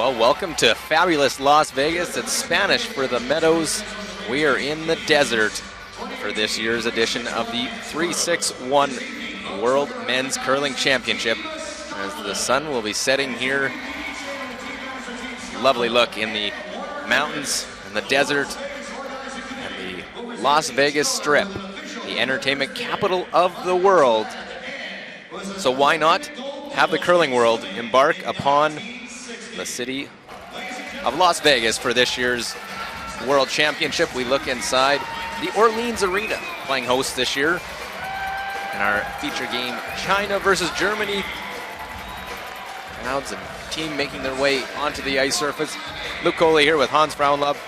Well, welcome to fabulous Las Vegas. It's Spanish for the Meadows. We are in the desert for this year's edition of the 361 World Men's Curling Championship. As the sun will be setting here. Lovely look in the mountains and the desert and the Las Vegas Strip, the entertainment capital of the world. So why not have the curling world embark upon the city of Las Vegas for this year's World Championship. We look inside the Orleans Arena, playing host this year. In our feature game, China versus Germany. Crowds and team making their way onto the ice surface. Luke Coley here with Hans Frauenlob.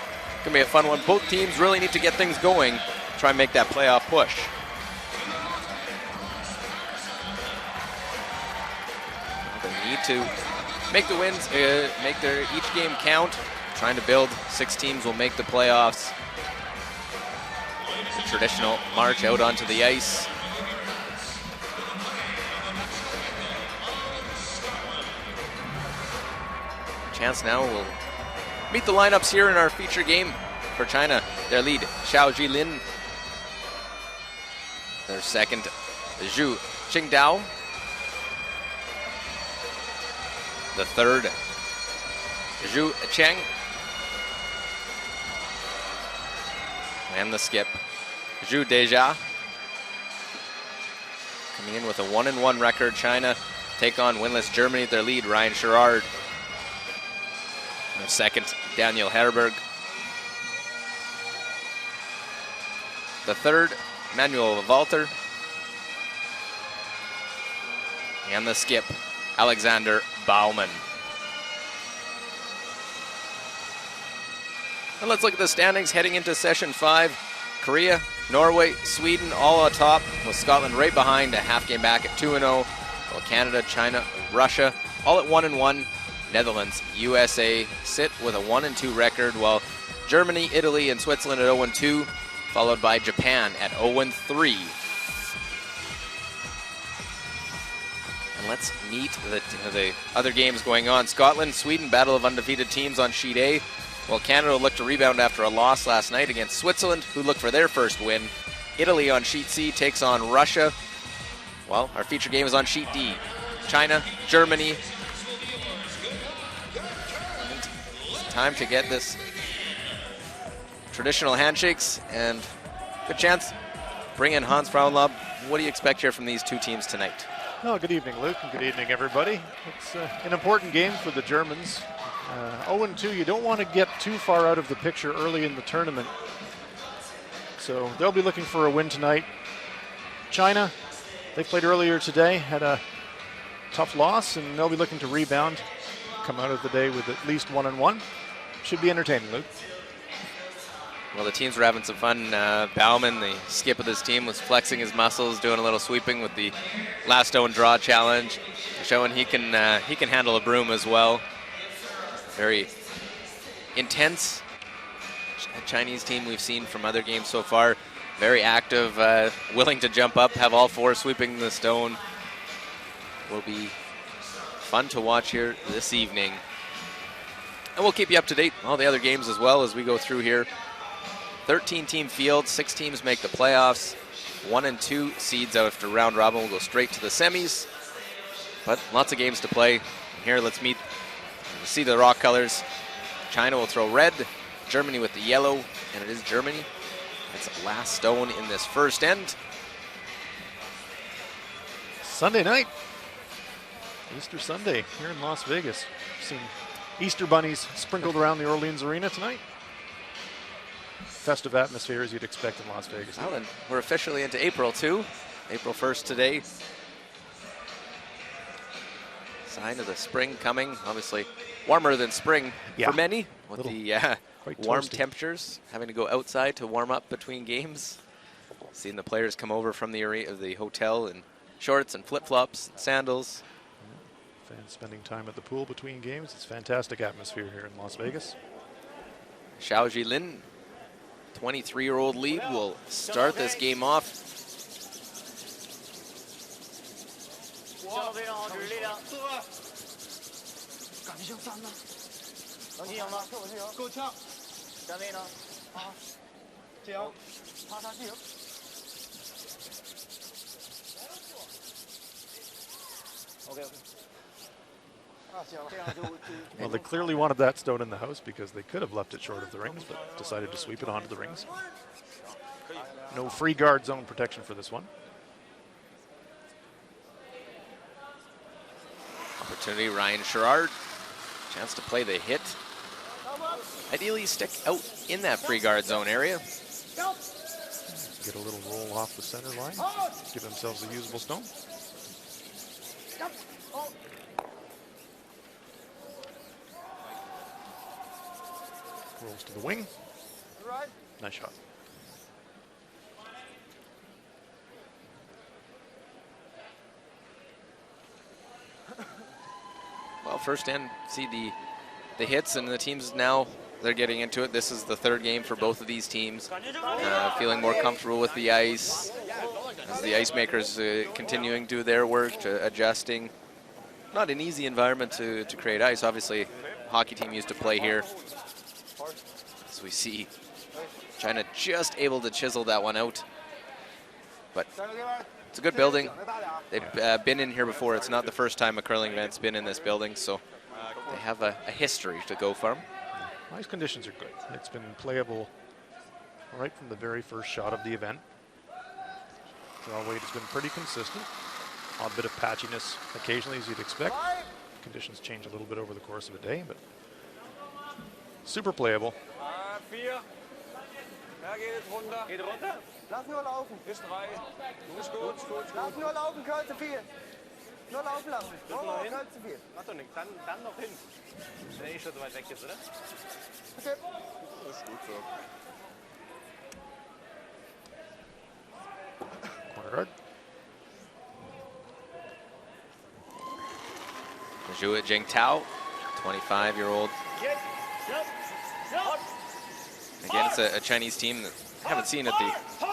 Gonna be a fun one. Both teams really need to get things going, try and make that playoff push. They need to make the wins, make their each game count. Trying to build 6 teams will make the playoffs. The traditional march out onto the ice. Chance now will meet the lineups here in our feature game for China. Their lead, Xiao Jilin. Their second, Zhu Qingdao. The third, Zhu Cheng. And the skip, Zhu Deja. Coming in with a 1-1 record. China take on winless Germany at their lead, Ryan Sherrard. Their second, Daniel Herberg. The third, Manuel Walter. And the skip, Alexander Baumann. And let's look at the standings heading into session 5. Korea, Norway, Sweden all atop, with Scotland right behind, a half game back at 2-0. While Canada, China, Russia all at 1-1. Netherlands, USA sit with a 1-2 record, while Germany, Italy, and Switzerland at 0-2, followed by Japan at 0-3. And let's meet the other games going on. Scotland, Sweden, battle of undefeated teams on sheet A, while Canada will look to rebound after a loss last night against Switzerland, who look for their first win. Italy on sheet C takes on Russia. Well, our feature game is on sheet D. China, Germany. It's time to get this traditional handshakes, and good chance. Bring in Hans Frauenlob. What do you expect here from these two teams tonight? Oh, good evening, Luke, and good evening, everybody. It's an important game for the Germans. 0-2, you don't want to get too far out of the picture early in the tournament. So they'll be looking for a win tonight. China, they played earlier today, had a tough loss, and they'll be looking to rebound, come out of the day with at least 1-1. Should be entertaining, Luke. Well, the teams were having some fun. Baumann, the skip of this team, was flexing his muscles, doing a little sweeping with the last stone draw challenge, showing he can handle a broom as well. Very intense Chinese team we've seen from other games so far. Very active, willing to jump up, have all 4 sweeping the stone. Will be fun to watch here this evening. And we'll keep you up to date on all the other games as well as we go through here. 13-team field, 6 teams make the playoffs. 1 and 2 seeds out after round robin will go straight to the semis. But lots of games to play. Here, let's see the rock colors. China will throw red, Germany with the yellow, and it is Germany. That's the last stone in this first end. Sunday night, Easter Sunday here in Las Vegas. Seen Easter bunnies sprinkled around the Orleans Arena tonight. Festive atmosphere as you'd expect in Las Vegas. Well, and we're officially into April too. April 1st today. Sign of the spring coming. Obviously warmer than spring for many, with the warm temperatures, having to go outside to warm up between games. Seeing the players come over from the hotel in shorts and flip-flops and sandals. Fans spending time at the pool between games. It's fantastic atmosphere here in Las Vegas. Xiao Jilin, 23-year-old lead, will start this game off. 能进行吗？够呛。站位呢？啊，进行。爬上进行。OK。 Well, they clearly wanted that stone in the house because they could have left it short of the rings, but decided to sweep it onto the rings. No free guard zone protection for this one. Opportunity, Ryan Sherrard. Chance to play the hit. Ideally stick out in that free guard zone area. Get a little roll off the center line. Give themselves a usable stone. Rolls to the wing. Nice shot. Well, first end, see the hits, and the teams now, they're getting into it. This is the third game for both of these teams. Feeling more comfortable with the ice. As the ice makers continuing to do their work, adjusting. Not an easy environment to create ice. Obviously, hockey team used to play here. As we see, China just able to chisel that one out. But it's a good building. They've been in here before. It's not the first time a curling event's been in this building, so they have a history to go from. Ice conditions are good. It's been playable right from the very first shot of the event. Draw weight has been pretty consistent. Odd bit of patchiness occasionally, as you'd expect. Conditions change a little bit over the course of a day, but super playable. Geht runter. Lass nur laufen. Ist frei. Ist gut. Lass nur laufen, Curl zu viel. Nur laufen lassen. Curl zu viel. Macht doch nichts. Dann noch hin. Wenn er schon so weit weg ist, oder? Okay. Ist gut so. Corner guard. Zhuo Jingtao, 25-year-old. Again, it's a Chinese team that I haven't seen at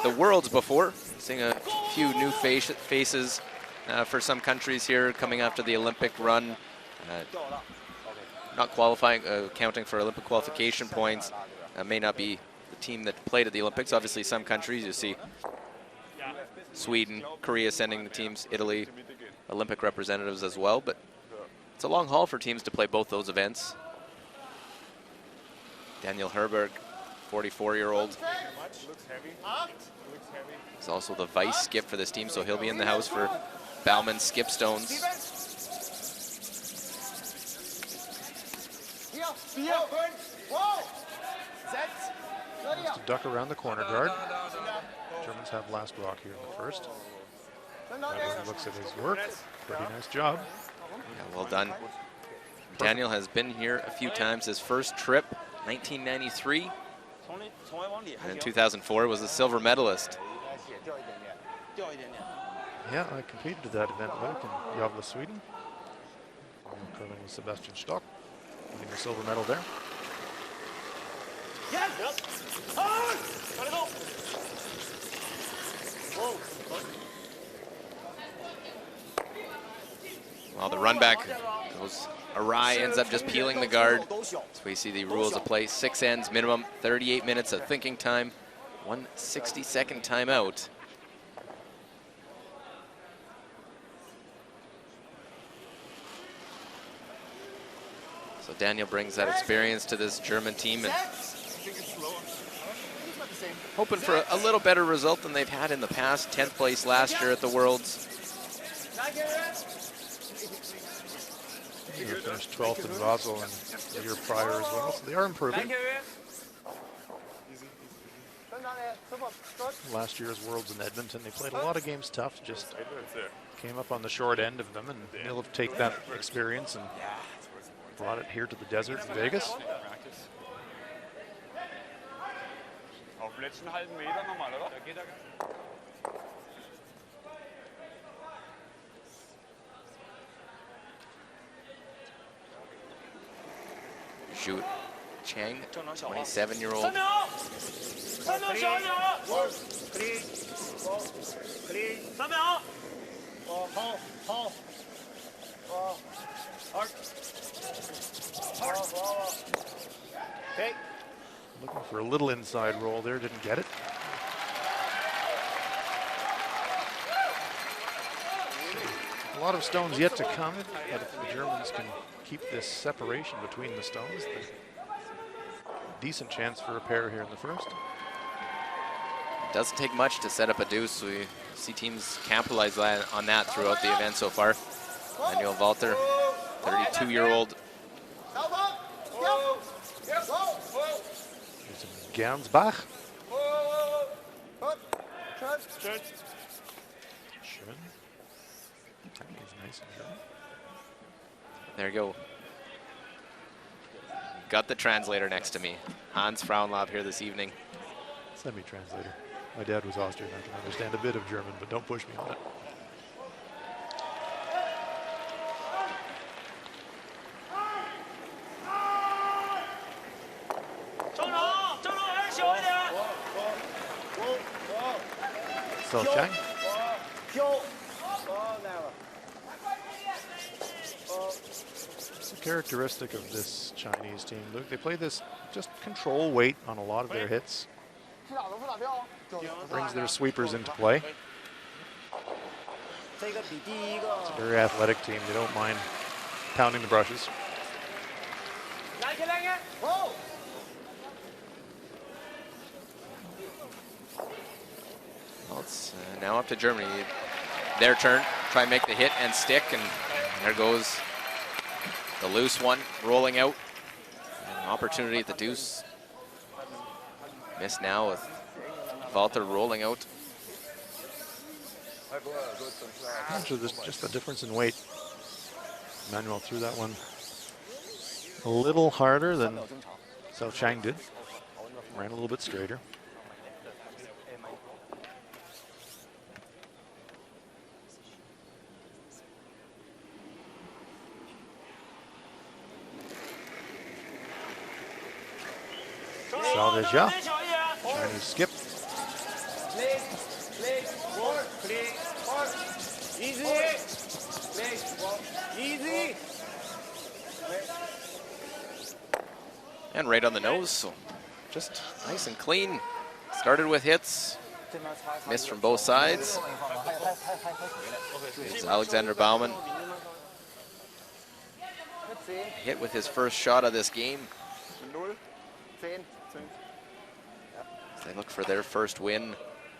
the Worlds before. Seeing a few new faces for some countries here coming after the Olympic run. Not qualifying, counting for Olympic qualification points. May not be the team that played at the Olympics. Obviously, some countries you see Sweden, Korea sending the teams, Italy, Olympic representatives as well. But it's a long haul for teams to play both those events. Daniel Herberg, 44-year-old. He's also the vice skip for this team, so he'll be in the house for Bauman skip stones. To duck around the corner guard. Germans have last rock here in the first. Looks at his work. Pretty nice job. Yeah, well done. Daniel has been here a few times. His first trip, 1993. And in 2004 was a silver medalist. Yeah, I competed at that event, Luke, in Gävle, Sweden. Curling with Sebastian Stock, winning the silver medal there. Well, the run back goes awry, ends up just peeling the guard. So we see the rules of play. 6 ends, minimum 38 minutes of thinking time, 1 60-second timeout. So Daniel brings that experience to this German team and hoping for a little better result than they've had in the past. 10th place last year at the Worlds. They finished 12th in Basel and the year prior as well, so they are improving. Last year's Worlds in Edmonton, they played a lot of games tough, just came up on the short end of them, and they'll have taken that experience and brought it here to the desert in Vegas. Zhu Cheng, 27-year-old. Okay. Looking for a little inside roll there, didn't get it. A lot of stones yet to come, but if the Germans can keep this separation between the stones, then decent chance for a pair here in the first. Doesn't take much to set up a deuce. We see teams capitalize on that throughout the event so far. Manuel Walter, 32-year-old. Here's Gernsbach. Schön. That is nice and good. There you go. Got the translator next to me. Hans Frauenlob here this evening. Semi-translator. My dad was Austrian. I can understand a bit of German, but don't push me on it. So Chang. It's a characteristic of this Chinese team, Luke. They play this just control weight on a lot of their hits. Brings their sweepers into play. It's a very athletic team. They don't mind pounding the brushes. Well, it's now up to Germany. Their turn. Try and make the hit and stick, and there goes the loose one rolling out. An opportunity at the deuce. Missed now with Walter rolling out. Actually, there's just a difference in weight. Manuel threw that one a little harder than Zhao Chang did. Ran a little bit straighter. Salveja, Chinese skip. And right on the nose, so just nice and clean. Started with hits, missed from both sides. It's Alexander Baumann. Hit with his first shot of this game. They look for their first win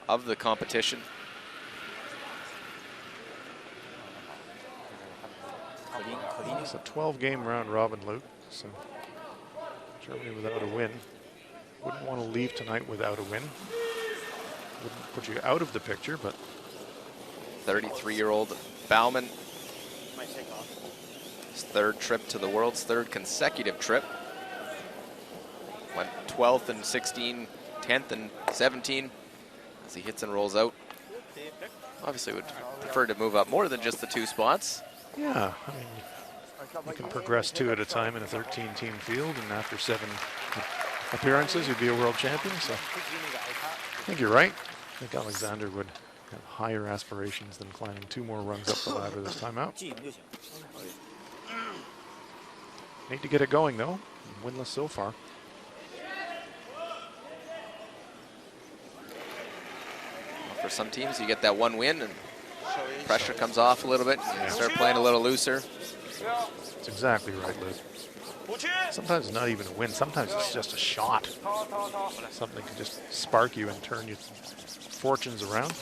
of the competition. It's a 12-game round robin, Luke. So Germany without a win. Wouldn't want to leave tonight without a win. Wouldn't put you out of the picture, but 33-year-old Baumann. His third trip to the world's third consecutive trip. Went 12th and 16, 10th and 17 as he hits and rolls out. Obviously would prefer to move up more than just the 2 spots. yeah, I mean, you can progress 2 at a time in a 13-team field, and after 7 appearances, you'd be a world champion. So I think you're right. I think Alexander would have higher aspirations than climbing 2 more rungs up the ladder this time out. Need to get it going, though. Winless so far. For some teams, you get that one win and pressure comes off a little bit. You start playing a little looser. That's exactly right, Liz. Sometimes it's not even a win. Sometimes it's just a shot. Something can just spark you and turn your fortunes around.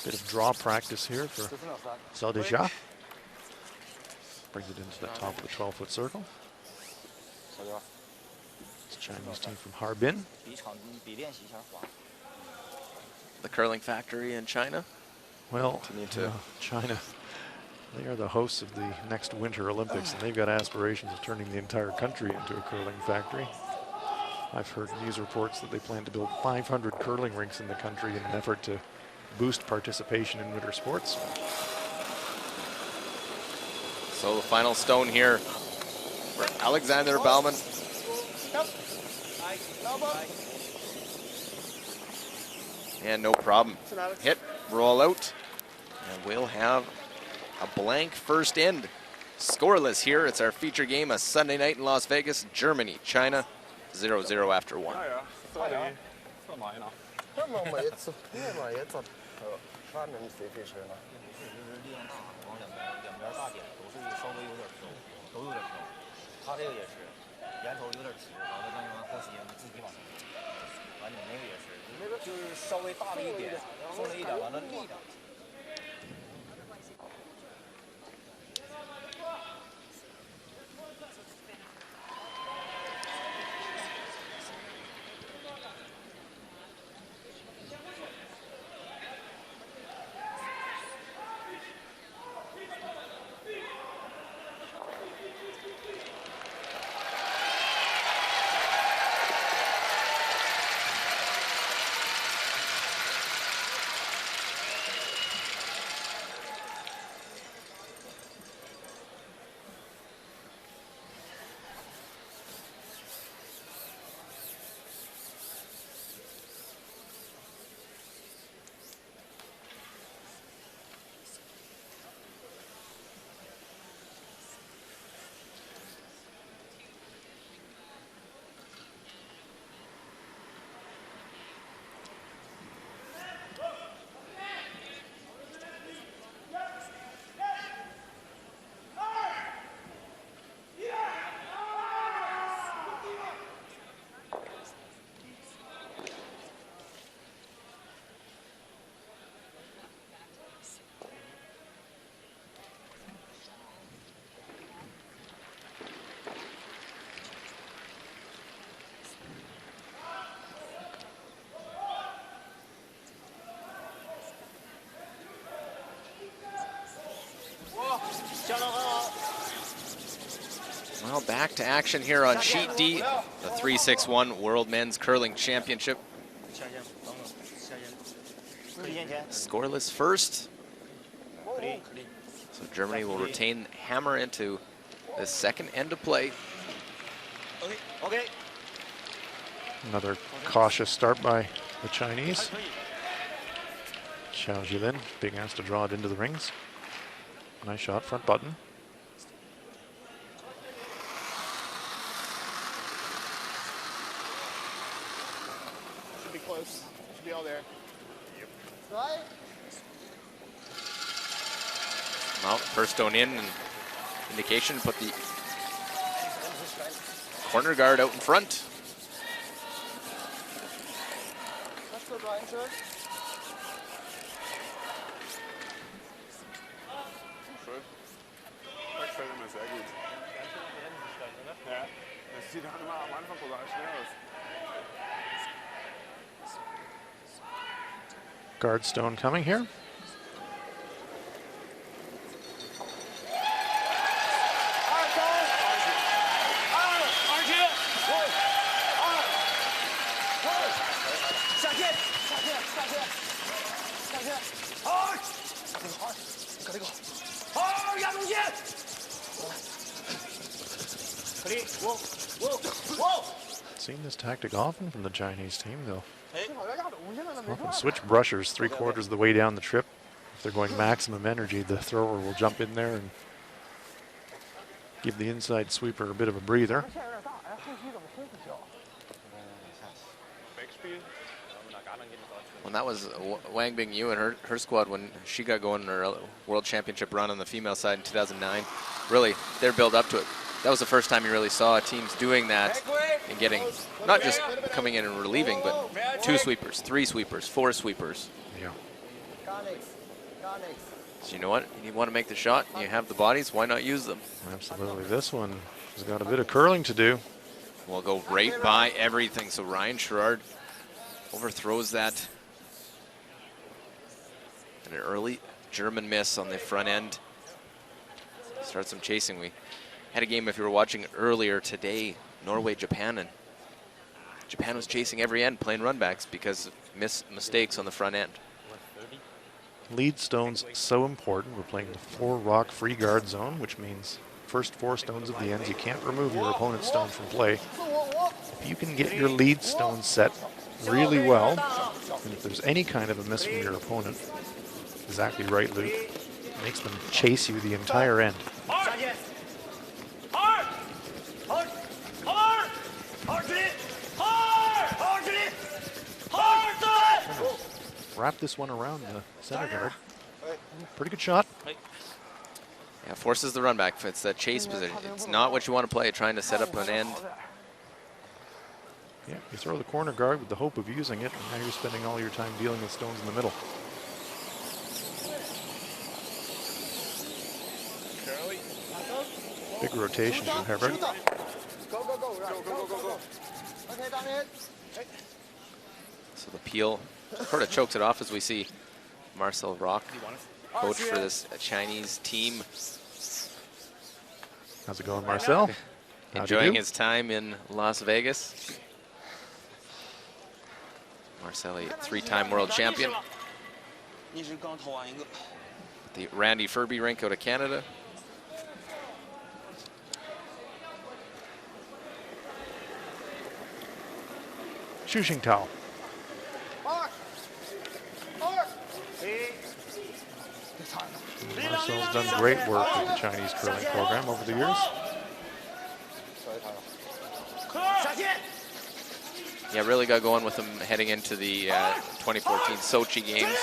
Bit of draw practice here for Saldeja. Brings it into the top of the 12-foot circle. It's a Chinese team from Harbin. The curling factory in China. Well, China, they are the hosts of the next Winter Olympics, and they've got aspirations of turning the entire country into a curling factory. I've heard news reports that they plan to build 500 curling rinks in the country in an effort to boost participation in winter sports. So the final stone here for Alexander Baumann. And no problem. Hit, roll out, and we'll have a blank first end. Scoreless here. It's our feature game, a Sunday night in Las Vegas. Germany, China, 0-0 after 1. Well, back to action here on Sheet D, the 3-6-1 World Men's Curling Championship. Scoreless first. So Germany will retain hammer into the second end of play. Another cautious start by the Chinese. Xiao Jilin being asked to draw it into the rings. Nice shot, front button. Should be close. Should be all there. Well, first stone in, and indication to put the corner guard out in front. That's good, Ryan, sir. Sehr gut. Ja, das sieht auch immer am Anfang sogar schnell aus. Guard stone coming here. Seen this tactic often from the Chinese team. They'll often switch brushers 3/4 of the way down the trip. If they're going maximum energy, the thrower will jump in there and give the inside sweeper a bit of a breather. Well, that was Wang Bingyu and her squad when she got going in her World Championship run on the female side in 2009. Really, they're built up to it. That was the first time you really saw teams doing that and getting, not just coming in and relieving, but 2 sweepers, 3 sweepers, 4 sweepers. Yeah. So you know what? You want to make the shot, you have the bodies, why not use them? Absolutely. This one has got a bit of curling to do. We'll go right by everything. So Ryan Sherrard overthrows that. And an early German miss on the front end. Start some chasing. We had a game, if you were watching earlier today, Norway, Japan, and Japan was chasing every end, playing runbacks because of mistakes on the front end. Lead stones so important. We're playing the 4 rock free guard zone, which means first 4 stones of the ends, you can't remove your opponent's stone from play. If you can get your lead stone set really well, and if there's any kind of a miss from your opponent, exactly right, Luke, Makes them chase you the entire end. Wrap this one around the center guard. Pretty good shot. Yeah, forces the run back. It's a chase position. It's not what you want to play, trying to set up an end. Yeah, you throw the corner guard with the hope of using it, and now you're spending all your time dealing with stones in the middle. Big rotation from Herbert. Go, go, go, go, go, go. Okay, down it. So the Peel sort of chokes it off as we see Marcel Rock, coach for this Chinese team. How's it going, Marcel? Enjoying his time in Las Vegas. Marcel, a three-time world champion. The Randy Furby rink out of Canada. Xu Xingtao. Marcel's done great work with the Chinese curling program over the years. Yeah, really got going with him heading into the 2014 Sochi Games.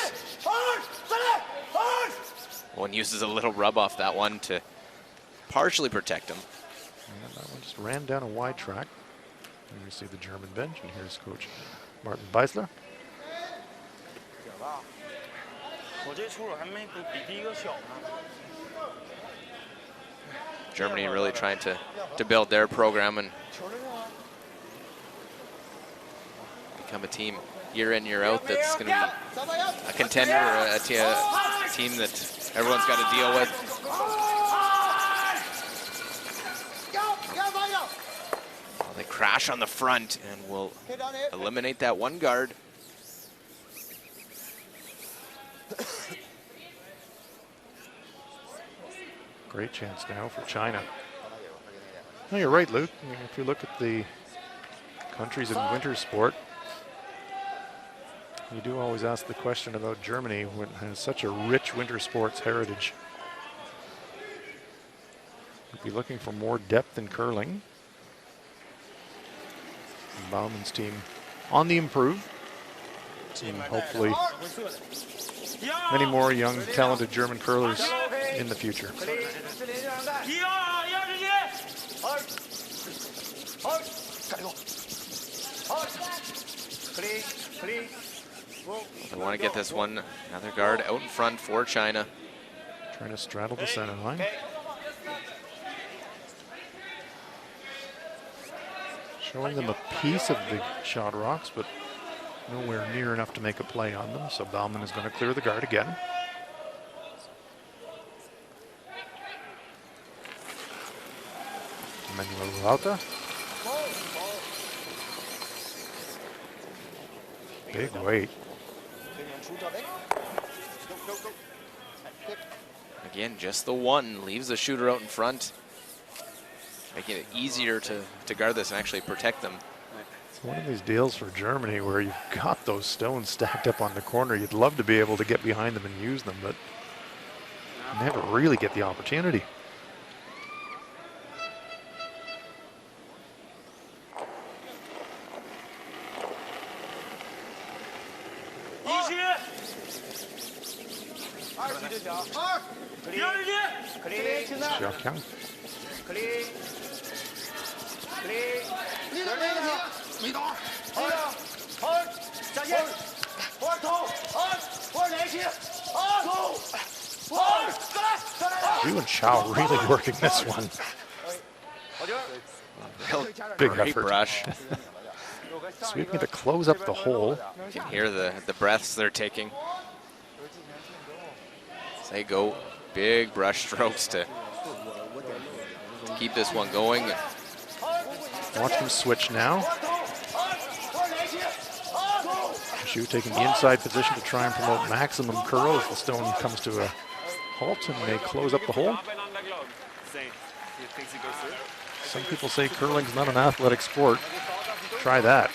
One uses a little rub off that one to partially protect him. And that one just ran down a wide track. And you see the German bench, and here's Coach Martin Beisler. Germany really trying to build their program and become a team year in, year out that's going to be a contender, or a team that everyone's got to deal with. Well, they crash on the front and will eliminate that one guard. Great chance now for China. No, you're right, Luke. I mean, if you look at the countries in winter sport, you do always ask the question about Germany, when it has such a rich winter sports heritage. We'd be looking for more depth in curling. And Bauman's team on the improve. And hopefully many more young, talented German curlers in the future. They want to get this one, another guard out in front for China. Trying to straddle the center line. Showing them a piece of the shot rocks, but nowhere near enough to make a play on them. So Bauman is going to clear the guard again. Manuel Rauta. Big weight. Again, just the one leaves the shooter out in front, making it easier to guard this and actually protect them. It's one of these deals for Germany where you've got those stones stacked up on the corner. You'd love to be able to get behind them and use them, but never really get the opportunity. Xiaoqiang. Zhu and Xiao really working this one. Big Great effort. brush. Sweeping to close up the hole. You can hear the breaths they're taking. As they go, big brush strokes to keep this one going. Watch them switch now. Xu taking the inside position to try and promote maximum curl as the stone comes to a halt and they close up the hole. Some people say curling's not an athletic sport. Try that.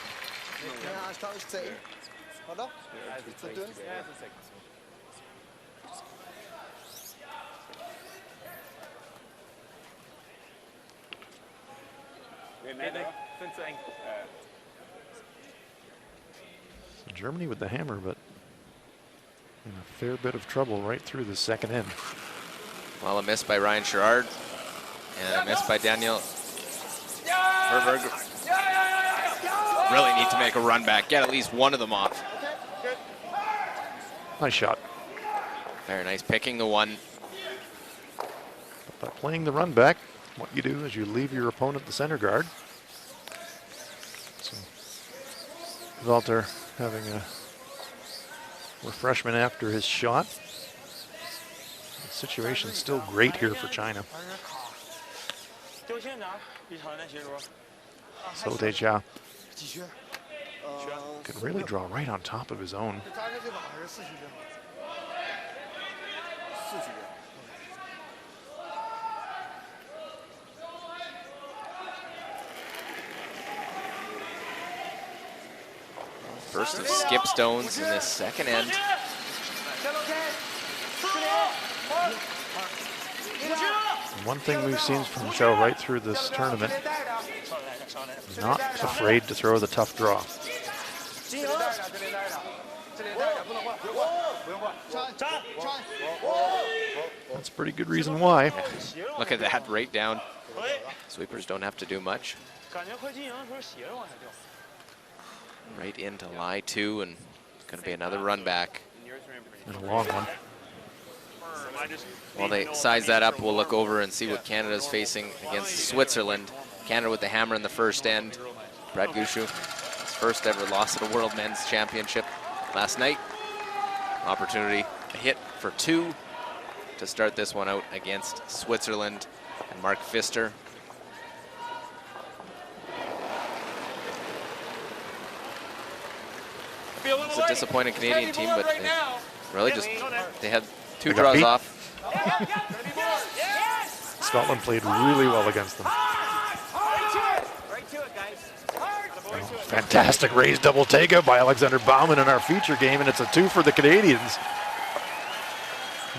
So Germany with the hammer, but in a fair bit of trouble right through the second end. Well, a miss by Ryan Sherrard and a miss by Daniel Herberg. Really need to make a run back, get at least one of them off. Nice shot. Very nice, picking the one. But by playing the run back, what you do is you leave your opponent the center guard. So Walter having a refreshment after his shot. The situation's still great here for China. So Dejia could really draw right on top of his own. First of skip stones in this second end. One thing we've seen from Zhao right through this tournament, not afraid to throw the tough draw. That's a pretty good reason why. Look at that, right down. Sweepers don't have to do much. Right into lie two, and going to be another run back. And a long one. While they size that up, we'll look over and see what Canada's facing against Switzerland. Canada with the hammer in the first end. Brad Gushue, his first ever loss at a World Men's Championship last night. Opportunity, a hit for two to start this one out against Switzerland. And Mark Pfister. It's a disappointing Canadian team, but they really just, they had two draws off. Scotland played really well against them. Fantastic raised double takeout by Alexander Baumann in our feature game, and it's a 2 for the Canadians.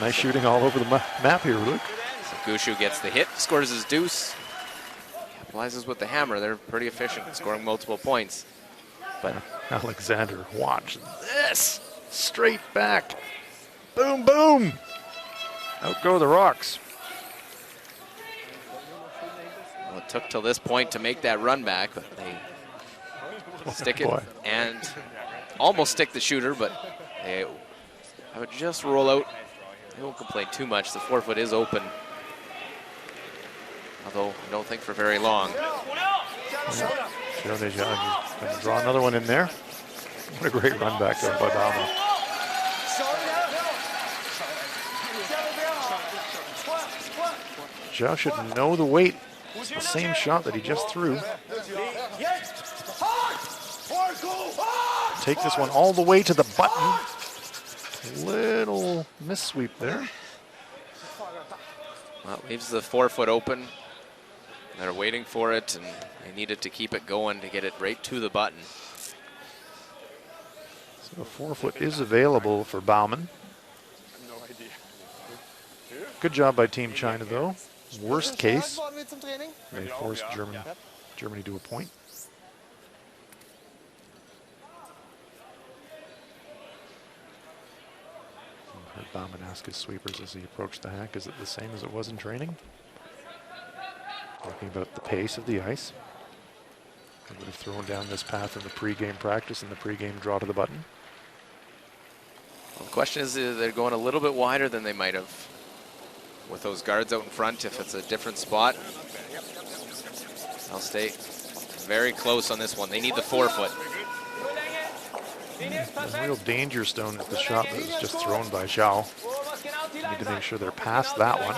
Nice shooting all over the map here, Luke. So Gushue gets the hit, scores his deuce. Capitalizes with the hammer. They're pretty efficient at scoring multiple points. But Alexander, watch this. Straight back. Boom, boom. Out go the rocks. well, it took till this point to make that run back, but they stick it and almost stick the shooter, but they have it just roll out. They won't complain too much. The 4-foot is open, although I don't think for very long. Going to draw another one in there. What a great run back there by Baumann. Zhao should know the weight. It's the same shot that he just threw. Take this one all the way to the button. Little missweep there. Well, it leaves the 4-foot open. They're waiting for it, and they needed to keep it going to get it right to the button. So the 4-foot is available for Baumann. Good job by Team China, though. Worst case, they forced Germany to a point. I heard Baumann ask his sweepers as he approached the hack, is it the same as it was in training? Talking about the pace of the ice. They would have thrown down this path in the pregame practice and the pregame draw to the button. Well, the question is, they're going a little bit wider than they might have with those guards out in front. If it's a different spot, they'll stay very close on this one. They need the 4-foot. A real danger stone at the shot that was just thrown by Zhao. Need to make sure they're past that one.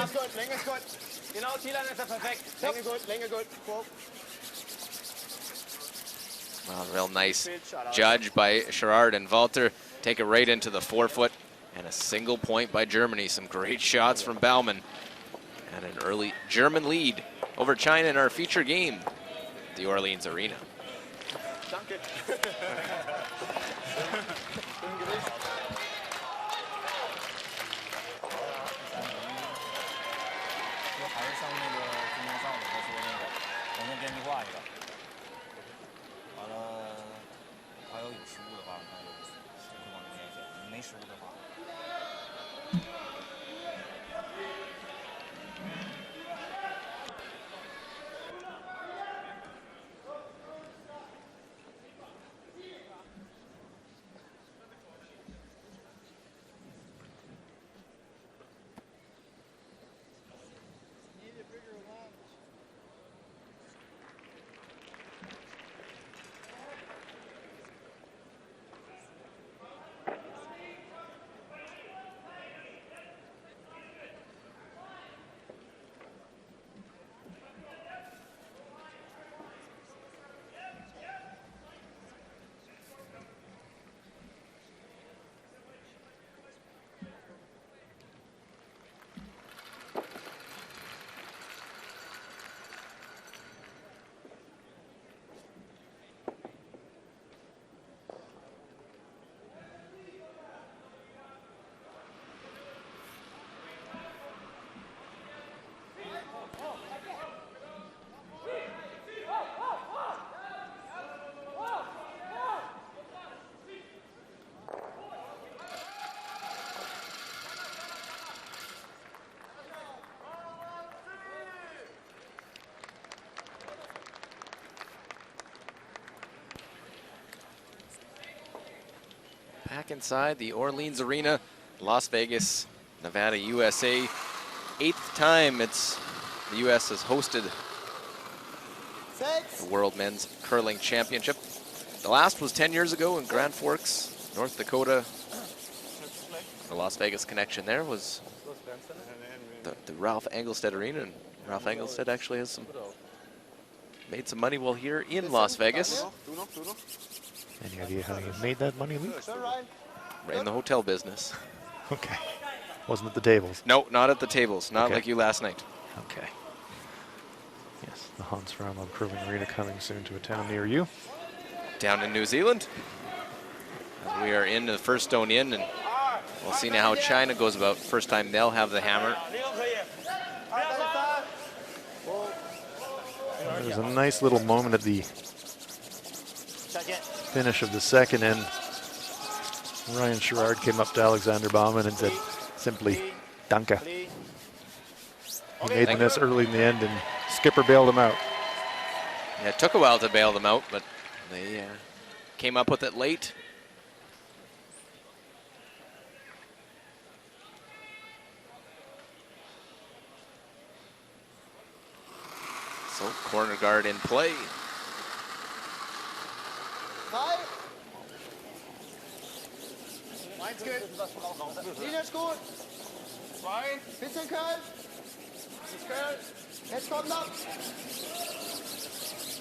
Well, real nice judge by Sherrard, and Walter take it right into the 4-foot, and a single point by Germany. Some great shots from Baumann, and an early German lead over China in our feature game at the Orleans Arena. 画一个，完了，还有失误的话，那就会往那边选；没失误的话。Back inside the Orleans Arena, Las Vegas, Nevada, USA. 8th time the U.S. has hosted the World Men's Curling Championship. The last was 10 years ago in Grand Forks, North Dakota. The Las Vegas connection there was the Ralph Engelstad Arena, and Ralph Engelstad actually has made some money while here in Las Vegas. Any idea how you made that money, Lee? Ran the hotel business. Okay. Wasn't at the tables? No, not at the tables. Not like you last night. Okay. Yes, the Hans Raumann Curling Arena coming soon to a town near you. Down in New Zealand. As we are into the first stone in, and we'll see now how China goes about. First time they'll have the hammer. There's a nice little moment at the finish of the second end. Ryan Sherrard came up to Alexander Baumann and said simply, "Danke." He made the miss early in the end, and skipper bailed him out. Yeah, it took a while to bail them out, but they came up with it late. So corner guard in play. Eins geht. Linie ist gut. Zwei. Bisschen Curl. Jetzt kommt ab.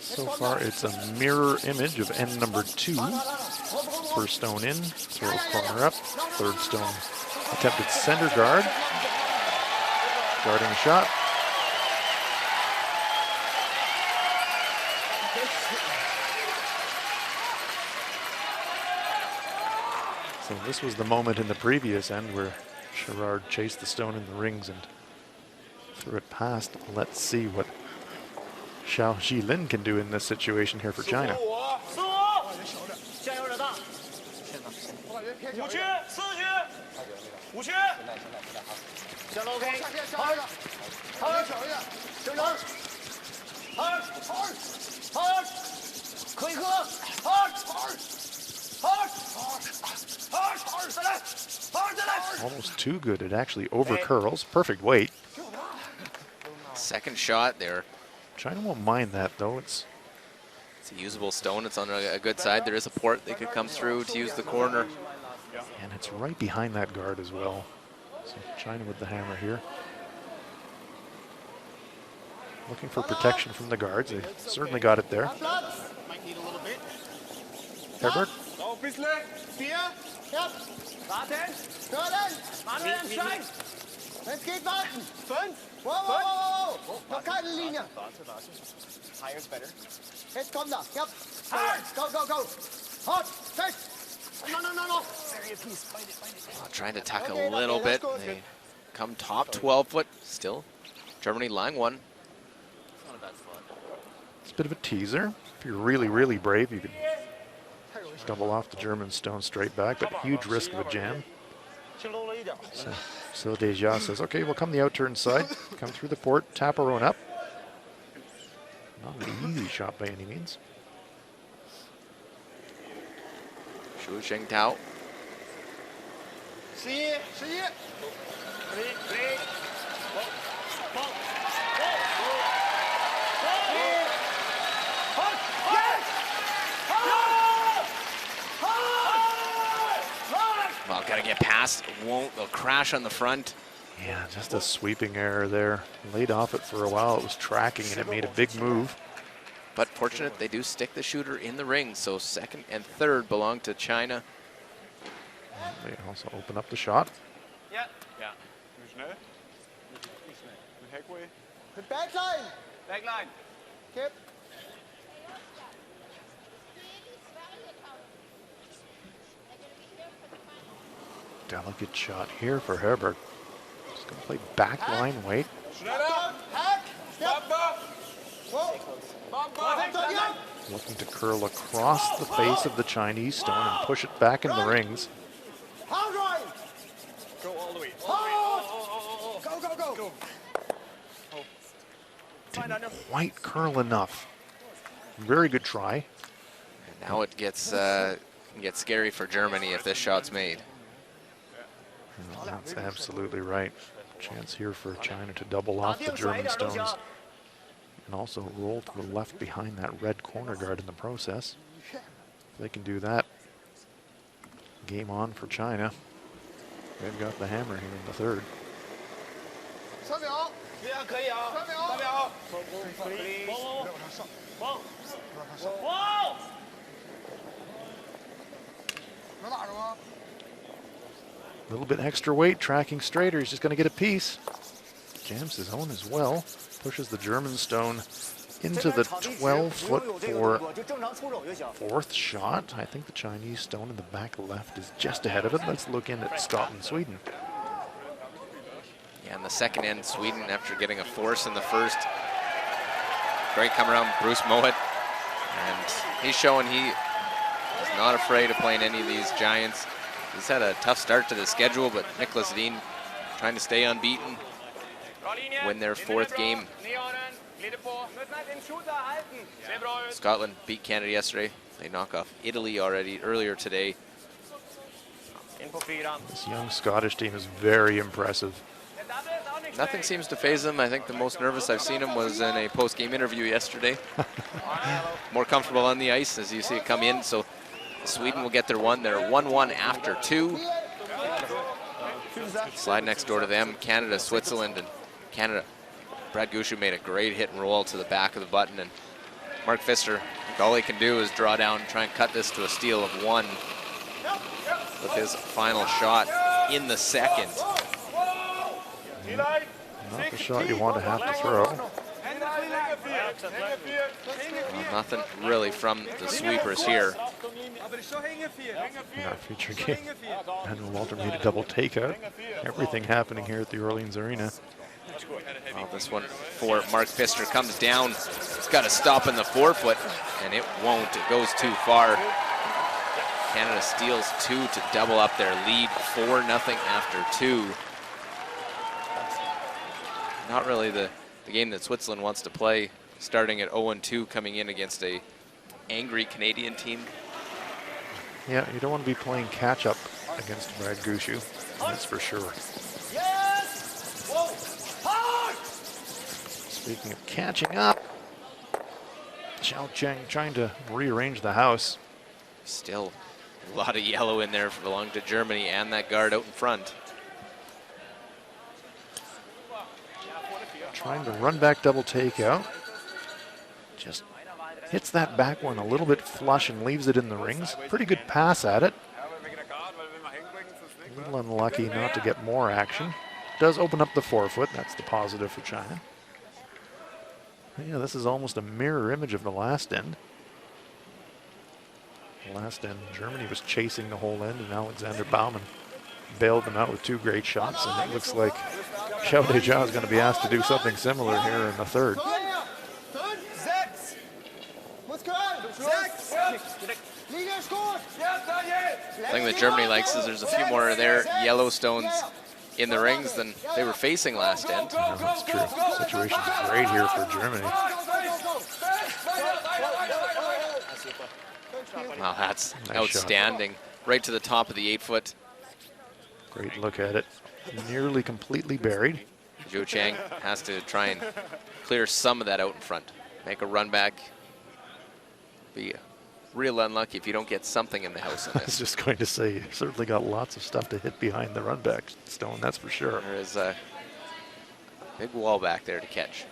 So far, it's a mirror image of end number 2. First stone in, throw corner up. Third stone attempted center guard. Guarding a shot. So this was the moment in the previous end where Sherrard chased the stone in the rings and threw it past. Let's see what Xiao Zhilin can do in this situation here for China. Almost too good. It actually over curls. Perfect weight. Second shot there. China won't mind that, though. It's a usable stone. It's on a good side. There is a port they could come through to use the corner. And it's right behind that guard as well. So China with the hammer here. Looking for protection from the guards. They certainly got it there. Herbert. Wenn's geht, warten. 5. Wow. Noch keine Linie. Higher's better. Jetzt kommt er. Yep. Go. Hot. Fest. No. Trying to tack a little bit. They come top 12 foot. Still, Germany line 1. It's bit of a teaser. If you're really, really brave, you could double off the German stone straight back, but huge risk of a jam. So Deja says, okay, we'll come the out-turn side, come through the port, tap our own up. Not an easy shot by any means. Xu Shengtao. Well, gotta get past. Won't. They'll crash on the front. Yeah, just a sweeping error there. Laid off it for a while. It was tracking and it made a big move. But fortunate, they do stick the shooter in the ring. So second and third belong to China. They also open up the shot. Ja. Ja. Nu schnell. Mit Hackway. Mit Backline. Backline. Kipp. Delicate shot here for Herbert. Just going to play backline weight. Schneller. Hack. Bumper. Whoa. Bumper. Looking to curl across the face of the Chinese stone and push it back in the rings. Hard right. Go all the way. Hard. Go, go, go. Didn't quite curl enough. Very good try. And now it gets scary for Germany if this shot's made. That's absolutely right. Chance here for China to double off the German stones and also roll to the left behind that red corner guard in the process. If they can do that, game on for China. They've got the hammer here in the third. 3秒。这样可以啊。3秒。 3秒。 能打着吗？ A little bit extra weight, tracking straighter. He's just going to get a piece. Jams his own as well. Pushes the German stone into the 12-foot for fourth shot. I think the Chinese stone in the back left is just ahead of it. Let's look in at Scotland, Sweden. Yeah, and the second end, Sweden, after getting a force in the first. Great come around, Bruce Mowat. And he's showing he is not afraid of playing any of these giants. He's had a tough start to the schedule, but Niklas Dean trying to stay unbeaten, win their fourth game. Scotland beat Canada yesterday. They knock off Italy earlier today. This young Scottish team is very impressive. Nothing seems to phase them. I think the most nervous I've seen him was in a post-game interview yesterday. More comfortable on the ice as you see it come in. So Sweden will get their one. They're 1-1 after 2. Slide next door to them, Canada, Switzerland, and Canada. Brad Gushue made a great hit and roll to the back of the button, and Mark Pfister, all he can do is draw down and try and cut this to a steal of 1 with his final shot in the second. Not the shot you want to have to throw. Well, nothing really from the sweepers here. In our future game, Andrew Walter made a double takeout. Everything happening here at the Orleans Arena. Well, this one for Mark Pfister comes down. It's got to stop in the 4-foot, and it won't. It goes too far. Canada steals 2 to double up their lead, 4-0 after 2. Not really the game that Switzerland wants to play, starting at 0-2, coming in against a angry Canadian team. Yeah, you don't want to be playing catch-up against Brad Gushue, that's for sure. Speaking of catching up, Xiao Cheng trying to rearrange the house. Still a lot of yellow in there belonging to Germany and that guard out in front. Trying to run back double takeout. Just hits that back one a little bit flush and leaves it in the rings. Pretty good pass at it. A little unlucky not to get more action. Does open up the 4-foot. That's the positive for China. Yeah, this is almost a mirror image of the last end. The last end, Germany was chasing the whole end, and Alexander Baumann bailed them out with 2 great shots, and it looks like Xiao Deja is going to be asked to do something similar here in the third. Muss können. 6. Linie ist gut. The thing that Germany likes is there's a few more of their Yellowstones in the rings than they were facing last end. No, that's true. Situation's great here for Germany. Wow, that's Nice outstanding. Right to the top of the 8-foot. Great look at it. Nearly completely buried. Zhou Chang has to try and clear some of that out in front. Make a run back. Be real unlucky if you don't get something in the house on I was this. just going to say, you certainly got lots of stuff to hit behind the run back stone, that's for sure. There is a big wall back there to catch.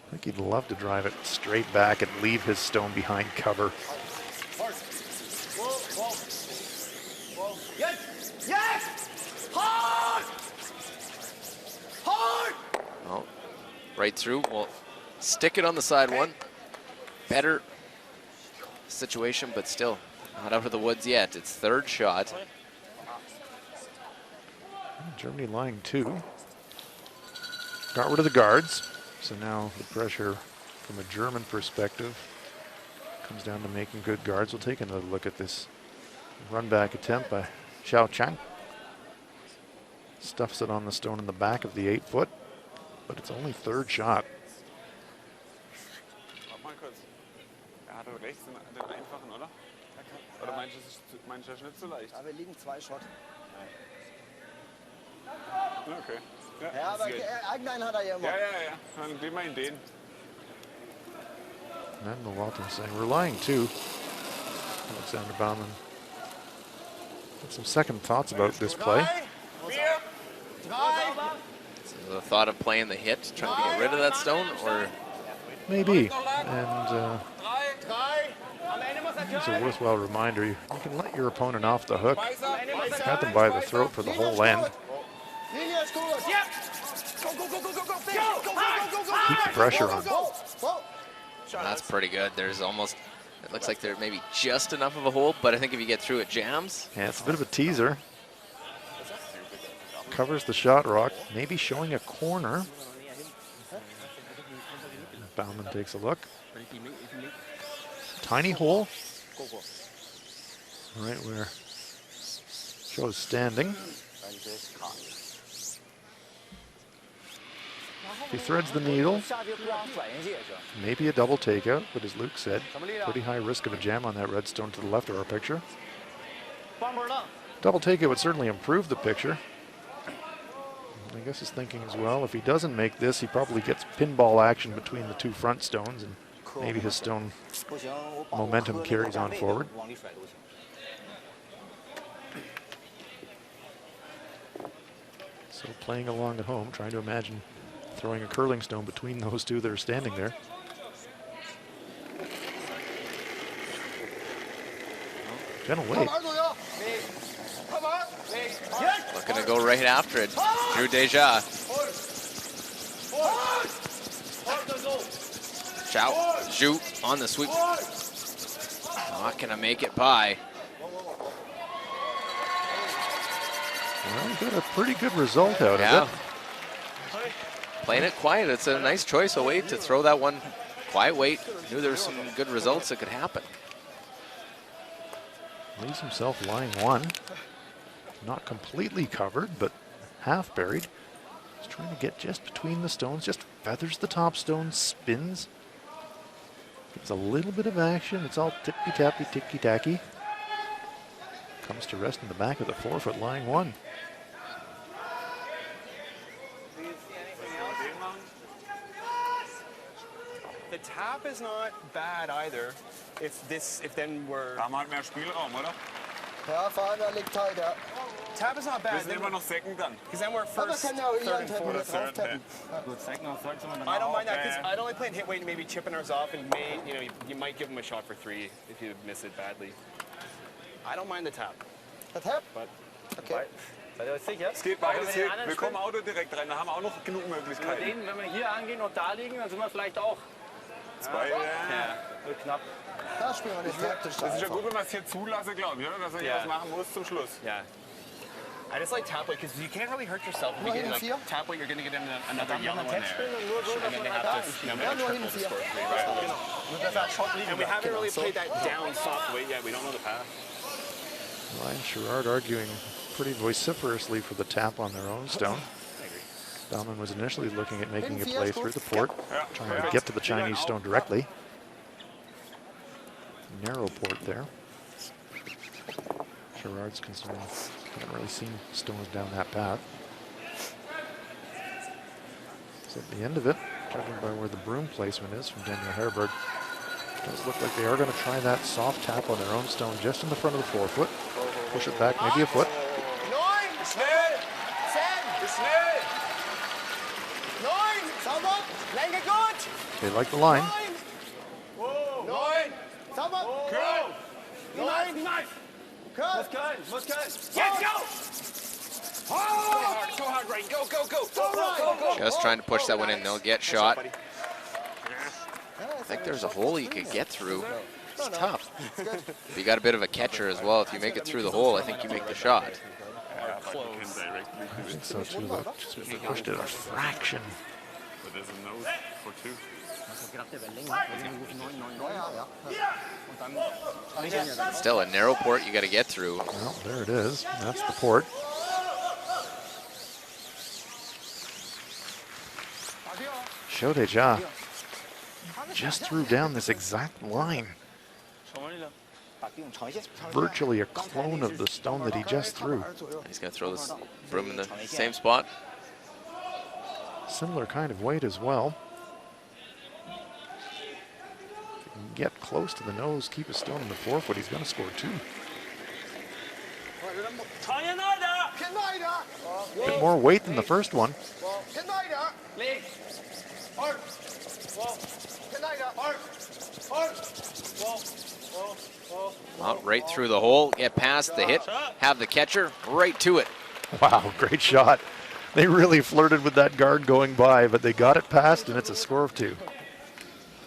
I think he'd love to drive it straight back and leave his stone behind cover. Yes! Hard! Hard! Well, right through. We'll stick it on the side one. Better situation, but still not out of the woods yet. It's third shot. Germany lying 2. Got rid of the guards. So now the pressure from a German perspective comes down to making good guards. We'll take another look at this run back attempt by Xiao Chang. Stuffs it on the stone in the back of the 8-foot, but it's only third shot. Warte mal kurz. Hat rechts den einfachen, oder? Oder meinst du, das ist nicht so leicht? Ja, wir liegen 2 Shot. Okay. Ja, aber irgendeinen hat er ja immer. Ja. Dann gehen wir in den. And Walton saying we're lying 2. Alexander Baumann had some second thoughts about this play. So the thought of playing the hit, trying to get rid of that stone, or Maybe. And it's a worthwhile reminder. You can let your opponent off the hook. Got them by the throat for the whole end. Linie ist gut. Keep the pressure on. that's pretty good. There's almost, it looks like there may be just enough of a hole, but I think if you get through it jams. Yeah, it's a bit of a teaser. Covers the shot rock, maybe showing a corner. Baumann takes a look. Tiny hole. Right where shows standing. He threads the needle. Maybe a double takeout, but as Luke said, pretty high risk of a jam on that redstone to the left of our picture. Double takeout would certainly improve the picture. I guess he's thinking as well, if he doesn't make this, he probably gets pinball action between the 2 front stones, and maybe his stone momentum carries on forward. So playing along at home, trying to imagine throwing a curling stone between those 2 that are standing there. Gonna wait. Looking to go right after it. Drew Deja. Xiao Zhu on the sweep. Not gonna make it by. Well, he got a pretty good result out Yeah. of it. Playing it quiet. It's a nice choice of weight to throw that one quiet weight. Knew there were some good results that could happen. Leaves himself lying 1. Not completely covered, but half buried. He's trying to get just between the stones, just feathers the top stone, spins. Gets a little bit of action. It's all tippy-tappy, ticky-tacky. Comes to rest in the back of the 4-foot lying 1. The tap is not bad either. If then we're Da haben wir halt mehr Spielraum, oder? Ja, Fahrer liegt halt, ja. tap is not Wir bad sind immer noch Second dann. because then we're Aber first, kann ja auch third, and tappen, fourth. mit drauf tappen. Gut, Second und Third sind wir dann I don't auch. mind that because Yeah. I'd only play hit weight and maybe chipping ours off and you might give him a shot for 3 if you miss it badly. I don't mind the tap. Der Tap? But Okay. Seid ihr euch sicher? Es geht beides hin. Wir kommen Auto direkt rein, da haben wir auch noch genug Möglichkeiten. Wenn wir hier angehen und da liegen, dann sind wir vielleicht auch so knapp. Da spielen wir nicht taktisch. Das ist ja gut, wenn wir es hier zulassen, glaube ich, oder? Dass er hier Ja. was machen muss zum Schluss. yeah. I just like tap weight because you can't really hurt yourself if you get like tap weight. You're going to get another yellow in there, and then they have to triple to score 3, right? And we haven't really played that down soft weight yet. We don't know the path. Ryan Sherrard arguing pretty vociferously for the tap on their own stone. Baumann was initially looking at making a play through the port, trying to get to the Chinese stone directly. Narrow port there. Sherrard's concerned. Haven't really seen stones down that path. So at the end of it, judging by where the broom placement is from Daniel Herberg, it does look like they are going to try that soft tap on their own stone just in the front of the forefoot. Push it back maybe a foot. Schnell! 10! Schnell! 9! Sauber! Lenke gut! They like the line. 9! Sauber! Go! 9! Muss können. Jetzt go! Go hard, right? Go, go, go! Go! Just trying to push that one in. They'll get shot. I think there's a hole you could get through. It's tough. But you got a bit of a catcher as well. If you make it through the hole, I think you make the shot. I think so too, but just pushed it a fraction. But there's a nose for 2. Still a narrow port you got to get through. Well, there it is. That's the port. Shodeja just threw down this exact line. Virtually a clone of the stone that he just threw. He's going to throw this broom in the same spot. Similar kind of weight as well. If he can get close to the nose, keep a stone in the forefoot, he's going to score 2. A bit more weight than the first one. Out right through the hole, get past the hit, have the catcher right to it. Wow, great shot. They really flirted with that guard going by, but they got it past, and it's a score of 2.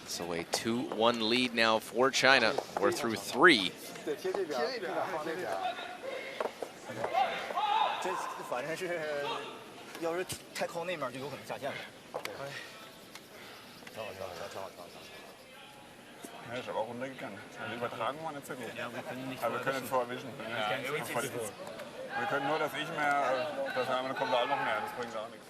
So a 2-1 lead now for China. We're through 3. Ja, ist aber auch runtergegangen. Die Übertragung war nicht so gut. Aber wir können es vorwischen. Wir können nur das Ich mehr, das haben wir kommt auch noch mehr. Das bringt auch nichts.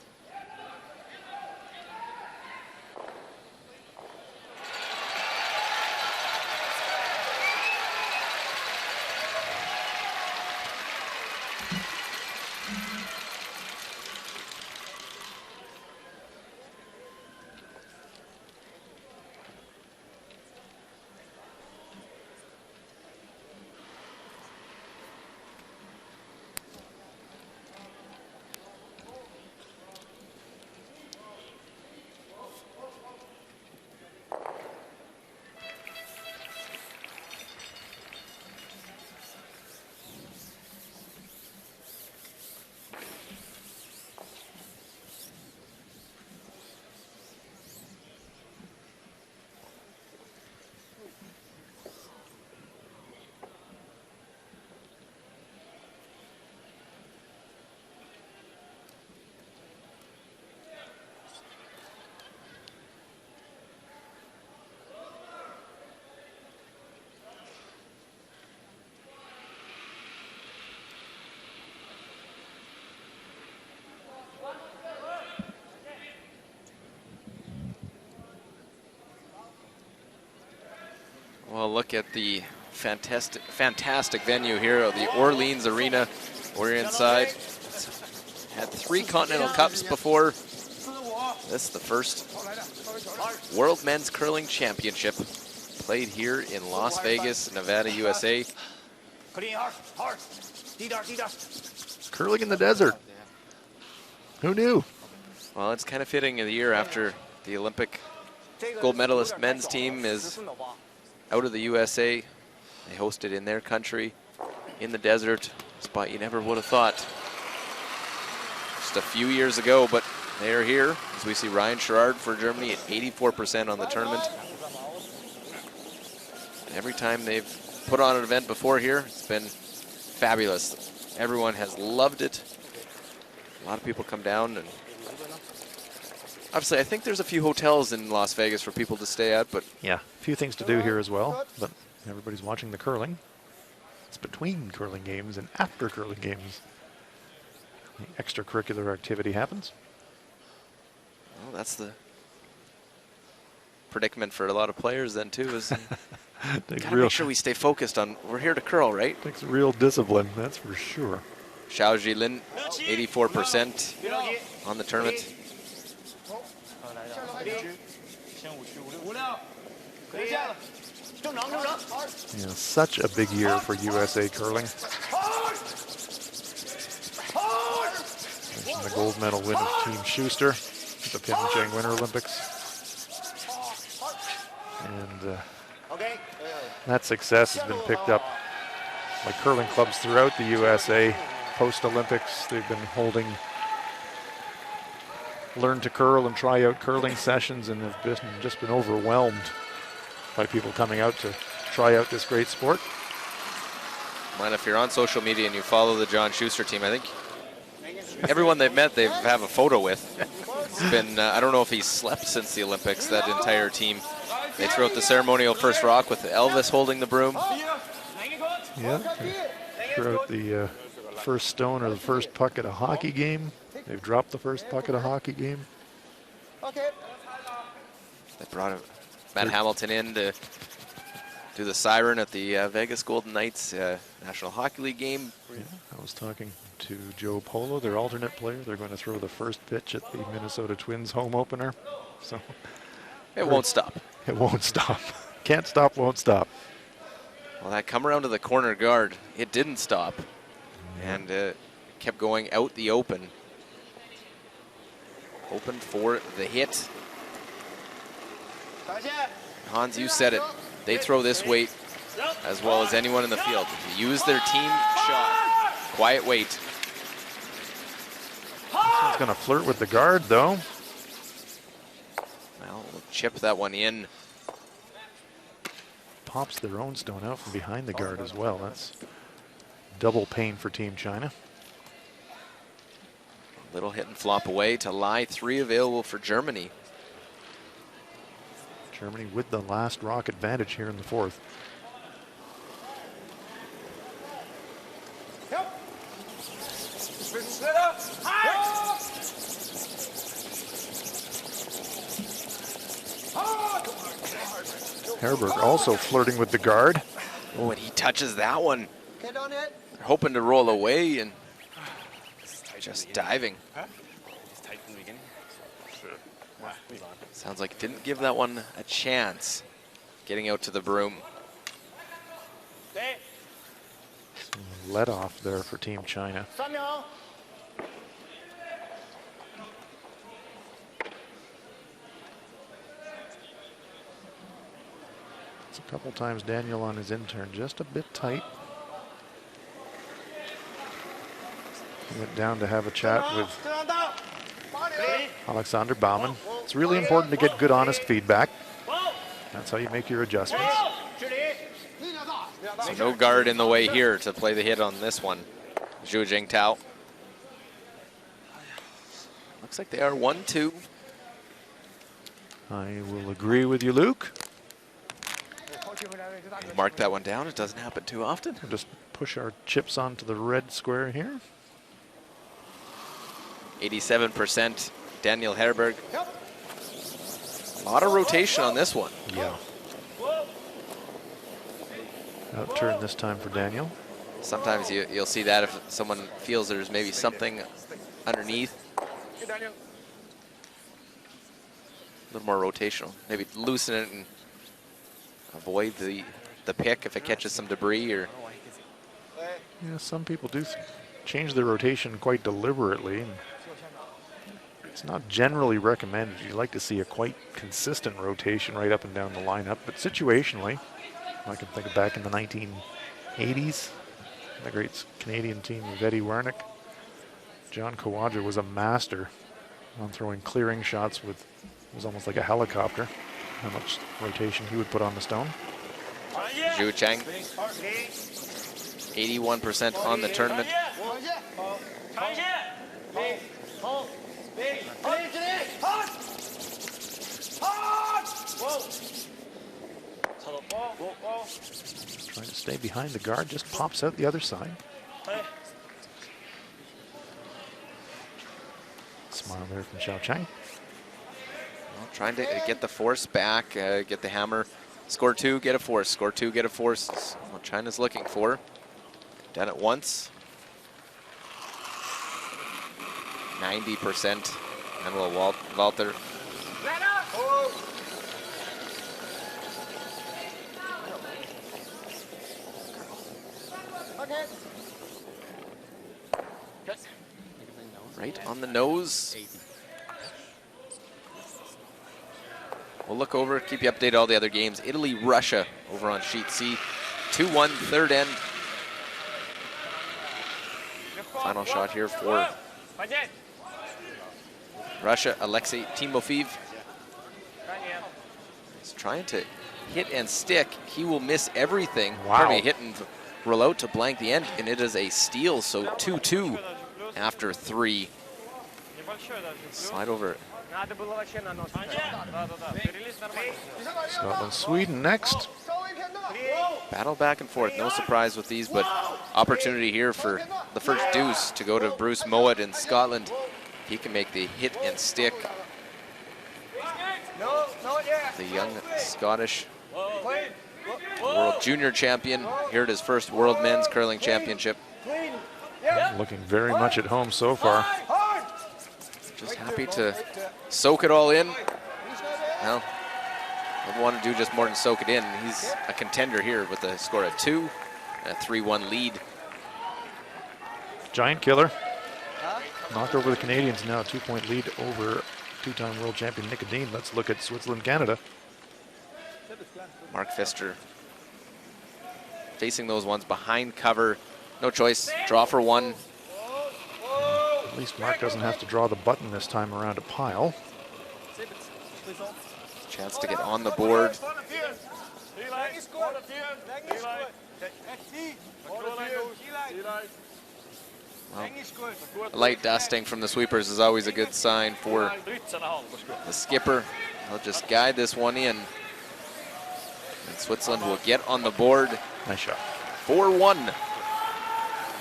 Well, look at the fantastic venue here, the Orleans Arena. We're inside. Had 3 Continental Cups before. This is the first World Men's Curling Championship played here in Las Vegas, Nevada, USA. Curling in the desert. Who knew? Well, it's kind of fitting in the year after the Olympic gold medalist men's team is out of the USA. They hosted in their country, in the desert, a spot you never would have thought just a few years ago, but they are here. As we see Ryan Sherrard for Germany at 84% on the tournament. Every time they've put on an event before here, it's been fabulous. Everyone has loved it. A lot of people come down, and obviously I think there's a few hotels in Las Vegas for people to stay at, but yeah, a few things to do here as well, but everybody's watching the curling. It's between curling games and after curling games. The extracurricular activity happens. Well, that's the predicament for a lot of players then too, is gotta make sure we stay focused on, we're here to curl, right? Takes real discipline, that's for sure. Xiao Jilin, 84% on the tournament. Yeah, such a big year for USA curling. Mentioned the gold medal win of Team Schuster at the Pyeongchang Winter Olympics. And that success has been picked up by curling clubs throughout the USA. Post-Olympics, they've been holding learn to curl and try out curling sessions, and have just been overwhelmed by people coming out to try out this great sport. And if you're on social media and you follow the John Schuster team, I think everyone they've met, they have a photo with. It's been, I don't know if he's slept since the Olympics, that entire team. They threw out the ceremonial first rock with Elvis holding the broom. Yeah, threw out the first stone or the first puck at a hockey game. They've dropped the first puck at a hockey game. They brought Matt Hamilton in to do the siren at the Vegas Golden Knights National Hockey League game. Yeah, I was talking to Joe Polo, their alternate player. They're going to throw the first pitch at the Minnesota Twins home opener. So it won't stop. It won't stop. Can't stop, won't stop. Well, that come around to the corner guard, it didn't stop. Yeah. And kept going out the open. Open for the hit. Hans, you said it. They throw this weight as well as anyone in the field. They use their team shot. Quiet weight. He's going to flirt with the guard, though. Well, chip that one in. Pops their own stone out from behind the guard as well. That's double pain for Team China. Little hit and flop away to lie. 3 available for Germany. Germany with the last rock advantage here in the fourth. Herberg also flirting with the guard. Oh, and he touches that one. They're hoping to roll away and just diving. Sounds like didn't give that one a chance. Getting out to the broom. Some let off there for Team China. It's a couple times Daniel on his intern, just a bit tight. He went down to have a chat with Alexander Baumann. It's really important to get good, honest feedback. That's how you make your adjustments. So no guard in the way here to play the hit on this one. Zhu Jingtao. Looks like they are 1-2. I will agree with you, Luke. Mark that one down. It doesn't happen too often. We'll just push our chips onto the red square here. 87% Daniel Herberg. A lot of rotation on this one. Yeah. Out turn this time for Daniel. Sometimes you'll see that if someone feels there's maybe something underneath. A little more rotational. Maybe loosen it and avoid the pick if it catches some debris. Or yeah, some people do change their rotation quite deliberately. And it's not generally recommended. You like to see a quite consistent rotation right up and down the lineup, but situationally, I can think of back in the 1980s, the great Canadian team of Eddie Wernick. John Kawaja was a master on throwing clearing shots with, it was almost like a helicopter, how much rotation he would put on the stone. Zhu Chang, 81% on the tournament. Trying to stay behind the guard, just pops out the other side. Smile there from Xiao Chang. Well, trying to get the force back, get the hammer. Score 2, get a force. Score 2, get a force. That's what China's looking for. Done it once. 90%. And will Walter. Right on the nose. We'll look over, keep you updated all the other games. Italy, Russia over on sheet C. 2-1, third end. Final shot here for Russia, Alexei Timofeev. He's trying to hit and stick. He will miss everything. Wow. Probably hit and roll out to blank the end, and it is a steal, so 2-2 after 3. Slide over. Scotland, Sweden next. Battle back and forth, no surprise with these, but opportunity here for the first deuce to go to Bruce Mowat in Scotland. He can make the hit and stick. The young Scottish world junior champion here at his first World Men's Curling Championship. Looking very much at home so far. Just happy to soak it all in. Well, I want to do just more than soak it in. He's a contender here with a score of 2 and a 3-1 lead. Giant killer. Knocked over the Canadians now, a 2-point lead over two-time world champion Nicodine. Let's look at Switzerland, Canada. Mark Pfister facing those ones behind cover. No choice, draw for 1. At least Mark doesn't have to draw the button this time around a pile. Chance to get on the board. Well, a light dusting from the sweepers is always a good sign for the skipper. He'll just guide this one in. And Switzerland will get on the board. Nice shot. 4-1.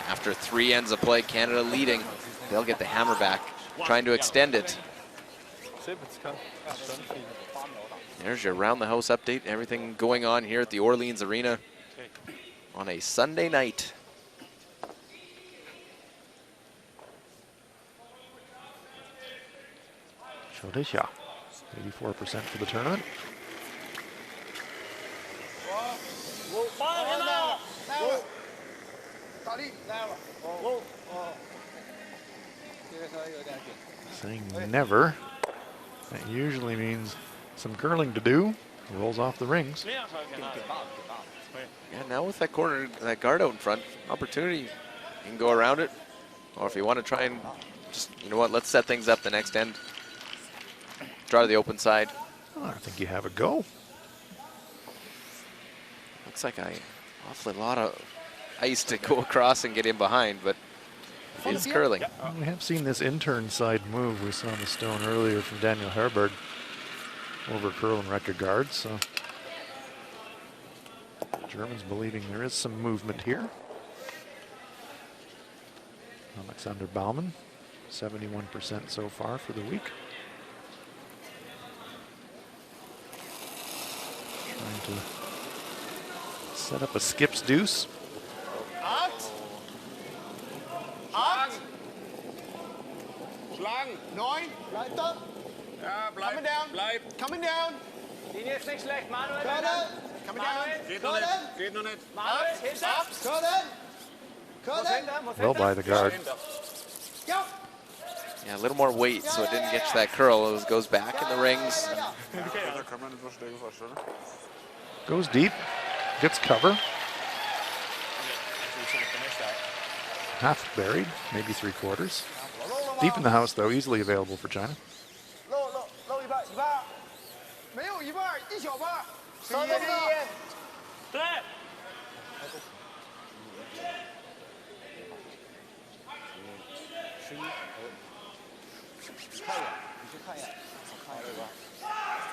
After 3 ends of play, Canada leading. They'll get the hammer back, trying to extend it. There's your round the house update. Everything going on here at the Orleans Arena on a Sunday night. Chodesha, 84% for the tournament. Saying never. That usually means some curling to do. Rolls off the rings. Yeah, now with that corner, that guard out in front, opportunity. You can go around it. Or if you want to try and just, you know what, let's set things up the next end. Draw to the open side. Oh, I think you have a go. Looks like an awfully lot of ice to go across and get in behind, but it is curling. We have seen this intern side move. We saw on the stone earlier from Daniel Herberg over curl and record guards. So Germans believing there is some movement here. Alexander Baumann, 71% so far for the week. Trying to set up a skips deuce. 8. 8. Schlagen. 9. Bleib da. Ja, bleib. Coming down. Bleib. Coming down. Linie ist nicht schlecht, Manuel. Curlen. Coming down. Geht noch nicht. Geht noch nicht. Manuel, hinter. Curlen. Curlen. Well by the guard. Go. Yeah, a little more weight so it didn't get to that curl. It goes back in the rings. Da kann man nicht so schnell verstehen. Goes deep, gets cover. Half buried, maybe 3/4. Deep in the house though, easily available for China. 漏一半，没有一半，一小半。少动作。对。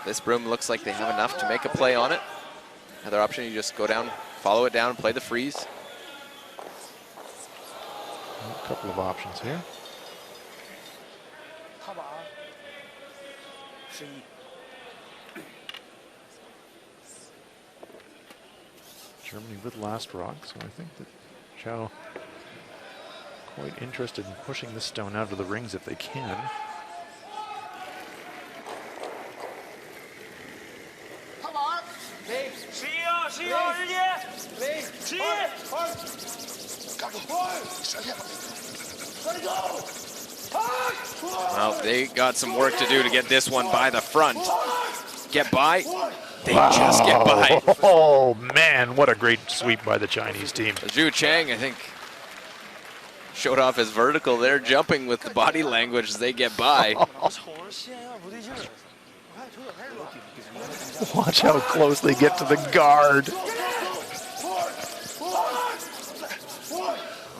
This Broome looks like they have enough to make a play on it. Another option, you just go down, follow it down, play the freeze. A couple of options here. Germany with last rock, so I think that Zhao quite interested in pushing this stone out of the rings if they can. Well, they got some work to do to get this one by the front. Get by. They just get by. Oh, man, what a great sweep by the Chinese team. Zhu Cheng, I think, showed off his vertical there, jumping with the body language as they get by. Watch how close they get to the guard.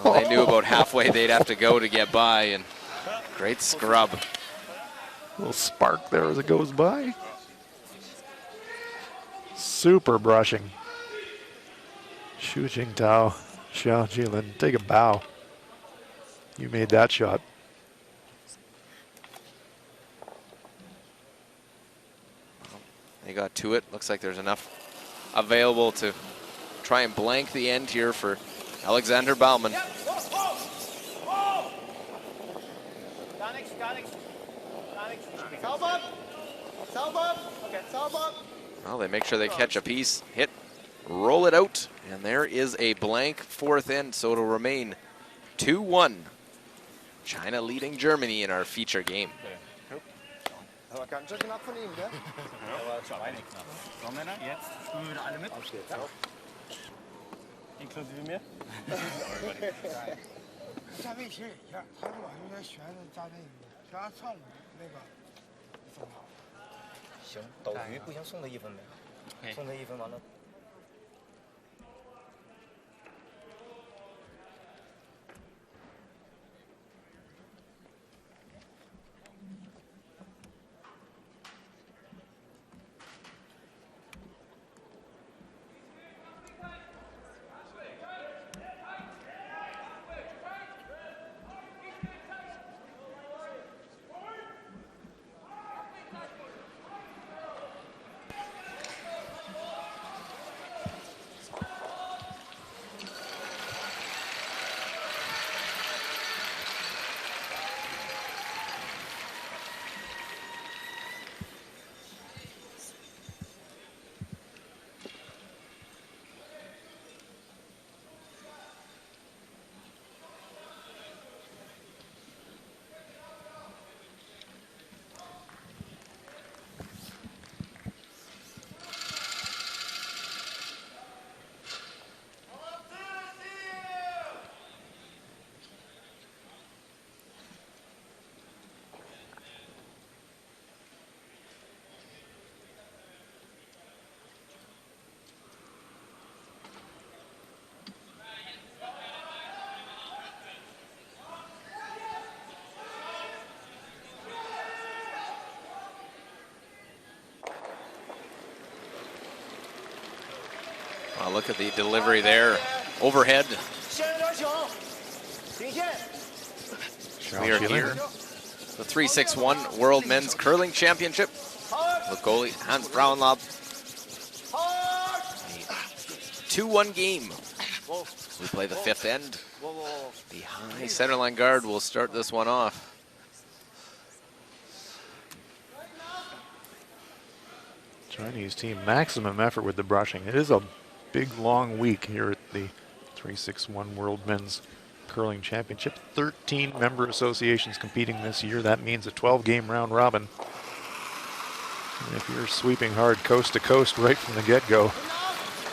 Well, they knew about halfway they'd have to go to get by, and great scrub. A little spark there as it goes by. Super brushing. Xu Jingtao, Xiao Jilin, take a bow. You made that shot. They got to it. Looks like there's enough available to try and blank the end here for Alexander Baumann. Well, they make sure they catch a piece, hit, roll it out, and there is a blank fourth end, so it'll remain 2-1. China leading Germany in our feature game. Aber ganz schön knapp von ihm, gell? Sollen wir dann jetzt? Spielen wir alle mit? Inklusive mir? 下围棋一样，他如果有点选择加那个加上午那个分好。行，斗鱼不行，送他1分呗，送他1分完了。Wow, look at the delivery there. Overhead. We are here. The 3-6-1 World Men's Curling Championship. With goalie Hans Frauenlob. 2-1 game. We play the fifth end. The high centerline guard will start this one off. Chinese team, maximum effort with the brushing. It is a big, long week here at the 3-6-1 World Men's Curling Championship. 13 member associations competing this year. That means a 12-game round robin. And if you're sweeping hard coast to coast right from the get-go,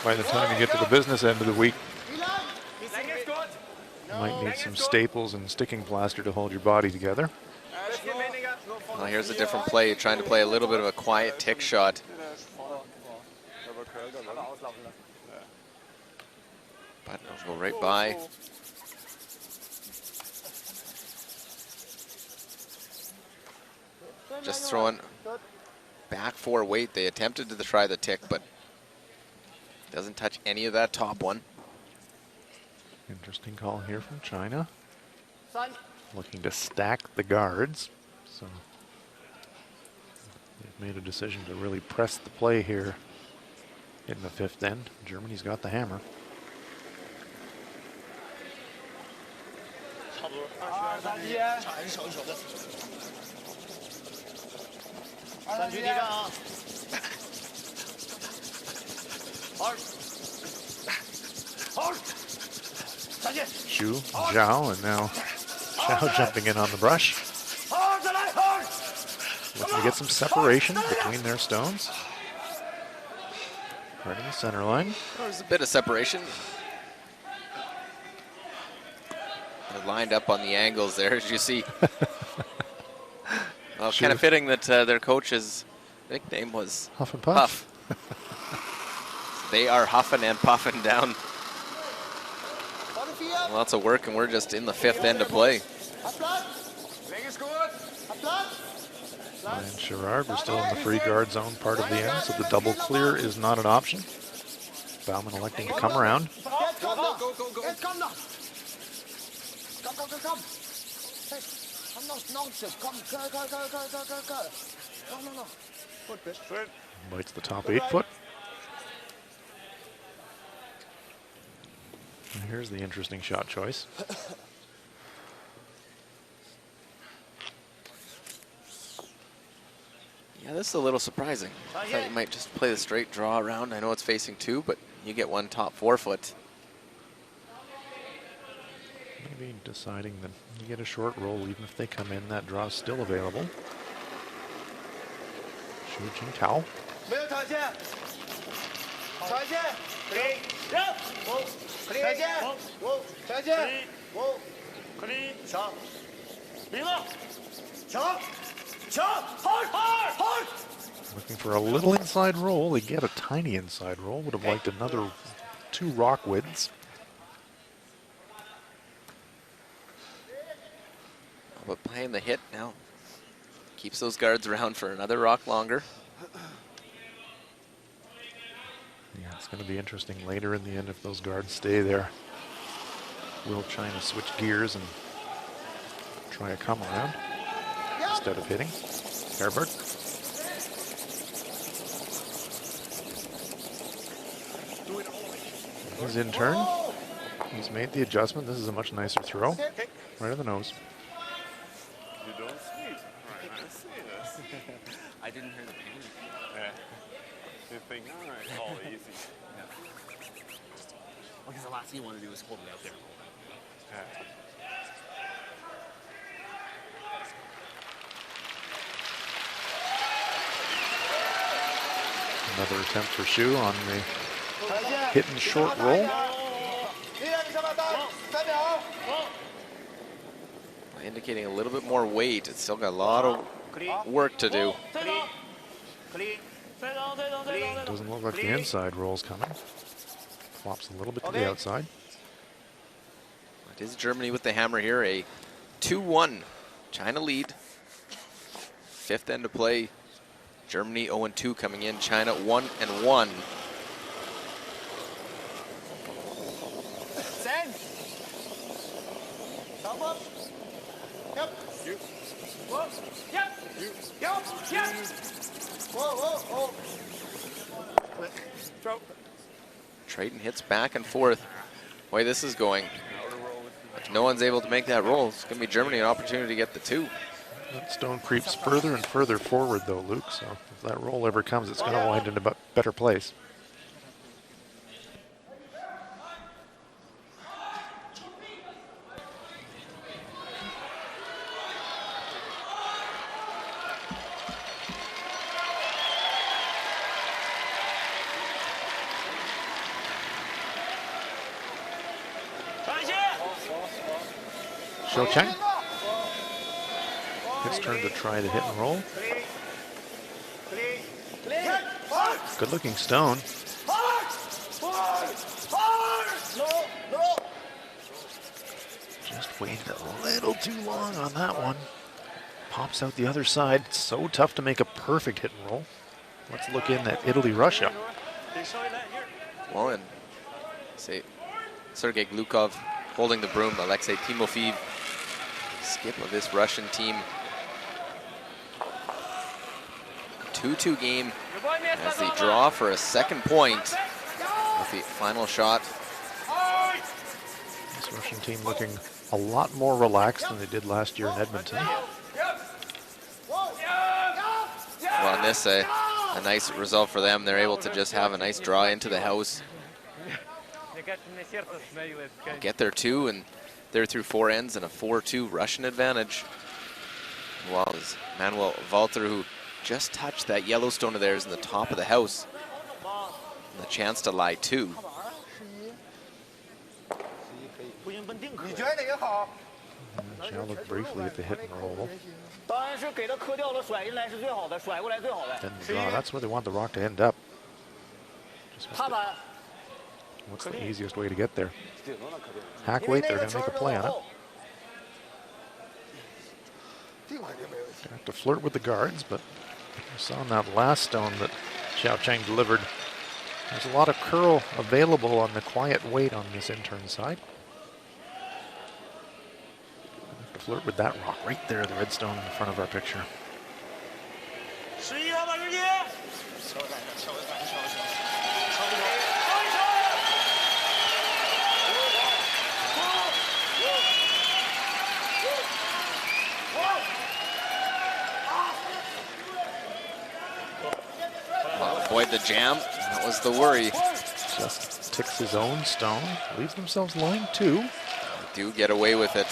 by the time you get to the business end of the week, you might need some staples and sticking plaster to hold your body together. Well, here's a different play. You're trying to play a little bit of a quiet tick shot. But it'll go right by. just throwing back 4 weight. They attempted to try the tick, but doesn't touch any of that top one. Interesting call here from China. Looking to stack the guards. So they've made a decision to really press the play here in the 5th end. Germany's got the hammer. Xu, Zhao, and now Zhao jumping in on the brush. Looking to get some separation between their stones. Right in the center line. There's a bit of separation. They're lined up on the angles there, as you see. Well, kind of fitting that their coach's nickname was Huff and Puff. They are huffing and puffing down. Lots of work, and we're just in the 5th end of play. And Gerard, we're still in the free guard zone part of the end, so the double clear is not an option. Baumann electing to come around. Bites the top 8 foot. And here's the interesting shot choice. Yeah, this is a little surprising. I thought you might just play the straight draw around. I know it's facing 2, but you get one top 4 foot. Maybe deciding that you get a short roll, even if they come in, that draw is still available. Xu Jingtao. Looking for a little inside roll. They get a tiny inside roll. Would have liked another 2 rock widths. But playing the hit now keeps those guards around for another rock longer. Yeah, it's going to be interesting later in the end if those guards stay there. Will China switch gears and try a come around instead of hitting? Herbert. He's in turn. He's made the adjustment. This is a much nicer throw. Right in the nose. You don't see it. Right, I see this. I didn't hear the pain. Yeah. You think, all right, it's all easy. Because the last thing you want to do is hold it out there. Yeah. Another attempt for Xu on the hit and short roll. Indicating a little bit more weight. It's still got a lot of work to do. Doesn't look like the inside roll's coming. Flops a little bit to the outside. It is Germany with the hammer here. A 2-1 China lead. 5th end to play. Germany 0-2 coming in. China 1-1. Trayton hits back and forth. Boy, this is going. If no one's able to make that roll, it's going to be Germany an opportunity to get the 2. That stone creeps further and further forward, though, Luke. So if that roll ever comes, it's going to wind in a better place. Zhou Cheng. His turn to try the hit and roll. Good looking stone. Just waited a little too long on that one. pops out the other side. It's so tough to make a perfect hit and roll. Let's look in at Italy-Russia. Well, and say Sergei Glukov holding the broom. Alexei Timofeev, skip of this Russian team. 2-2 game as they draw for a second point with the final shot. This Russian team looking a lot more relaxed than they did last year in Edmonton. Well, in this, a nice result for them. They're able to just have a nice draw into the house. Get their two, and they're through 4 ends and a 4-2 Russian advantage. Well, as Manuel Walter, who just touched that Yellowstone of theirs in the top of the house. And the chance to lie 2. Shall look briefly at the hit and roll. Then draw. That's where they want the rock to end up. What's the easiest way to get there? Hack weight, they're going to make a play on it. They have to flirt with the guards, but you saw in that last stone that Xiao Cheng delivered. There's a lot of curl available on the quiet weight on this intern side. Have to flirt with that rock right there, the red stone in front of our picture. Avoid the jam. That was the worry. Just ticks his own stone. Leaves themselves line 2. They do get away with it.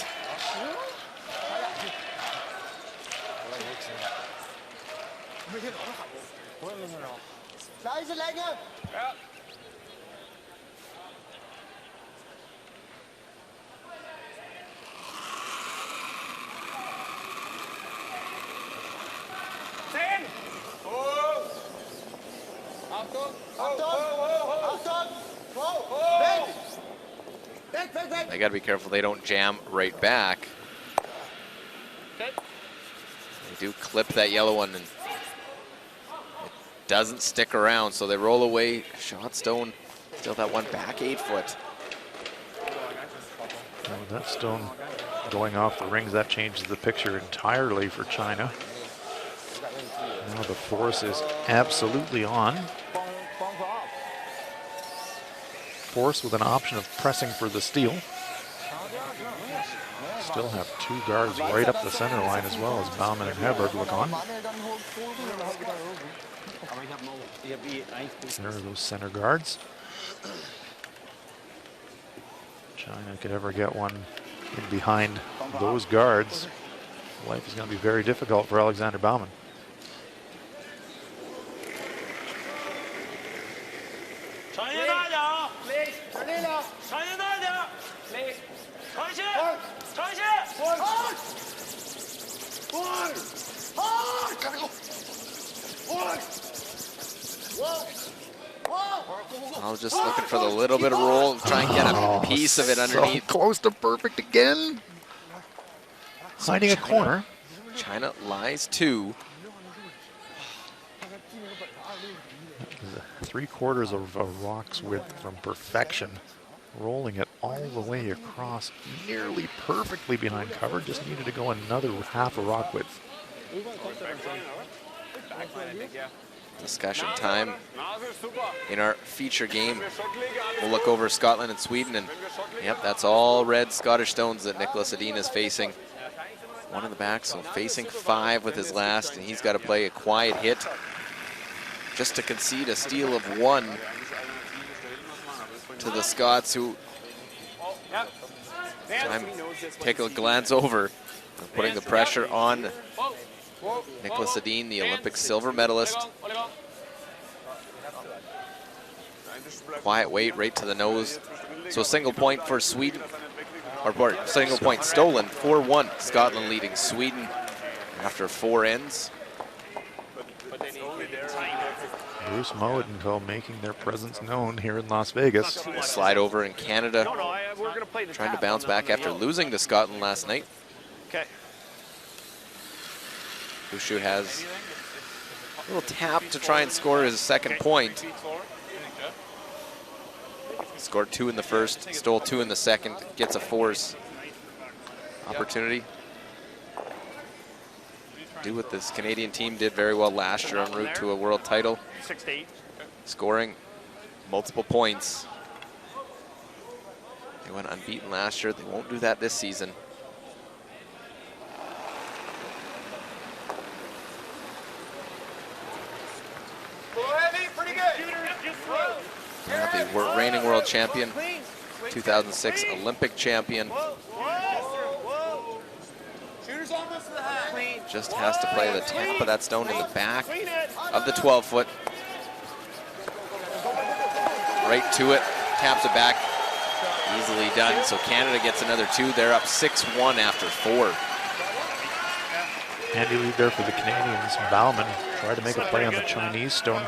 They got to be careful they don't jam right back. They do clip that yellow one, and it doesn't stick around, so they roll away. Shot stone, still that one back 8 foot. Well, that stone going off the rings, that changes the picture entirely for China. Now the force is absolutely on. Force with an option of pressing for the steal. Still have 2 guards right up the center line as well as Baumann and Heberg look on. There are those center guards. China could ever get one in behind those guards. Life is going to be very difficult for Alexander Baumann. I was just looking for the little bit of roll, try and get a piece of it underneath. So close to perfect again. Hiding a corner. China lies 2. 3/4 of a rock's width from perfection. Rolling it all the way across, nearly perfectly behind cover. Just needed to go another half a rock width. Discussion time in our feature game. We'll look over Scotland and Sweden, and yep, that's all red Scottish stones that Nicholas Edin is facing. 1 in the back, so facing 5 with his last, and he's got to play a quiet hit just to concede a steal of 1 to the Scots, who take a glance over, putting the pressure on Nicholas Edin, the Olympic silver medalist. Quiet weight right to the nose. So a single point for Sweden, or single point stolen, 4-1. Scotland leading Sweden after 4 ends. Bruce Moe and co making their presence known here in Las Vegas. We'll slide over in Canada, trying to bounce back after losing to Scotland last night. Okay. Ushu has a little tap to try and score his second point. Scored 2 in the first, stole 2 in the second, gets a force opportunity. Do what this Canadian team did very well last year en route to a world title. 6-8. Scoring multiple points. They went unbeaten last year. They won't do that this season. The reigning world champion, 2006 Olympic champion. Just has to play the tap of that stone in the back of the 12-foot. Right to it, taps it back. Easily done, so Canada gets another 2. They're up 6-1 after 4. Handy lead there for the Canadians. Bauman tried to make a play on the Chinese stone.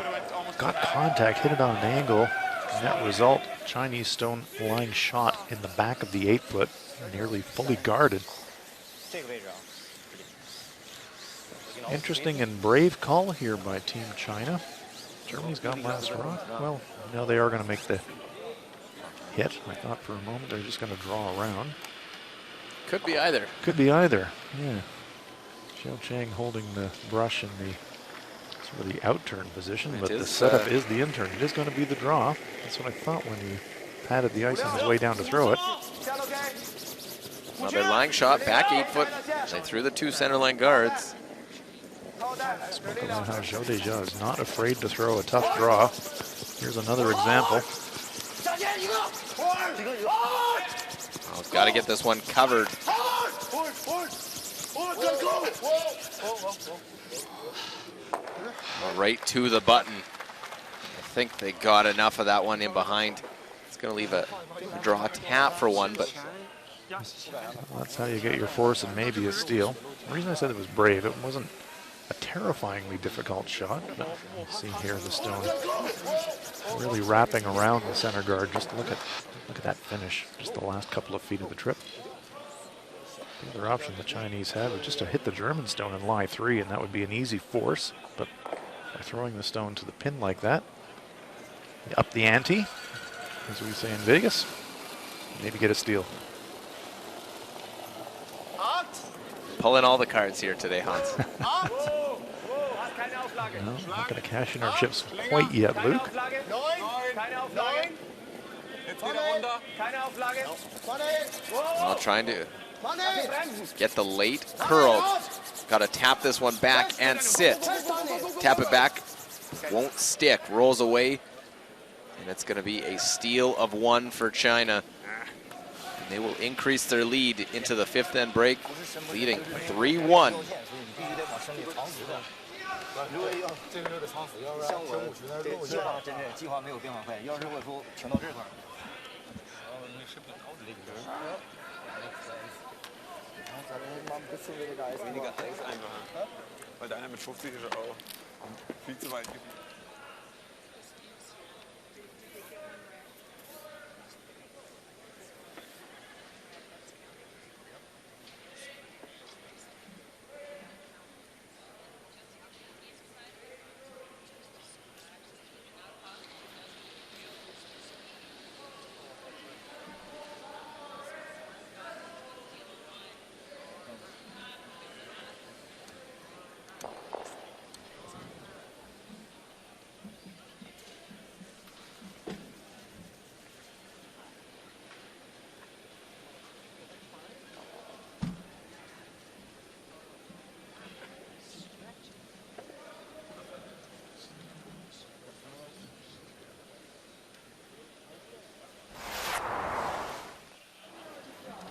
Got contact, hit it on an angle. Net result, Chinese stone line shot in the back of the 8-foot, nearly fully guarded. Interesting and brave call here by Team China. Germany's got last rock. Well, now they are going to make the hit. I thought for a moment they're just going to draw around. Could be either. Could be either, yeah. Xiao Chang holding the brush in the sort of the outturn position, but the setup is the in-turn. It is going to be the draw. That's what I thought when he patted the ice on his way down to throw it. Another line shot, back 8-foot. They threw the 2 center line guards. Spoke about how Zhou Deja is not afraid to throw a tough draw. Here's another example. Oh, got to get this one covered. Right to the button. I think they got enough of that one in behind. It's going to leave a draw tap for one, but that's how you get your force and maybe a steal. The reason I said it was brave, it wasn't a terrifyingly difficult shot, but you see here the stone really wrapping around the center guard. Just look at that finish, just the last couple of feet of the trip. The other option the Chinese had was just to hit the German stone and lie 3, and that would be an easy force, but by throwing the stone to the pin like that, you up the ante, as we say in Vegas, maybe get a steal. Pulling all the cards here today, Hans. No, not going to cash in our chips quite yet, Luke. Well, trying to get the late curl. Got to tap this one back and sit. Tap it back, won't stick, rolls away, and it's going to be a steal of 1 for China. And they will increase their lead into the 5th end break, leading 3-1. Weil deiner mit 50 ist auch viel zu weit geblieben.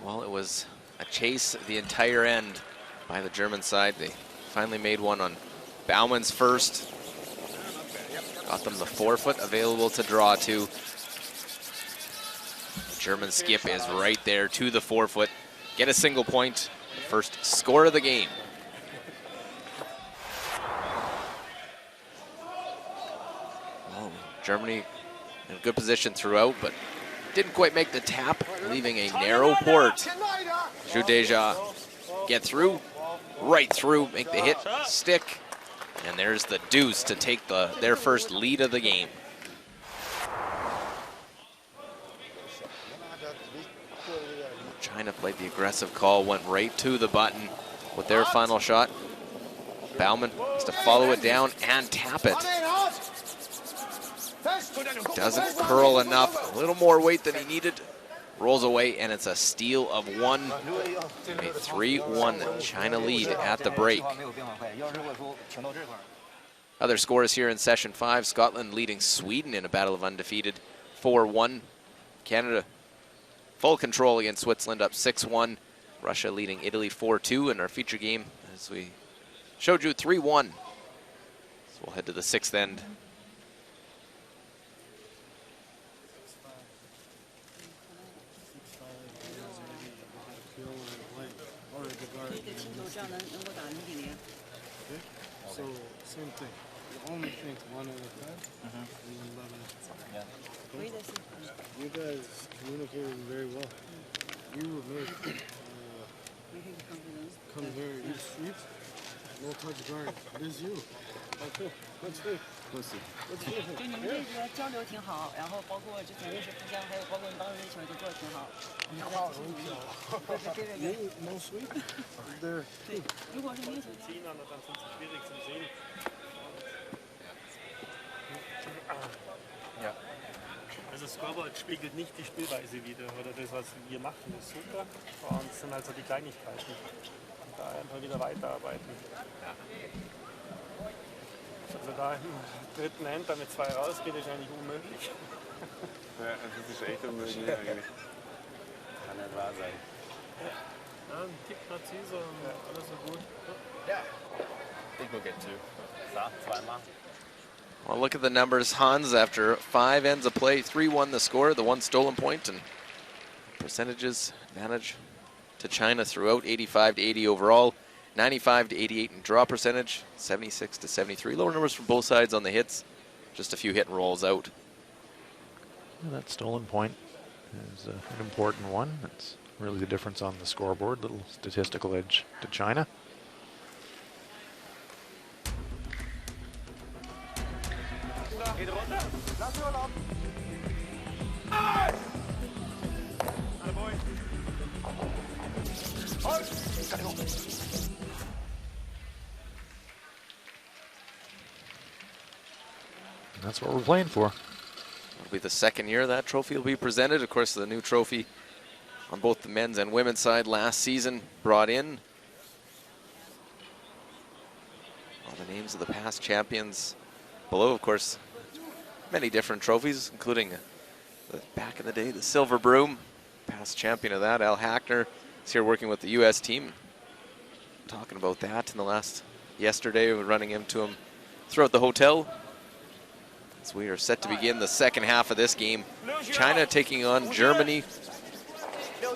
Well, it was a chase the entire end by the German side. They finally made one on Bauman's first. Got them the 4-foot available to draw to. The German skip is right there to the 4-foot. Get a single point. The first score of the game. Well, Germany in good position throughout, but didn't quite make the tap, leaving a narrow port. Zhou Deja get through, right through, make the hit stick. And there's the deuce to take their first lead of the game. China played the aggressive call, went right to the button with their final shot. Baumann has to follow it down and tap it. Doesn't curl enough, a little more weight than he needed. Rolls away, and it's a steal of one. A 3-1 China lead at the break. Other scores here in session 5. Scotland leading Sweden in a battle of undefeated 4-1. Canada full control against Switzerland, up 6-1. Russia leading Italy 4-2 in our feature game, as we showed you, 3-1. So we'll head to the 6th end. So, same thing. The only thing, 1 out of 5, and 11 out of 5. You guys communicated very well. You would make come here, you sweep, no touch guard. It is you. Okay, let's see. Let's see. 就你们这个交流挺好，然后包括之前认识互相，还有包括你当时那球都做得挺好。你话容易飘。You no sweep? There. 对，如果是那个球。Ja. Also Scoreboard spiegelt nicht die Spielweise wider oder das, was wir machen, ist super. Und es sind halt so die Kleinigkeiten. Und da einfach wieder weiterarbeiten. Ja. Also da im dritten End mit 2 rausgeht, ist eigentlich unmöglich. Ja, das ist echt unmöglich eigentlich. Kann nicht wahr sein. Ja, ein Tick präziser und alles so gut. Ja. I think we'll get 2. So, 2 mal. Well, look at the numbers. Hans, after 5 ends of play, 3-1 the score, the 1 stolen point, and percentages advantage to China throughout, 85-80 overall, 95-88 in draw percentage, 76-73. Lower numbers from both sides on the hits, just a few hit and rolls out. Well, that stolen point is an important one. That's really the difference on the scoreboard, little statistical edge to China. Geht runter. Lass nur laufen. And that's what we're playing for. It'll be the second year that trophy will be presented. Of course, the new trophy on both the men's and women's side last season brought in all the names of the past champions. Below, of course, many different trophies, including back in the day, the Silver Broom, past champion of that. Al Hackner is here working with the U.S. team. Talking about that in the yesterday, we were running into him throughout the hotel. As we are set to begin the second half of this game. China taking on Germany. That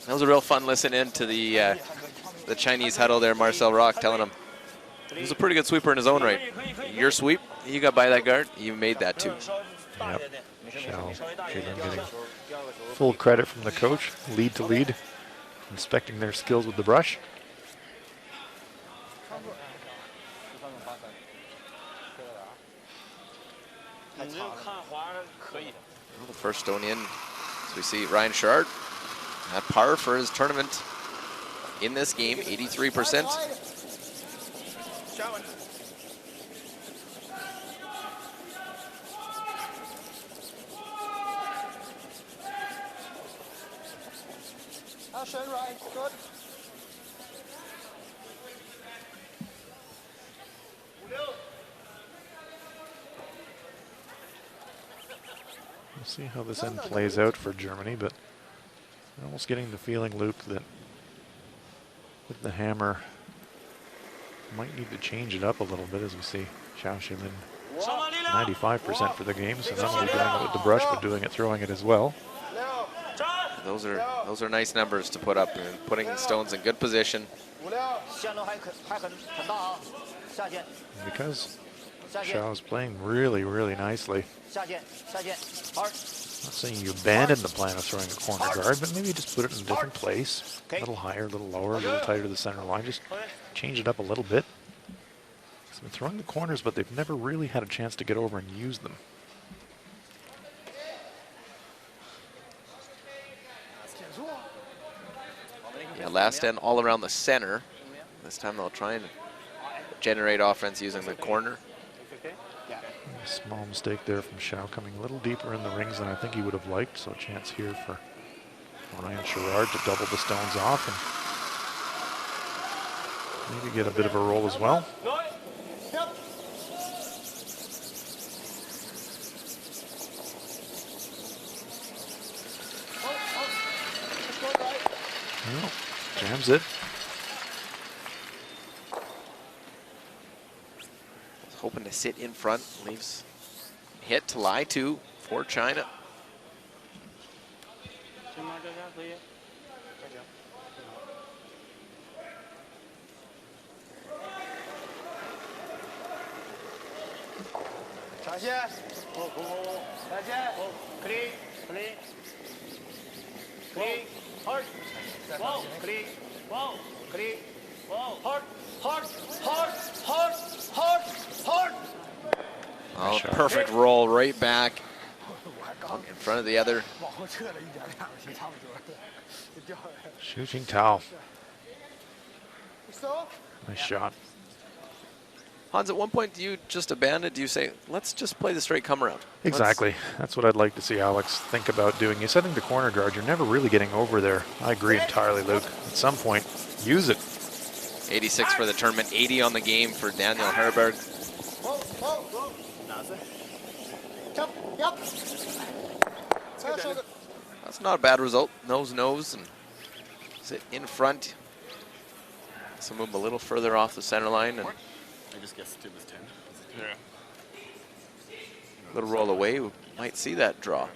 was a real fun listen in to the Chinese huddle there. Marcel Rock telling him he was a pretty good sweeper in his own right. Your sweep, you got by that guard, you made that too. Yep. Shao Xilin getting full credit from the coach, lead to lead, inspecting their skills with the brush. Well, the first stone in, as we see Ryan Sherrard at par for his tournament in this game, 83%. Schön, Ryan. Gut. We'll see how this end plays out for Germany, but I'm almost getting the feeling, Luke, that with the hammer, might need to change it up a little bit as we see Shao Xilin 95% for the game, so not only doing it with the brush, but doing it, throwing it as well. Those are nice numbers to put up, and putting stones in good position. And because Xiao's playing really, really nicely. 下键，下键，hard. Not saying you abandon the plan of throwing a corner guard, but maybe just put it in a different place. A little higher, a little lower, a little tighter to the center line. Just change it up a little bit. They've been throwing the corners, but they've never really had a chance to get over and use them. Yeah, last end all around the center. This time they'll try and generate offense using the corner. A small mistake there from Xiao, coming a little deeper in the rings than I think he would have liked. So a chance here for Ryan Sherrard to double the stones off and maybe get a bit of a roll as well. Well, jams it. Hoping to sit in front, leaves hit to lie to for China. clean, clean, clean, hard, clean, clean, hard, hard, hard, hard, hard, hard. Oh, perfect roll right back in front of the other. Xu Jingtao. Nice shot. Hans, at one point, do you just abandon? Do you say, let's just play the straight come around? Exactly. That's what I'd like to see Alex think about doing. You're setting the corner guard. You're never really getting over there. I agree entirely, Luke. At some point, use it. 86 for the tournament, 80 on the game for Daniel Herberg. That's not a bad result. Nose, nose, and sit in front. So move a little further off the center line, and I just guessed it was 10. Yeah. a little roll away. We might see that draw.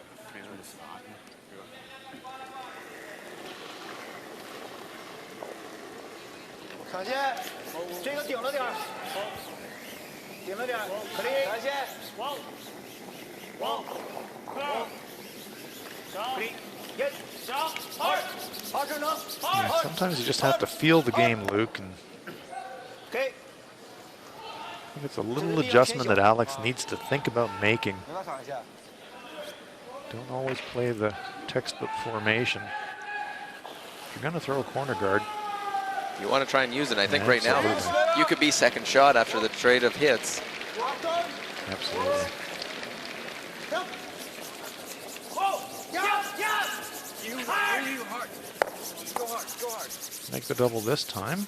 Yeah, sometimes you just have to feel the game, Luke, and I think it's a little adjustment that Alex needs to think about making. Don't always play the textbook formation. If you're going to throw a corner guard, You want to try and use it. I think right Absolutely. now you could be second shot after the trade of hits. absolutely. Make the double this time.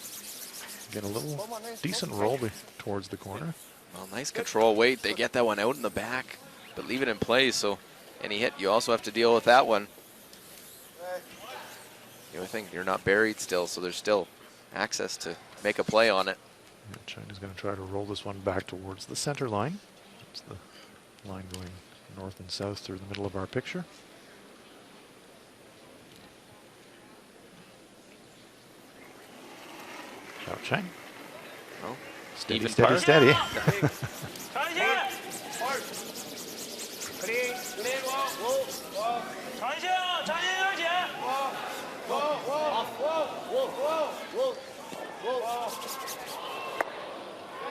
Get a little decent roll towards the corner. Well, nice control weight. They get that one out in the back, but leave it in place. So any hit, you also have to deal with that one. The other thing, you're not buried still, so there's still access to make a play on it. Yeah, China's going to try to roll this one back towards the center line. It's the line going north and south through the middle of our picture. Xiao Cheng. Oh, Steady, even steady, par. steady.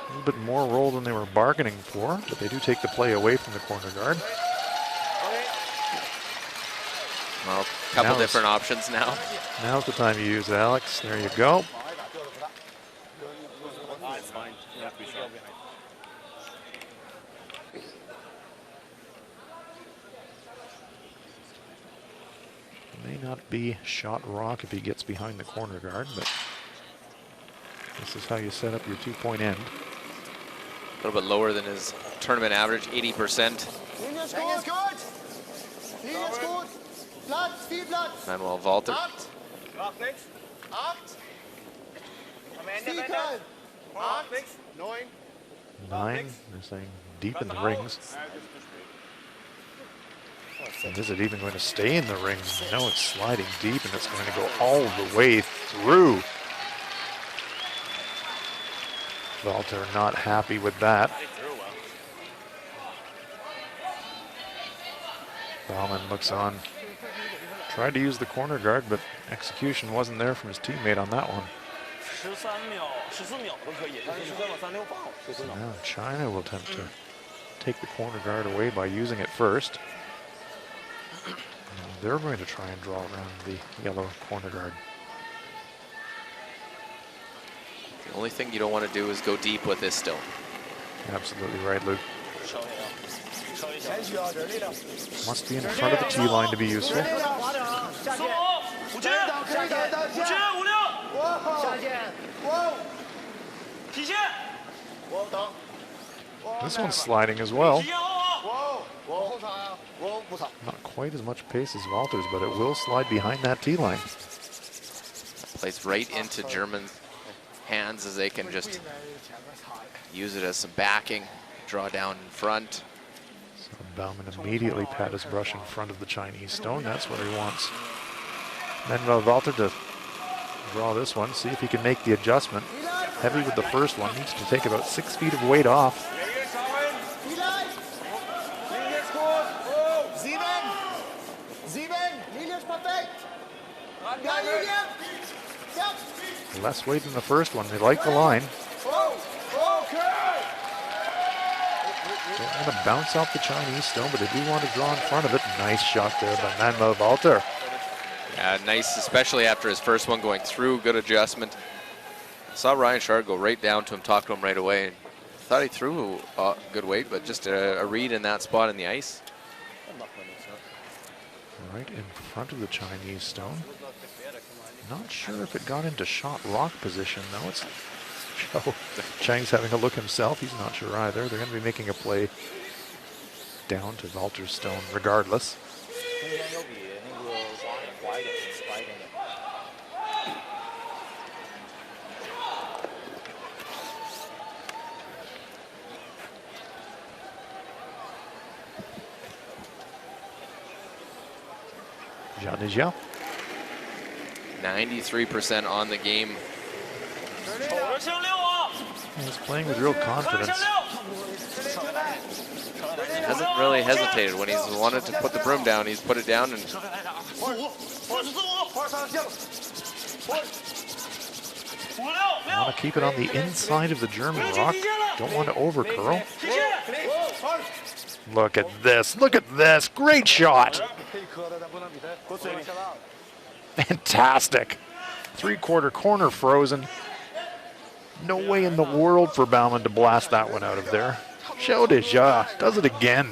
A little bit more roll than they were bargaining for, but they do take the play away from the corner guard. Well, a couple different options now. Now's the time you use it, Alex. There you go. It's fine. You have to be sharp. May not be shot rock if he gets behind the corner guard, but this is how you set up your two-point end. A little bit lower than his tournament average, 80%. Manuel Walter. Mach nichts. 8. Am Ende, bitte. 8. 9. 9, they're saying deep in the rings. And is it even going to stay in the rings? No, it's sliding deep and it's going to go all the way through. Walter not happy with that. Baumann looks on. Tried to use the corner guard, but execution wasn't there from his teammate on that one. So now China will attempt to take the corner guard away by using it first. And they're going to try and draw around the yellow corner guard. The only thing you don't want to do is go deep with this still. Absolutely right, Luke. Must be in front of the tee line to be useful. This one's sliding as well. Not quite as much pace as Walters, but it will slide behind that tee line. Plays right into German hands as they can just use it as some backing, draw down in front. So Baumann immediately pat his brush in front of the Chinese stone. That's what he wants. Then Walter to draw this one, see if he can make the adjustment. Heavy with the first one, needs to take about 6 feet of weight off. Less weight than the first one. They like the line. Don't want to bounce off the Chinese stone, but they do want to draw in front of it. Nice shot there by Manuel Walter. Yeah, nice, especially after his first one going through. Good adjustment. Saw Ryan Shard go right down to him, talk to him right away. Thought he threw good weight, but just a read in that spot in the ice. Right in front of the Chinese stone. Not sure if it got into shot rock position, though. It's Chang's having a look himself. He's not sure either. They're going to be making a play down to Walter's stone regardless. Zhao Nijiao. 93% on the game. He's playing with real confidence. Hasn't really hesitated when he's wanted to put the broom down. He's put it down and want to keep it on the inside of the German rock. Don't want to over curl. Look at this. Look at this. Great shot. Fantastic. Three-quarter corner frozen. No way in the world for Baumann to blast that one out of there. Zhao Dejia does it again.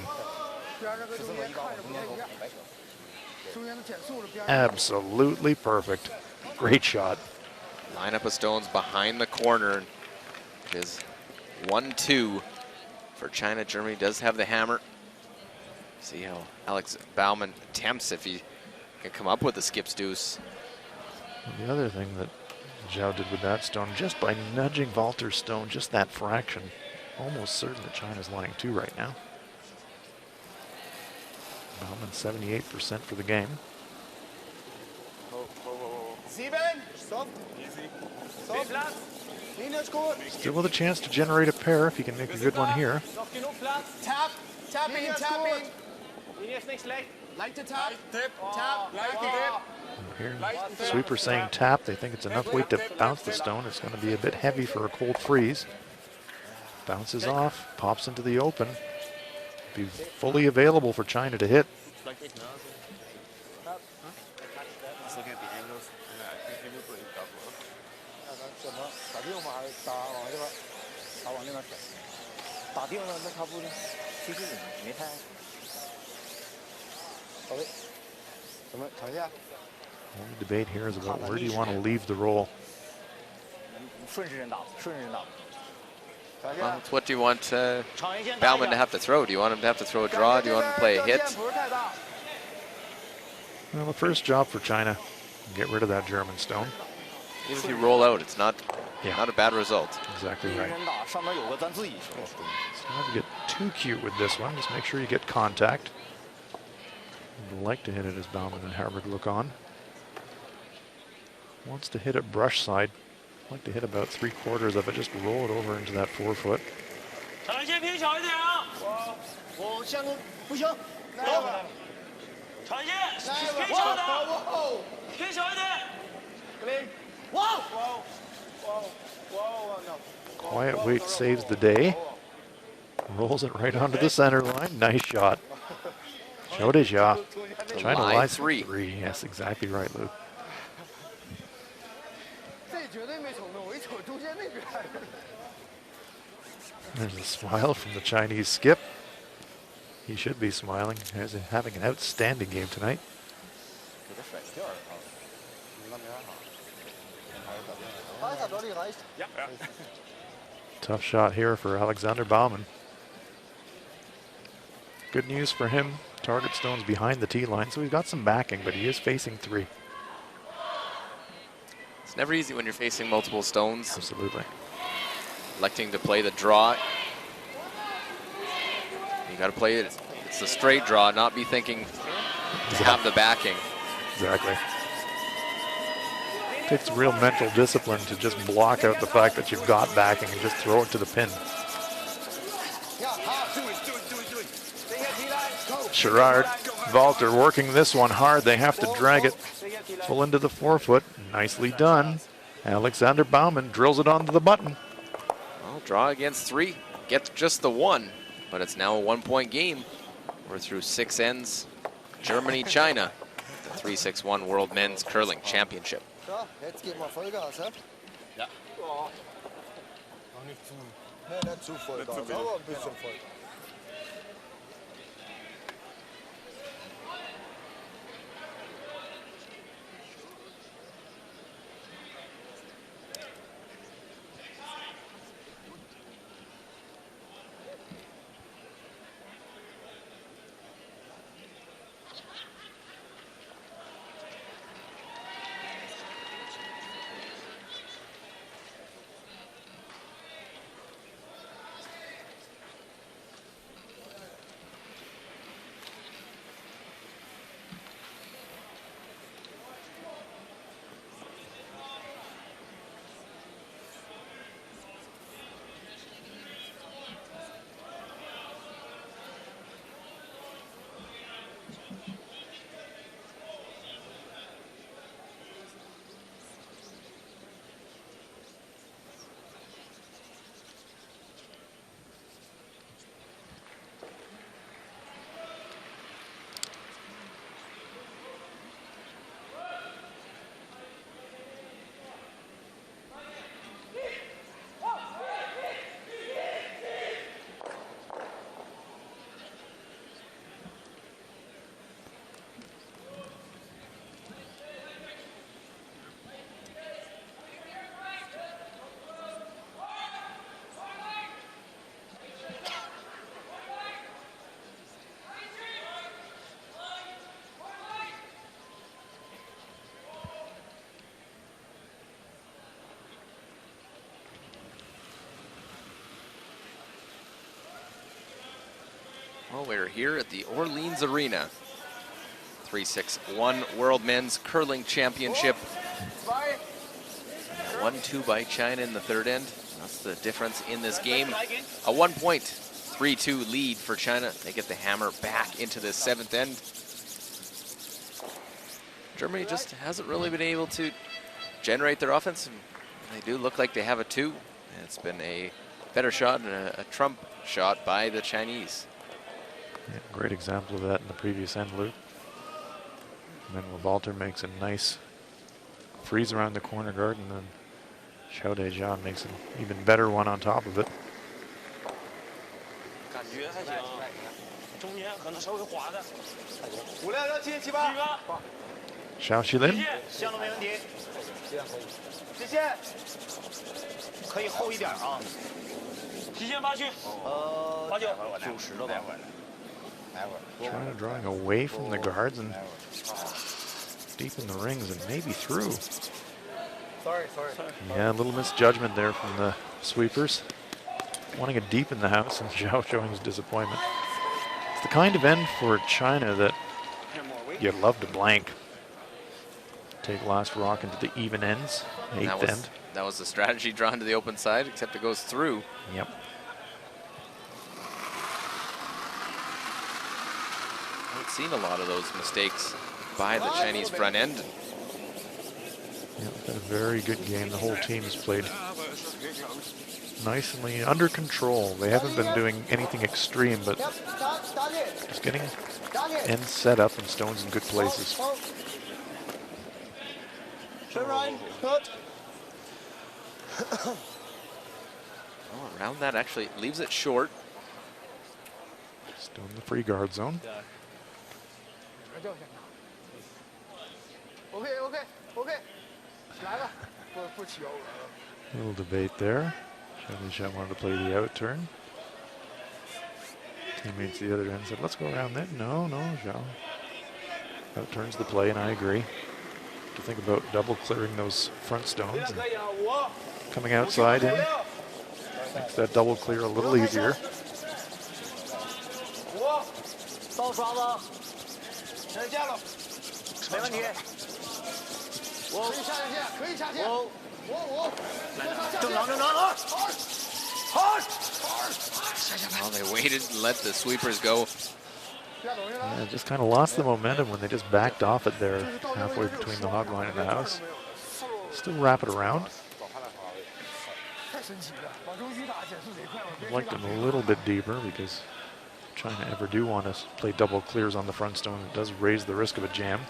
Absolutely perfect. Great shot. Lineup of stones behind the corner. It is 1-2 for China. Germany does have the hammer. See how Alex Baumann attempts if he can come up with the skip's deuce. The other thing that Zhao did with that stone, just by nudging Walter's stone just that fraction, almost certain that China's lying 2 right now. Baumann 78% for the game. Still with a chance to generate a pair if he can make a good one here. Here, sweeper saying tap. They think it's enough weight to bounce the stone. It's going to be a bit heavy for a cold freeze. Bounces off, pops into the open. Be fully available for China to hit. The only debate here is about where do you want to leave the roll. Well, what do you want Baumann to have to throw? Do you want him to have to throw a draw? Do you want him to play a hit? Well, the first job for China, get rid of that German stone. Even if you roll out, it's not a bad result. Exactly right. So not to get too cute with this one, just make sure you get contact. I'd like to hit it as Baumann and Harburg look on. Wants to hit it brush side. I'd like to hit about 3/4 of it, just roll it over into that 4-foot. Quiet weight saves the day. Rolls it right onto the center line. Nice shot. Xiao Deijia trying to lie three. Yes, exactly right, Luke. There's a smile from the Chinese skip. He should be smiling. He's having an outstanding game tonight. Tough shot here for Alexander Baumann. Good news for him. Target stone's behind the tee line, so he's got some backing, but he is facing three. It's never easy when you're facing multiple stones. Absolutely. Electing to play the draw. You got to play it. It's a straight draw, not be thinking to have the backing. Exactly. It takes real mental discipline to just block out the fact that you've got backing and just throw it to the pin. Gerard, Walter working this one hard. They have to drag it full into the forefoot. Nicely done. Alexander Baumann drills it onto the button. Well, draw against three. Gets just the one, but it's now a 1-point game. We're through 6 ends. Germany, China, the 3-6-1 World Men's Curling Championship. Jetzt geht mal Vollgas, ja? Ja. Noch nicht zu. Nee, nicht zu Vollgas, aber ein bisschen voll. Well, we're here at the Orleans Arena. 3-6-1 World Men's Curling Championship. 1-2 by China in the third end. That's the difference in this game. A 1-point 3-2 lead for China. They get the hammer back into the 7th end. Germany just hasn't really been able to generate their offense. They do look like they have a 2. It's been a better shot and a trump shot by the Chinese. Yeah, great example of that in the previous end, Luke. And then Walter makes a nice freeze around the corner guard, and then Xiao Deijia makes an even better one on top of it. Xiao Shilin. 可以厚一点啊。极限8去。90了吧。 China drawing away from the guards and deep in the rings and maybe through. Sorry. Yeah, a little misjudgment there from the sweepers. Wanting it deep in the house and Zhao showing his disappointment. It's the kind of end for China that you'd love to blank. Take last rock into the even ends, 8th end. That was the strategy drawn to the open side, except it goes through. Yep. seen a lot of those mistakes by the Chinese front end. Yeah, been a very good game. The whole team's played nicely under control. They haven't been doing anything extreme, but just getting ends set up and stones in good places. Well, around that actually leaves it short. Still in the free guard zone. A little debate there. Zhao wanted to play the out turn. Teammates the other end said, let's go around that. No, Zhao. Out turns the play, and I agree. To think about double clearing those front stones and coming outside in. Makes that double clear a little easier. Well, they waited and let the sweepers go. Yeah, just kind of lost the momentum when they just backed off it there halfway between the hog line and the house. Still wrap it around. I'd like them a little bit deeper because China ever do want to play double clears on the front stone. It does raise the risk of a jam.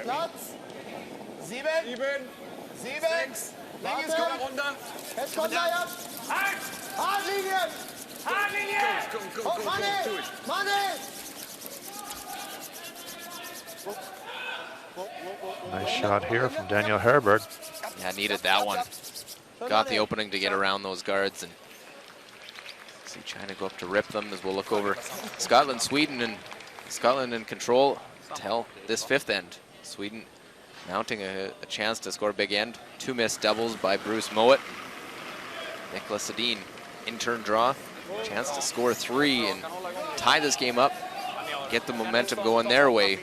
Platz. 7. 6. Links kommt runter. Jetzt kommt er jetzt. Haarlinien. Komm. Money. Nice shot here from Daniel Herberg. Yeah, needed that one. Got the opening to get around those guards and see China go up to rip them as we'll look over Scotland, Sweden, and Scotland in control till this fifth end. Sweden mounting a chance to score a big end. 2 missed doubles by Bruce Mowat. Nicholas Sedin, in-turn draw. Chance to score 3 and tie this game up. Get the momentum going their way.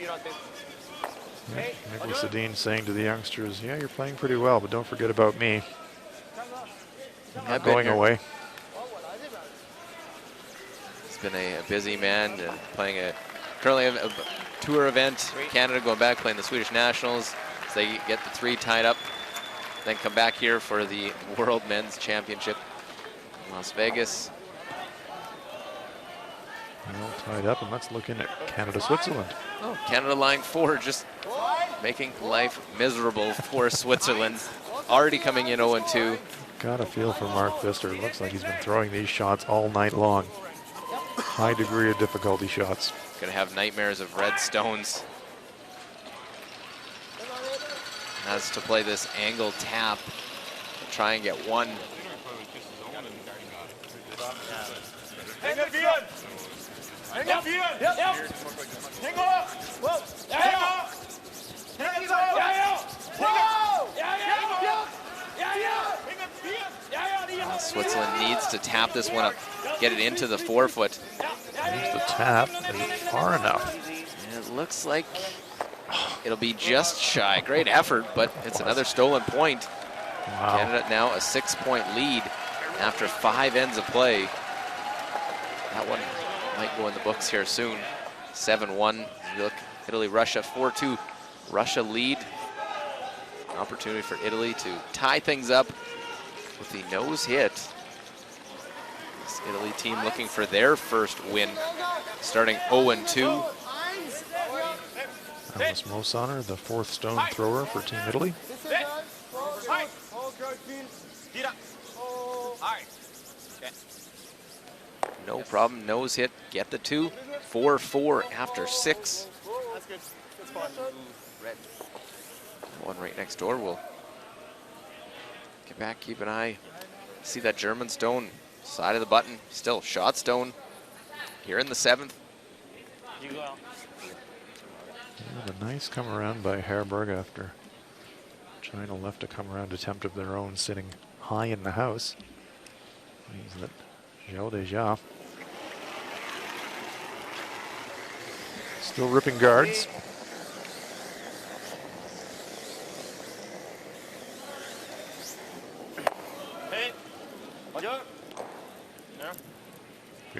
Yeah, Nicholas Sedin saying to the youngsters, yeah, you're playing pretty well, but don't forget about me. I'm not going away. He's been a busy man, playing currently a tour event. Canada going back, playing the Swedish Nationals. So they get the 3 tied up, then come back here for the World Men's Championship in Las Vegas. Well, tied up, and let's look in at Canada, Switzerland. Oh, Canada lying 4, just making life miserable for Switzerland. Already coming in 0-2. Got a feel for Mark Pfister. It looks like he's been throwing these shots all night long. High degree of difficulty shots. Gonna have nightmares of red stones. Has to play this angle tap to try and get one. Switzerland needs to tap this one up, get it into the forefoot. There's the tap, is it far enough? And it looks like it'll be just shy. Great effort, but it's another stolen point. Wow. Canada now a 6-point lead after 5 ends of play. That one might go in the books here soon. 7-1. You look, Italy, Russia 4-2. Russia lead. An opportunity for Italy to tie things up with the nose hit. This Italy team looking for their first win, starting 0-2. Alice Mosaner, the 4th stone thrower for Team Italy. No problem, nose hit, get the 2. 4-4 after 6. One right next door. We'll get back, keep an eye. See that German stone, side of the button, still shot stone here in the 7th. A nice come around by Herberg after China left a come around attempt of their own sitting high in the house. Means that Zhao Deja still ripping guards.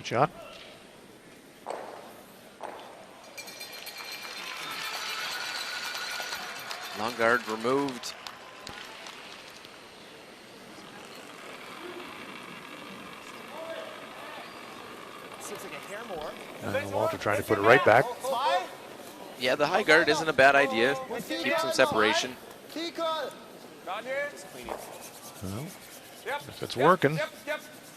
shot. Long guard removed. Seems like a hair more. And Walter trying to put it right back. Yeah, the high guard isn't a bad idea. Keep some separation. Well, if it's working.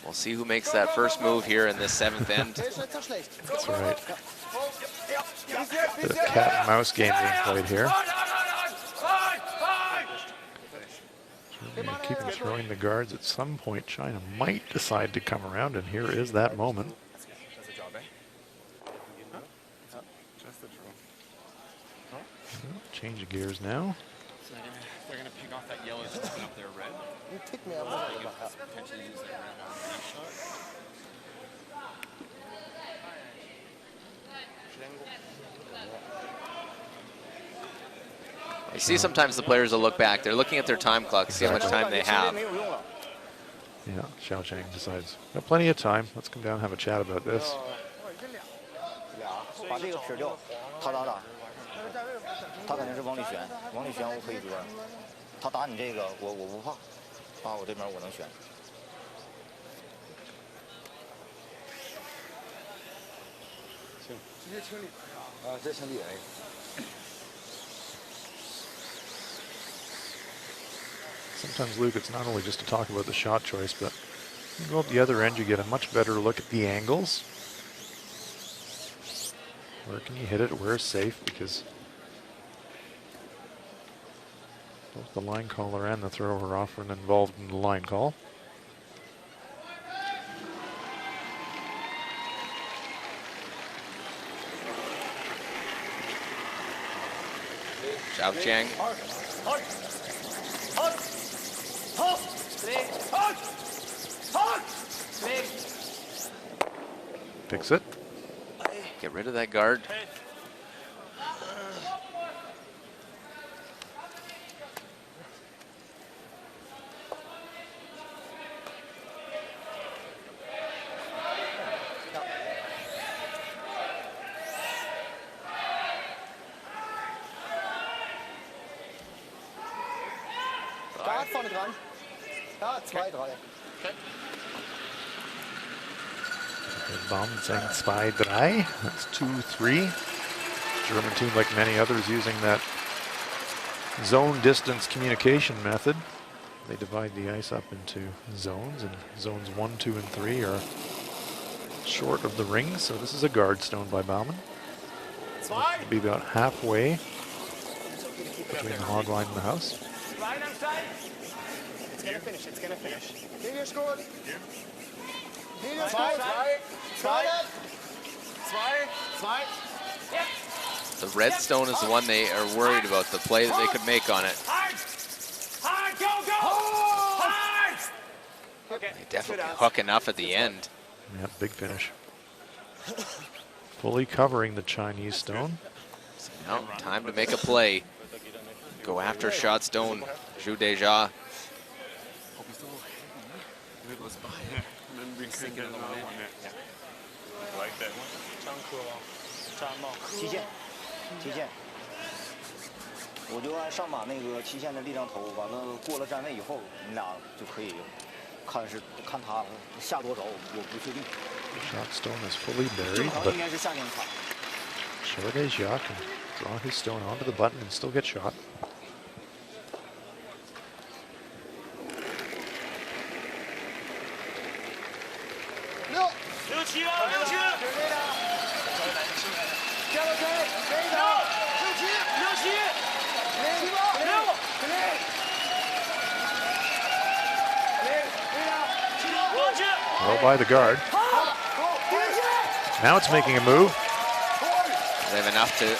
We'll see who makes that first move here in this 7th end. That's right. Bit of cat and mouse game being played here. Keep throwing the guards. At some point, China might decide to come around, and here is that moment. Change of gears now. So they're gonna pick off that yellow that's up there red. You pick me up. Potentially use that red on the shot. You see sometimes the players will look back. They're looking at their time clock, see how much time they have. Yeah, Xiao Chang decides, got plenty of time. Let's come down and have a chat about this. 把这个撇掉，他打打，他肯定是往里旋，往里旋我可以得，他打你这个我不怕，打我这边我能旋。直接清理啊，这清理哎。 Sometimes, Luke, it's not only just to talk about the shot choice, but you go up the other end, you get a much better look at the angles. Where can you hit it? Where is safe? Because both the line caller and the thrower are often involved in the line call. Xiao Chang. Fix it. Get rid of that guard. Guard vorne dran. Ja, 2, 3. Baum saying 2-3. That's 2-3. German team, like many others, using that zone distance communication method. They divide the ice up into zones, and zones 1, 2, and 3 are short of the ring. So this is a guard stone by Baumann. It'll be about halfway between the hog line and the house. It's gonna finish, it's gonna finish. Linie ist gut. Linie ist gut. The red stone is the one they are worried about, the play that they could make on it. They definitely hook enough at the end. Yeah, big finish. Fully covering the Chinese stone. So now, time to make a play. Go after shot stone, Zhu Deja. Like that one. 期限，期限。我就按上把那个期限的力量投，完了过了站位以后，你俩就可以看他下多少，我不确定。 Shot stone is fully buried, 正常 but 应该是下键卡。 Deja can draw his stone onto the button and still get shot. Well by the guard. Now it's making a move. They have enough to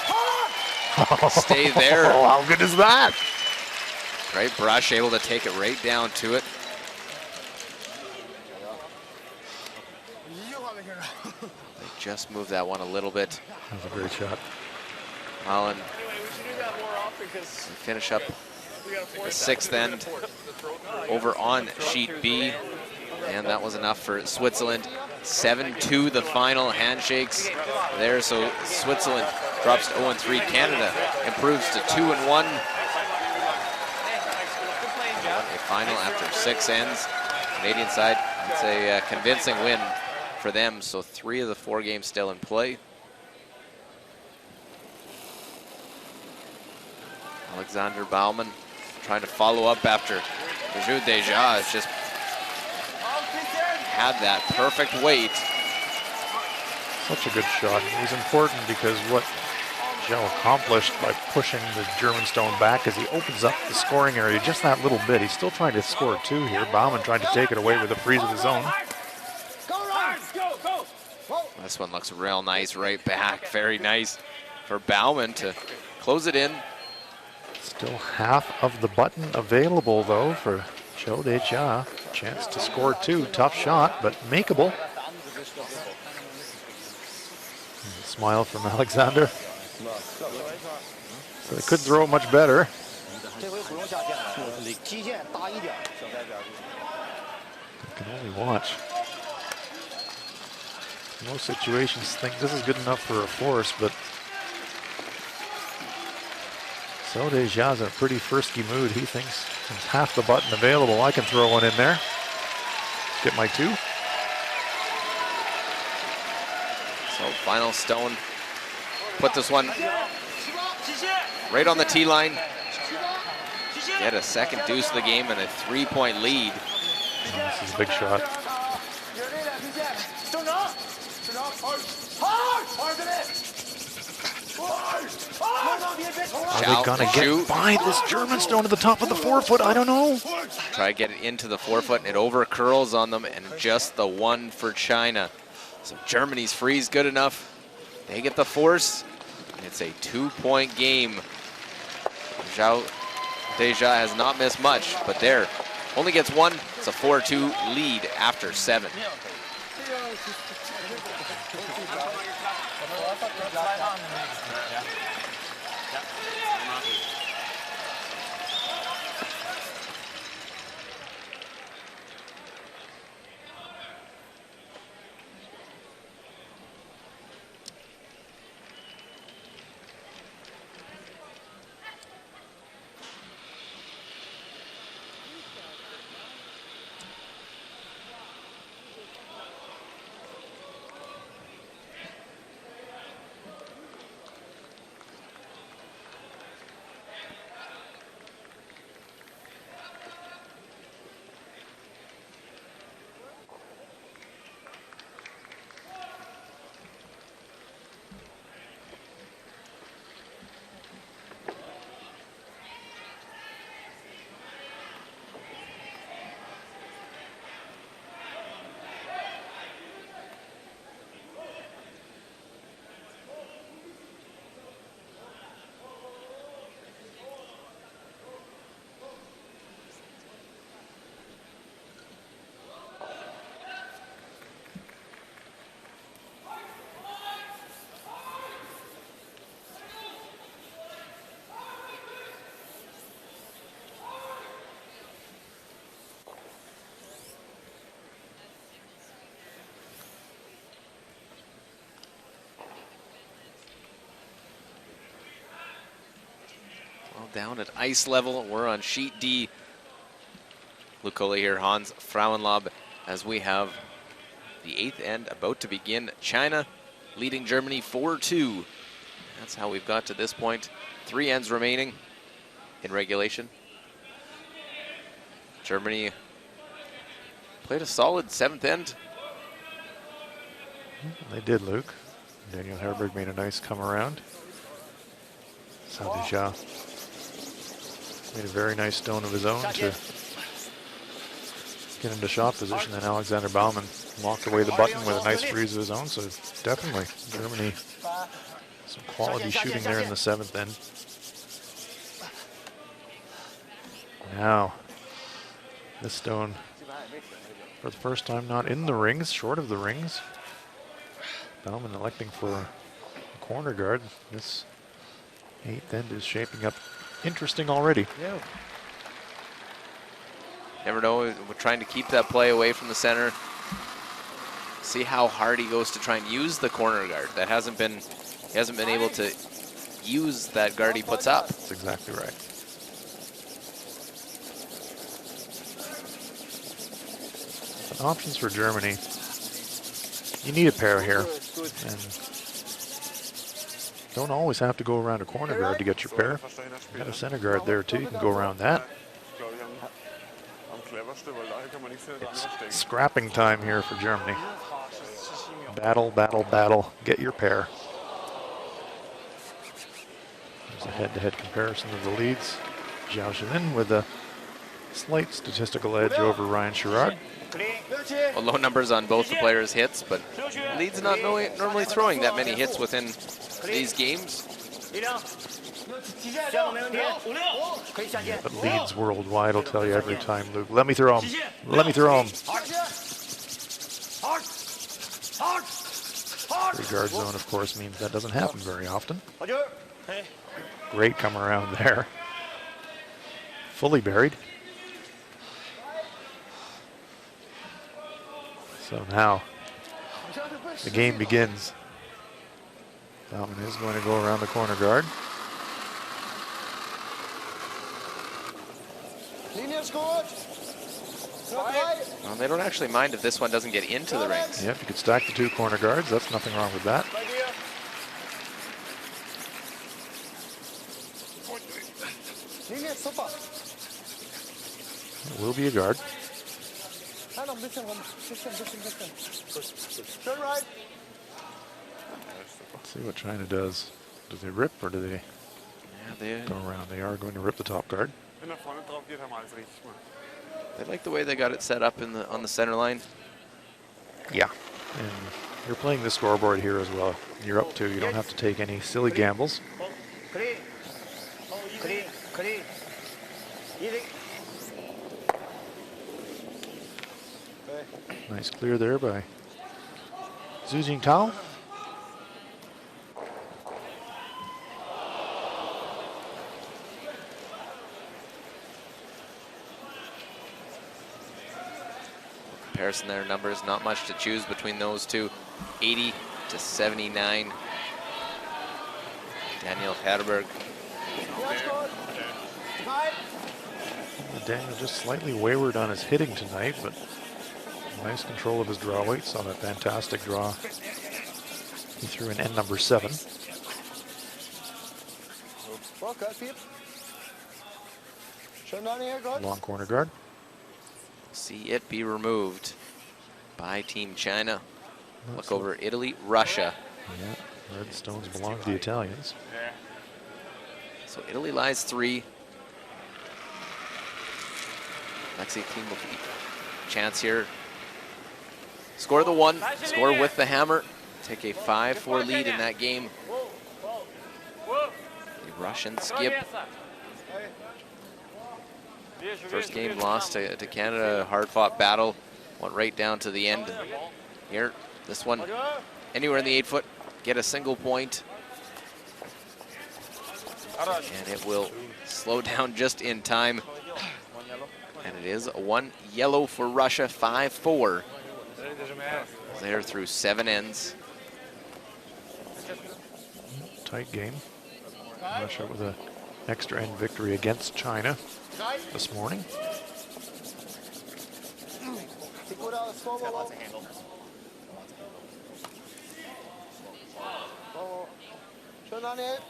stay there. Oh, how good is that? Great brush, able to take it right down to it. They just moved that one a little bit. That was a great shot. Holland. Anyway, we should do that more often because Finish up we got to the 6th end over on sheet B. And that was enough for Switzerland. 7-2 the final. Handshakes there, so Switzerland drops to 0-3. Canada improves to 2-1. A final after 6 ends. Canadian side, it's a convincing win for them, so 3 of the 4 games still in play. Alexander Baumann trying to follow up after Zhu Deja has just had that perfect weight. Such a good shot. It was important because what Zhao accomplished by pushing the German stone back as he opens up the scoring area just that little bit. He's still trying to score 2 here. Baumann trying to take it away with a freeze of his own. This one looks real nice right back. Very nice for Baumann to close it in. Still half of the button available though for Zhou Deja. Chance to score 2. Tough shot, but makeable. And a smile from Alexander. So they couldn't throw it much better. You can only watch. Most situations think this is good enough for a force, but Zhou Deja's in a pretty frisky mood. He thinks there's half the button available. I can throw one in there. Get my 2. So final stone. Put this one right on the tee line. Get a second deuce of the game and a 3-point lead. This is a big shot. Are they gonna get by this German stone to the top of the 4-foot? I don't know. Try to get it into the 4-foot and it over curls on them, and just the 1 for China. So Germany's freeze good enough. They get the force. It's a 2-point game. Zhou Deja has not missed much, but there only gets 1. It's a 4-2 lead after 7. Down at ice level, we're on sheet D. Luke Coley here, Hans Frauenlob, as we have the 8th end about to begin. China leading Germany 4-2. That's how we've got to this point. 3 ends remaining in regulation. Germany played a solid 7th end. They did, Luke. Daniel Herberg made a nice come around. Zhou Deja made a very nice stone of his own to get into shot position, and Alexander Baumann walked away the button with a nice freeze of his own. So definitely Germany, some quality shooting there in the 7th end. Now, this stone, for the first time, not in the rings, short of the rings. Baumann electing for a corner guard. This 8th end is shaping up interesting already. Yeah. Never know. We're trying to keep that play away from the center. See how hard he goes to try and use the corner guard. He hasn't been able to use that guard he puts up. That's exactly right. Options for Germany. You need a pair here. And don't always have to go around a corner guard to get your pair. You got a center guard there too. You can go around that. It's scrapping time here for Germany. Battle, battle, battle. Get your pair. There's a head-to-head comparison of the leads. Zhao Xiaolin with a slight statistical edge over Ryan Sherrod. Well, low numbers on both the players' hits, but Leeds not normally throwing that many hits within these games. Yeah, but Leeds worldwide will tell you every time, Luke, let me throw him. Let me throw him. 3-guard zone, of course, means that doesn't happen very often. Great come around there. Fully buried. So now the game begins. Baumann is going to go around the corner guard. Well, they don't actually mind if this one doesn't get into the rings. Yep, you could stack the 2 corner guards. That's nothing wrong with that. It will be a guard. Let's see what China does. Do they rip or do they go around? They are going to rip the top guard. They like the way they got it set up on the center line. Yeah, and you're playing the scoreboard here as well. You're up 2. You don't have to take any silly gambles. Nice clear there by Zhu Jingtao. Comparison there, numbers, not much to choose between those two. 80 to 79. Daniel Herberg. Daniel just slightly wayward on his hitting tonight, but nice control of his draw weight. Saw that fantastic draw. He threw in end number 7. Long corner guard. See it be removed by Team China. Look over Italy, Russia. Yeah, red stones belong to the Italians. So Italy lies 3. Alexei Klimo, chance here. Score the 1, score with the hammer. Take a 5-4 lead in that game. The Russian skip. First game lost to Canada, hard-fought battle. Went right down to the end. Here, this one, anywhere in the 8-foot, get a single point. And it will slow down just in time. And it is 1 yellow for Russia, 5-4. They're through 7 ends. Tight game. Russia with an extra end victory against China this morning.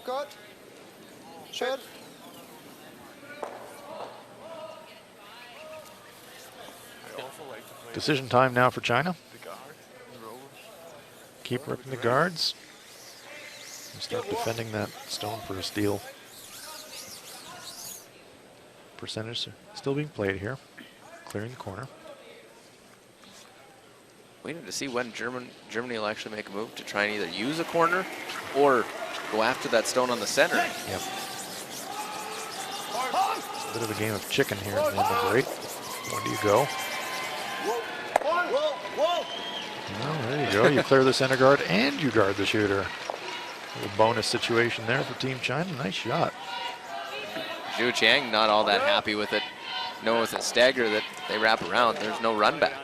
Good. Schön. Decision time now for China. Keep ripping the guards. And start defending that stone for a steal. Percentage still being played here. Clearing the corner. Waiting to see when Germany will actually make a move to try and either use a corner or go after that stone on the center. Yep. A bit of a game of chicken here in the number 8. Where do you go? Well, there you go. You clear the center guard and you guard the shooter. A little bonus situation there for Team China. Nice shot. Zhu Qiang not all that happy with it. know with a stagger that they wrap around, there's no run back.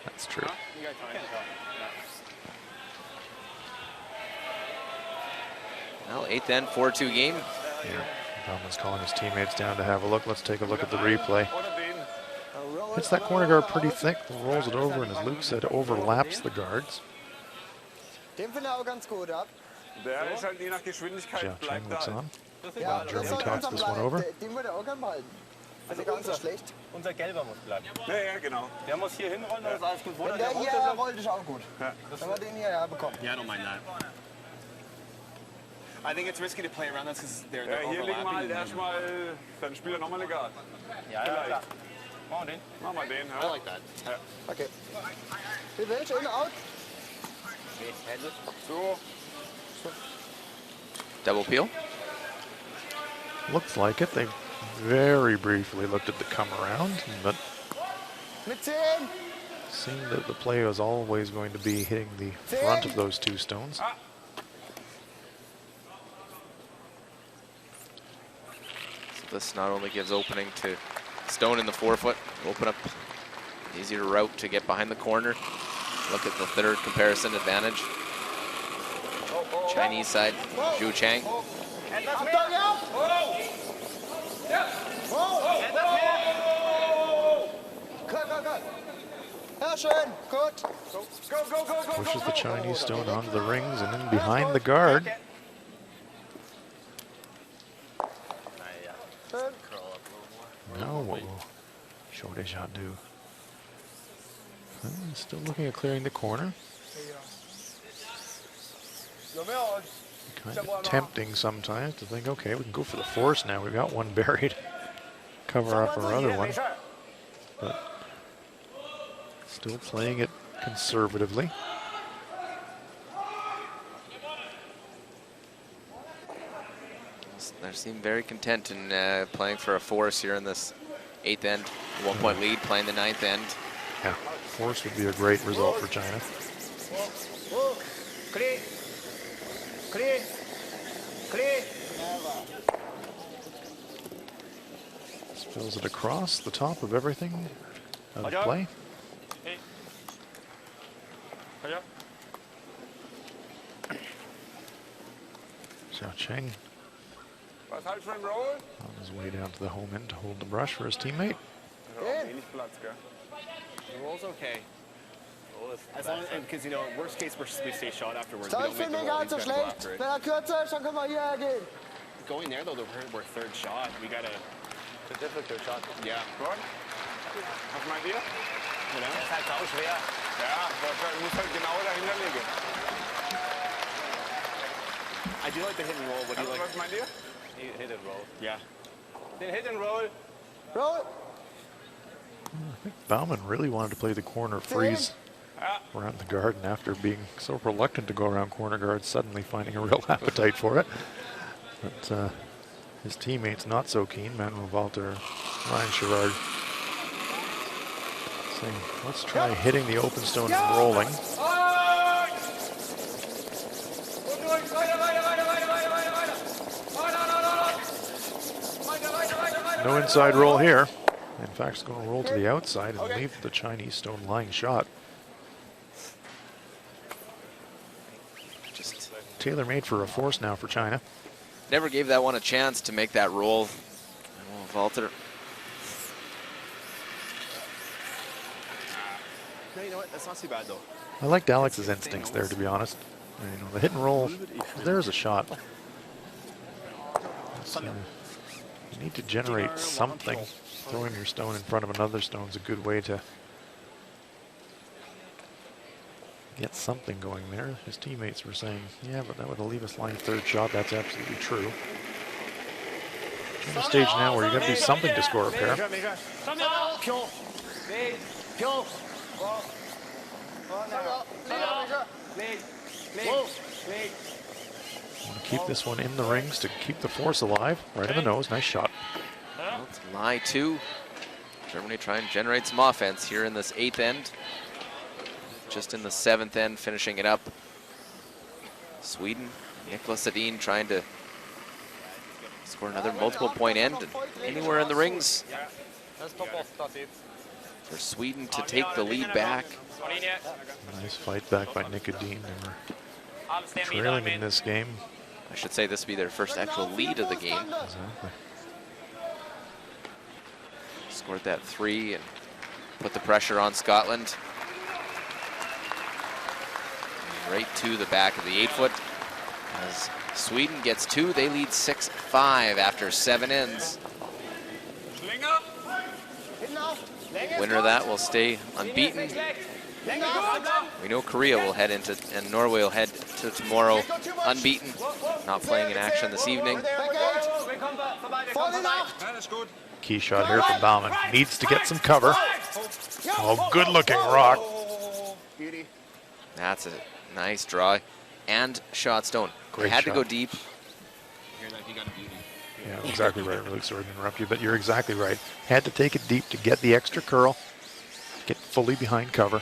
That's true. Well, 8th end, 4-2 game. Yeah, Bauman's calling his teammates down to have a look. Let's take a look at the replay. Hits that corner guard pretty thick, rolls it over, and as Luke said, overlaps the guards. Den finde ich auch ganz gut, ja. Der ist halt je nach Geschwindigkeit Zhao Cheng bleibt looks da. on. Ja, While Germany soll talks langsam this one bleiben. over. Den würde er auch gerne behalten. Also ganz so schlecht. Unser Gelber muss bleiben. Ja, ja, genau. Der muss hier hinrollen, dann ist alles gut. Wenn der hier rollt, ist auch gut. Wenn wir den hier bekommen. Yeah, I don't mind that. I think it's risky to play around this because they're Ja, hier legen wir halt overlapping. erstmal, dann spielt er nochmal eine Guard. Ja, ja, klar. Machen wir den. Machen wir den, I ja. like that. Okay. Wie willst du? In, out? So. Double peel. Looks like it. They very briefly looked at the come around, but Mit 10. seemed that the play was always going to be hitting the front of those two stones. So this not only gives opening to Stone in the forefoot, open up easier route to get behind the corner. Look at the third comparison advantage. Chinese side, Zhu Chang. Achtung, ja! Gut. Ja, schön. Gut. Pushes the Chinese stone onto the rings and in behind the guard. Schön. Now what will Zhou Deja do? Still looking at clearing the corner. Kind of tempting sometimes to think, okay, we can go for the force now. We've got one buried. Cover up our other one. But still playing it conservatively. They seem very content in playing for a force here in this 8th end. 1-point lead, playing the 9th end. Yeah, force would be a great result for China. Clean. Clean. Clean. Spills it across the top of everything out of play. Zhao Cheng Was halt für ein Roll? on his way down to the home end to hold the brush for his teammate. Wenig Platz, gell? The roll's okay. As long as, because you know, worst case we stay shot afterwards. We So, don't ich make finde the ihn roll. gar nicht so He's gotta go schlecht. after it. Wenn er kürzer ist, dann können wir hierher gehen. Going there though, we're third shot. We gotta. The difficult shot. Yeah. Gut. Was meint ihr? You know. Das ist halt sau schwer. Ja, du musst halt genau dahinter liegen. I do like the hit and roll. What do you like? Was meint ihr? Hit and roll. Yeah. Den Hit and Roll. Roll. I think Bauman really wanted to play the corner freeze around the guard, and after being so reluctant to go around corner guards, suddenly finding a real appetite for it. But his teammates not so keen. Manuel Walter, Ryan Sherrard saying, let's try hitting the open stone and rolling. No inside roll here. In fact, it's going to roll to the outside and leave the Chinese stone lying shot. Just Tailor-made for a force now for China. never gave that one a chance to make that roll. Walter. No, you know what? That's not too bad though. I liked Alex's instincts there, to be honest. You know, the hit and roll, there's a shot. You need to generate something. Throwing your stone in front of another stone is a good way to get something going there. His teammates were saying, yeah, but that would leave us lying third shot. That's absolutely true. In the stage now where you got to do something to score a pair. Want to keep this one in the rings to keep the force alive. Right in the nose. Nice shot. Well, it's lie 2. Germany trying to generate some offense here in this 8th end. Just in the 7th end, finishing it up. Sweden, Niklas Sedin trying to score another multiple point end. And anywhere in the rings, for Sweden to take the lead back. Nice fight back by Nicodine. They were trailing in this game. I should say this will be their first actual lead of the game. Exactly. Scored that 3 and put the pressure on Scotland. Right to the back of the 8-foot. As Sweden gets 2, they lead 6-5 after 7 ends. Winner of that will stay unbeaten. We know Korea will head into, and Norway will head to tomorrow unbeaten, not playing in action this evening. Key shot here from Baumann. Needs to get some cover. Oh, good looking rock. That's a nice draw and shot stone. Great Had shot. to go deep. Yeah, exactly right. Really sorry to interrupt you, but you're exactly right. Had to take it deep to get the extra curl, get fully behind cover.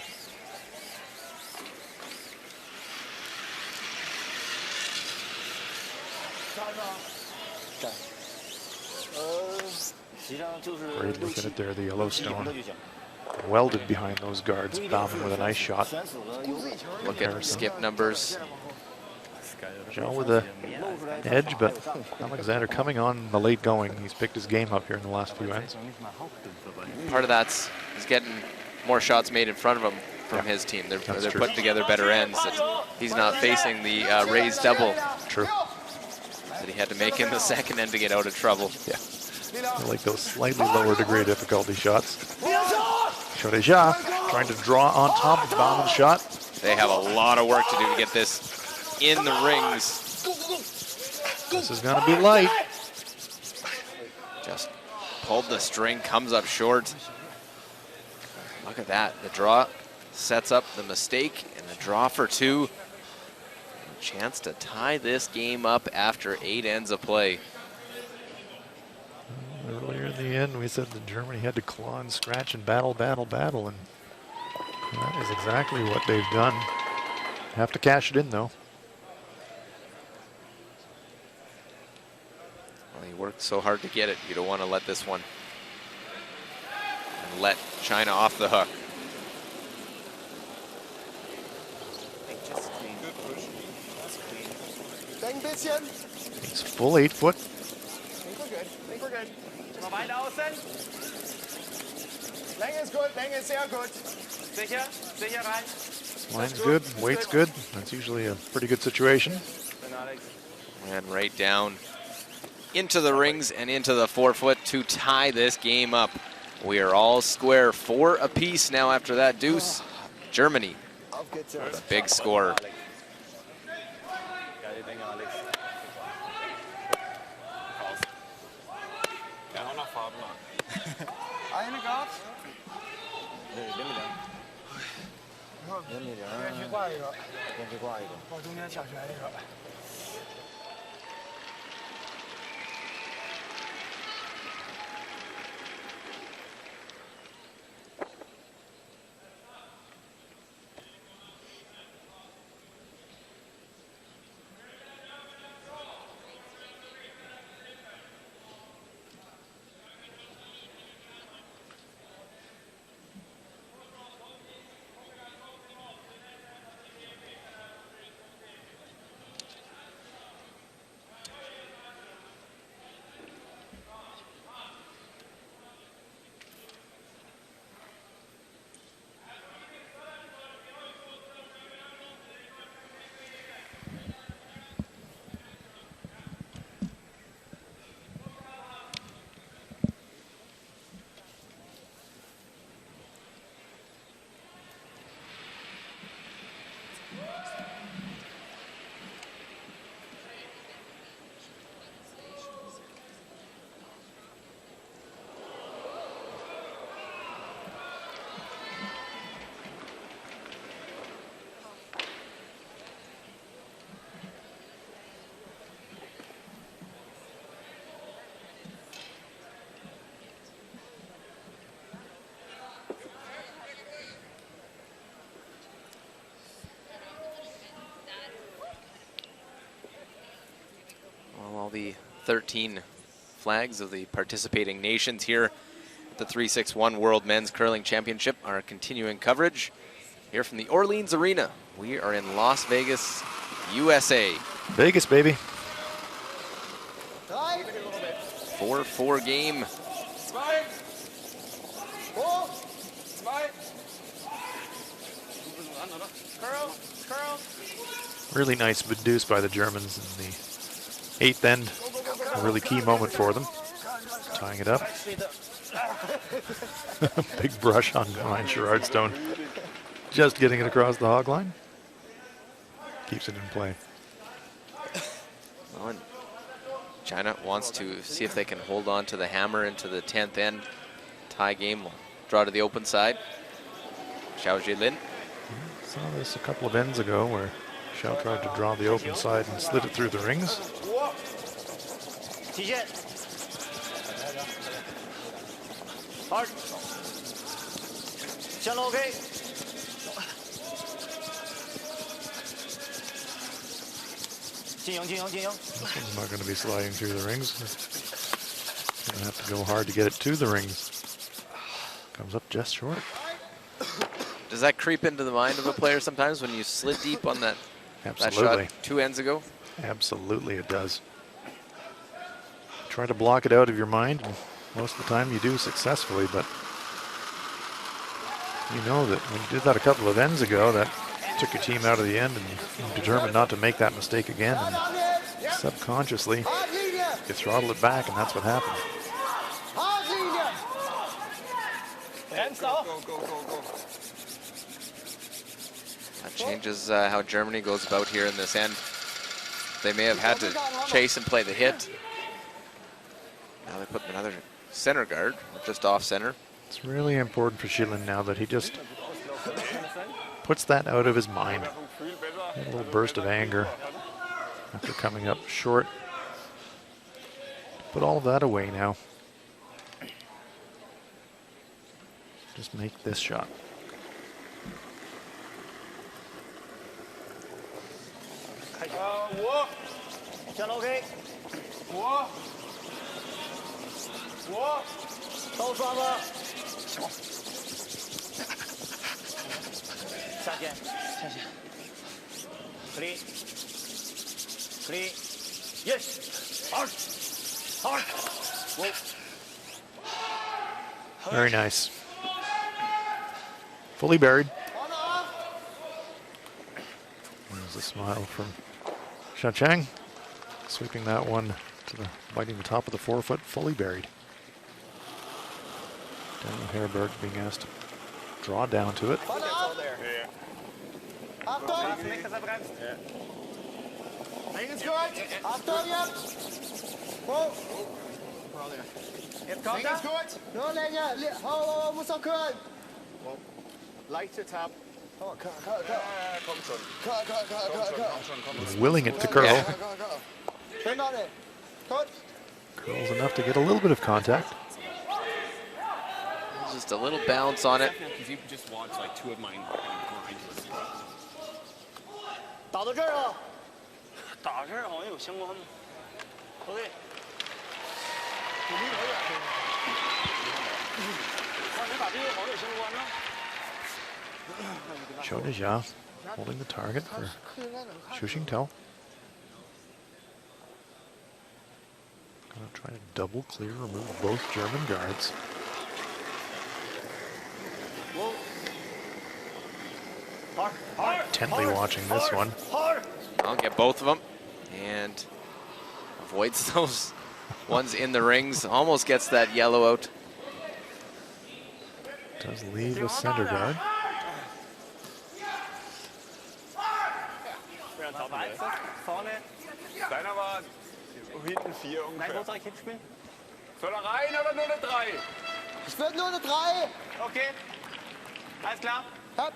Great look at it there, the Yellowstone. Welded behind those guards. Baumann with a nice shot. Look at skip numbers. Joe with an edge, but Alexander coming on the late going. He's picked his game up here in the last few ends. Part of that's he's getting more shots made in front of him from his team. They're putting together better ends. That he's not facing the raised double. True. That he had to make in the second end to get out of trouble. Yeah. I like those slightly lower degree difficulty shots. Chodeja trying to draw on top of Baumann's shot. They have a lot of work to do to get this in the rings. This is going to be light. Just pulled the string, comes up short. Look at that. The draw sets up the mistake and the draw for 2. A chance to tie this game up after 8 ends of play. Earlier in the end, we said that Germany had to claw and scratch and battle, battle, battle, and that is exactly what they've done. Have to cash it in, though. Well, he worked so hard to get it. You don't want to let this one and let China off the hook. It's full 8-foot. Weit außen. Länge ist gut, Länge ist sehr gut. Sicher, sicher rein. Line's good, weight's good. That's usually a pretty good situation. And right down into the rings and into the 4-foot to tie this game up. We are all square, 4 apiece now after that deuce. Germany with a big score. Eine gab. All the 13 flags of the participating nations here at the 361 World Men's Curling Championship, our continuing coverage here from the Orleans Arena. We are in Las Vegas, USA. Vegas, baby. 4-4 game. Really nice deuce by the Germans in the 8th end. A really key moment for them. Tying it up. Big brush on Ryan Sherrard-Stone. Just getting it across the hog line. Keeps it in play. Well, and China wants to see if they can hold on to the hammer into the 10th end. Tie game will draw to the open side. Xiao Zhilin. Saw this a couple of ends ago where Xiao tried to draw the open side and slid it through the rings. Hard. 向路 OK。 I'm not going to be sliding through the rings. Going to have to go hard to get it to the rings. Comes up just short. Does that creep into the mind of a player sometimes when you slid deep on that Absolutely. shot 2 ends ago? Absolutely it does. Try to block it out of your mind, and most of the time you do successfully, but you know that when you did that a couple of ends ago, that took your team out of the end, and you're determined not to make that mistake again, and subconsciously you throttle it back, and that's what happened. That changes how Germany goes about here in this end. They may have had to chase and play the hit. Now they put another center guard, just off center. It's really important for Zhilin now that he just puts that out of his mind. A little burst of anger after coming up short. Put all of that away now. Just make this shot. Very nice. Fully buried. There's a smile from Xiao Chang. Sweeping that one to the, biting the top of the forefoot, fully buried. Daniel Herberg being asked to draw down to it. Leichte Tab. Willing it to curl. Curls enough to get a little bit of contact. Just a little bounce on it. Because you just watched like 2 of mine grind to the zero. 打到这儿了，打这儿好像有相关吗？不对，你离我远点。哇，你打这个好像有相关呢。 Xiao Jia holding the target for Xu Xingtao. Gonna try to double clear, remove both German guards. Intently watching this one. I'll get both of them and avoids those ones in the rings. Almost gets that yellow out. Does leave the center guard. Deiner war hinten 4 ungefähr. Soll rein oder nur eine 3? Es wird nur eine 3. Okay. Alles klar. Ja.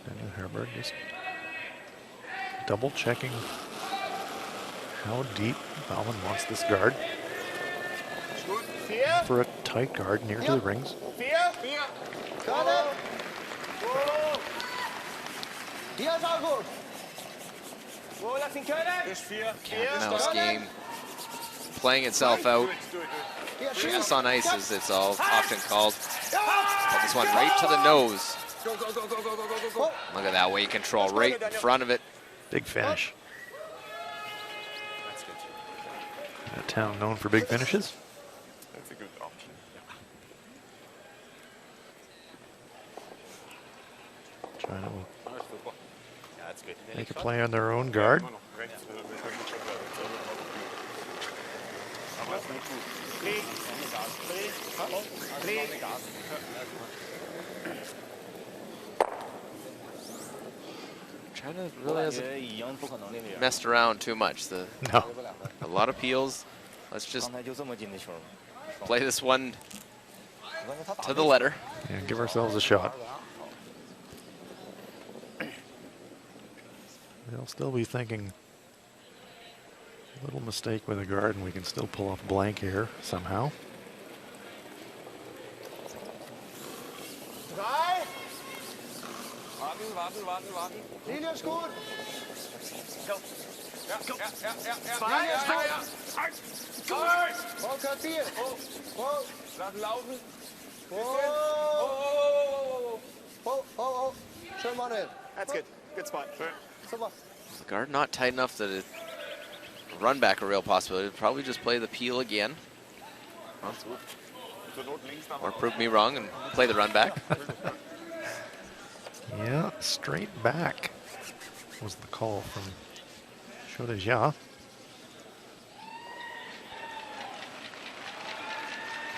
Daniel Herberg just double checking how deep Baumann wants this guard. For a tight guard near to the rings. 4. Gerade. Hier ist auch gut. Cat-and-mouse game playing itself out. Chess on ice, as it's all often called. But this one right to the nose. Look at that weight control right in front of it. Big finish. A town known for big finishes. That's a good option. Trying to make a play on their own guard. China really hasn't messed around too much. No. A lot of peels. Let's just play this one to the letter. Yeah, give ourselves a shot. They'll still be thinking a little mistake with a guard and we can still pull off blank here somehow. Linie ist gut. Go. Ja. Linie ist gut. Volker, Bier. Lassen laufen. Schön, Manuel. That's good. Good spot. Super. The guard not tight enough that it run back a real possibility. Probably just play the peel again. Or prove me wrong and play the run back. Yeah, straight back was the call from Chodejia.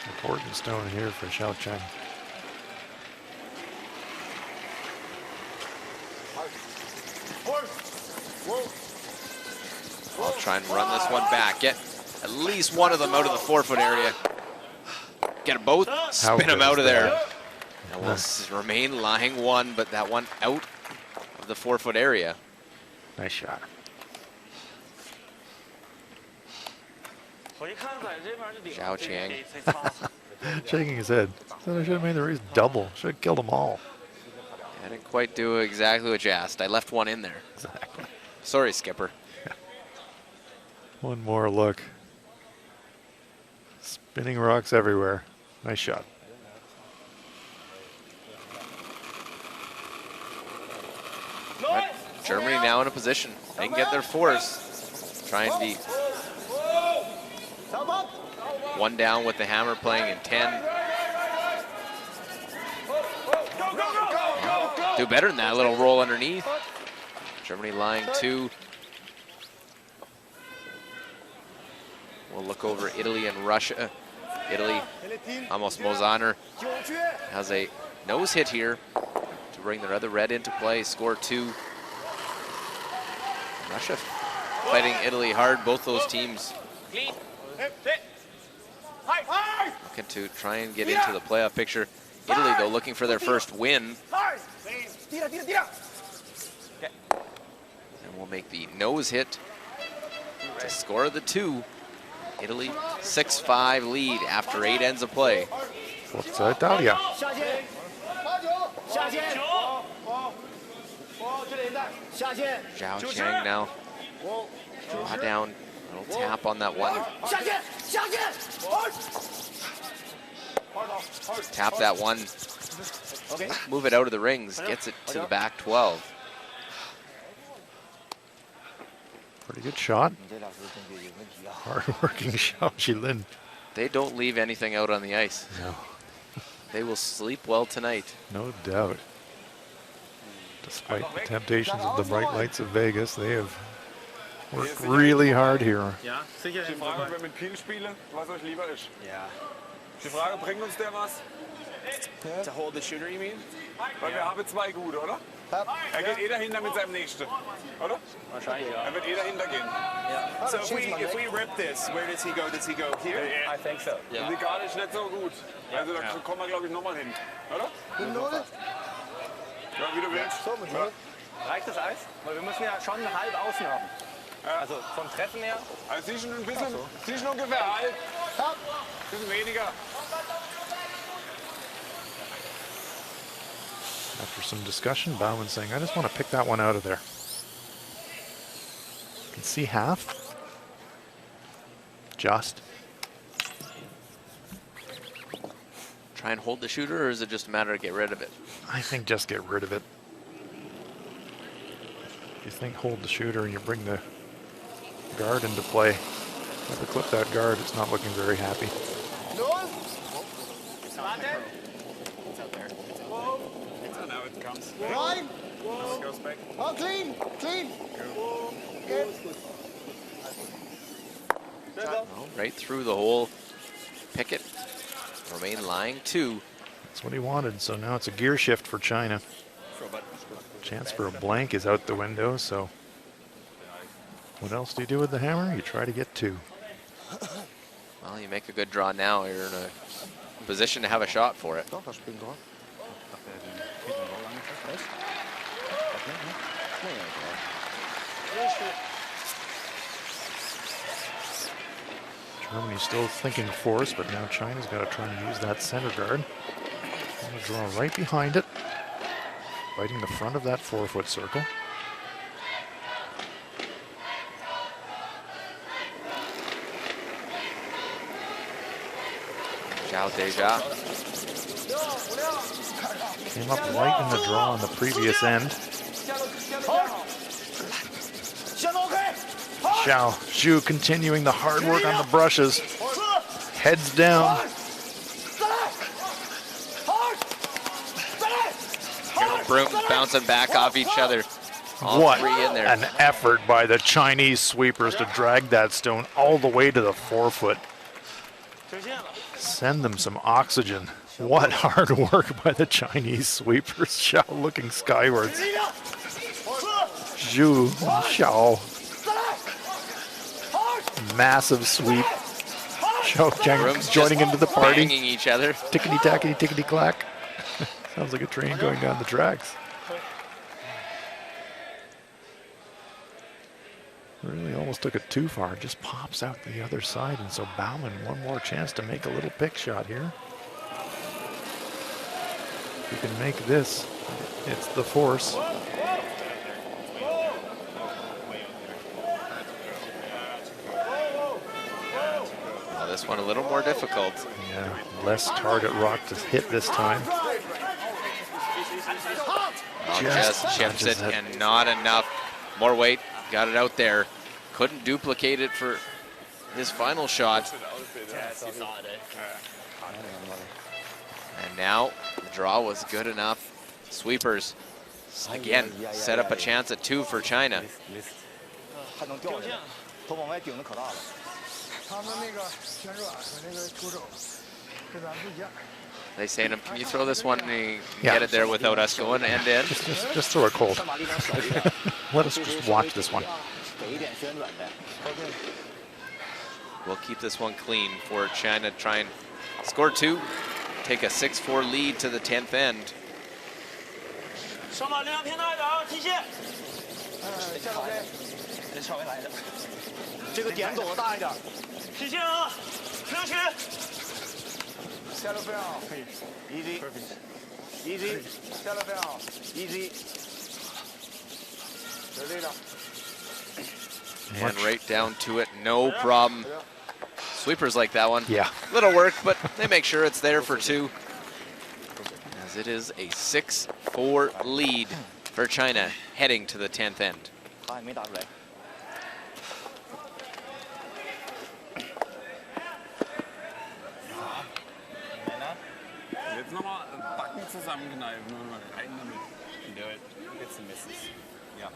Important stone here for Xiaocheng. I'll try and run this one back. Get at least one of them out of the 4-foot area. Get them both, spin them out of there. And we'll remain lying one, but that one out of the 4-foot area. Nice shot. Xiaocheng. Shaking his head. Said I should have made the race double. Should have killed them all. I didn't quite do exactly what you asked. I left one in there. Exactly. Sorry, skipper. One more look. Spinning rocks everywhere. Nice shot. But Germany now in a position. They can get their force. Try and be one down with the hammer playing in 10. Do better than that. A little roll underneath. Germany lying 2. We'll look over Italy and Russia. Italy, Amos Mozaner has a nose hit here to bring their other red into play, score 2. Russia fighting Italy hard, both those teams looking to try and get into the playoff picture. Italy, though, looking for their first win. And we'll make the nose hit to score the 2. Italy 6-5 lead after 8 ends of play. Forza Italia. Zhao Cheng now. Draw down. A little tap on that one. Tap that one. Move it out of the rings. Gets it to the back 12. Pretty good shot. Hard-working Xiao Jilin. They don't leave anything out on the ice. No. They will sleep well tonight. No doubt. Despite the temptations of the bright lights of Vegas, they have worked really hard here. Ja, sicher. Die Frage, ob wir mit Peel spielen, was euch lieber ist. Ja. Die Frage, bringt uns der was? To hold the shooter, you mean? Weil wir haben 2 gute, oder? Geht eh dahinter mit seinem Nächsten, oder? Wahrscheinlich, ja. Wird eh dahinter gehen. Yeah. So if we rip this, where does he go? Does he go here? I think so. Yeah. Die Garde ist nicht so gut. Also da kommen wir, glaube ich, nochmal hin, oder? Ja, wie du willst. Ja. Reicht das Eis? Weil wir müssen ja schon halb außen haben. Ja. Also vom Treffen her. Also sie schon ein bisschen, sie schon ungefähr halb. Ein bisschen weniger. After some discussion, Baumann saying, I just want to pick that one out of there. see half. Just. Try and hold the shooter, or is it just a matter of get rid of it? I think just get rid of it. If you think hold the shooter and you bring the guard into play, have to clip that guard, it's not looking very happy. It's out there. It's out there. And now it comes. Rein! This goes back. Oh, clean! Clean! Well, right through the hole. Pickett remain lying 2. That's what he wanted, so now it's a gear shift for China. Chance for a blank is out the window, so what else do you do with the hammer? You try to get 2. Well, you make a good draw now. You're in a position to have a shot for it. Germany's still thinking force, but now China's got to try and use that center guard. Going to draw right behind it, biting the front of that 4-foot circle. Zhao Deja. Came up light in the draw on the previous end. Xiao Zhu continuing the hard work on the brushes. Heads down. Brooms bouncing back off each other. All What 3 in there. an effort by the Chinese sweepers to drag that stone all the way to the 4-foot. Send them some oxygen. What hard work by the Chinese sweepers. Xiao looking skywards. Zhu, Xiao. Massive sweep. Xiao Brooms joining just into the party. banging each other. Tickety tackety tickety clack. Sounds like a train going down the tracks. Really almost took it too far. Just pops out the other side, and so Baumann one more chance to make a little pick shot here. If you can make this, it's the force. Well, this one a little more difficult. Yeah, less target rock to hit this time. Just chips it, and not enough. More weight, got it out there. Couldn't duplicate it for his final shot. And now the draw was good enough. Sweepers again set up a chance at 2 for China. They say to him, can you throw this one and get it there without us going end to end? Just throw it cold. Let us just watch this one. We'll keep this one clean for China to try and score 2, take a 6-4 lead to the 10th end. 上马两平大掌，提线。下手飞，稍微来的，这个点抖得大一点。提线啊，平曲。下手非常好，可以 ，easy，下手非常好 ，easy， 有力量。 And right down to it, no problem. Sweepers like that one. Yeah. Little work, but they make sure it's there for 2. As it is a 6-4 lead for China heading to the 10th end. 他还没打出来。 Jetzt nochmal Backen zusammenkneifen und mal rein damit. Do it. Hits and misses. Ja.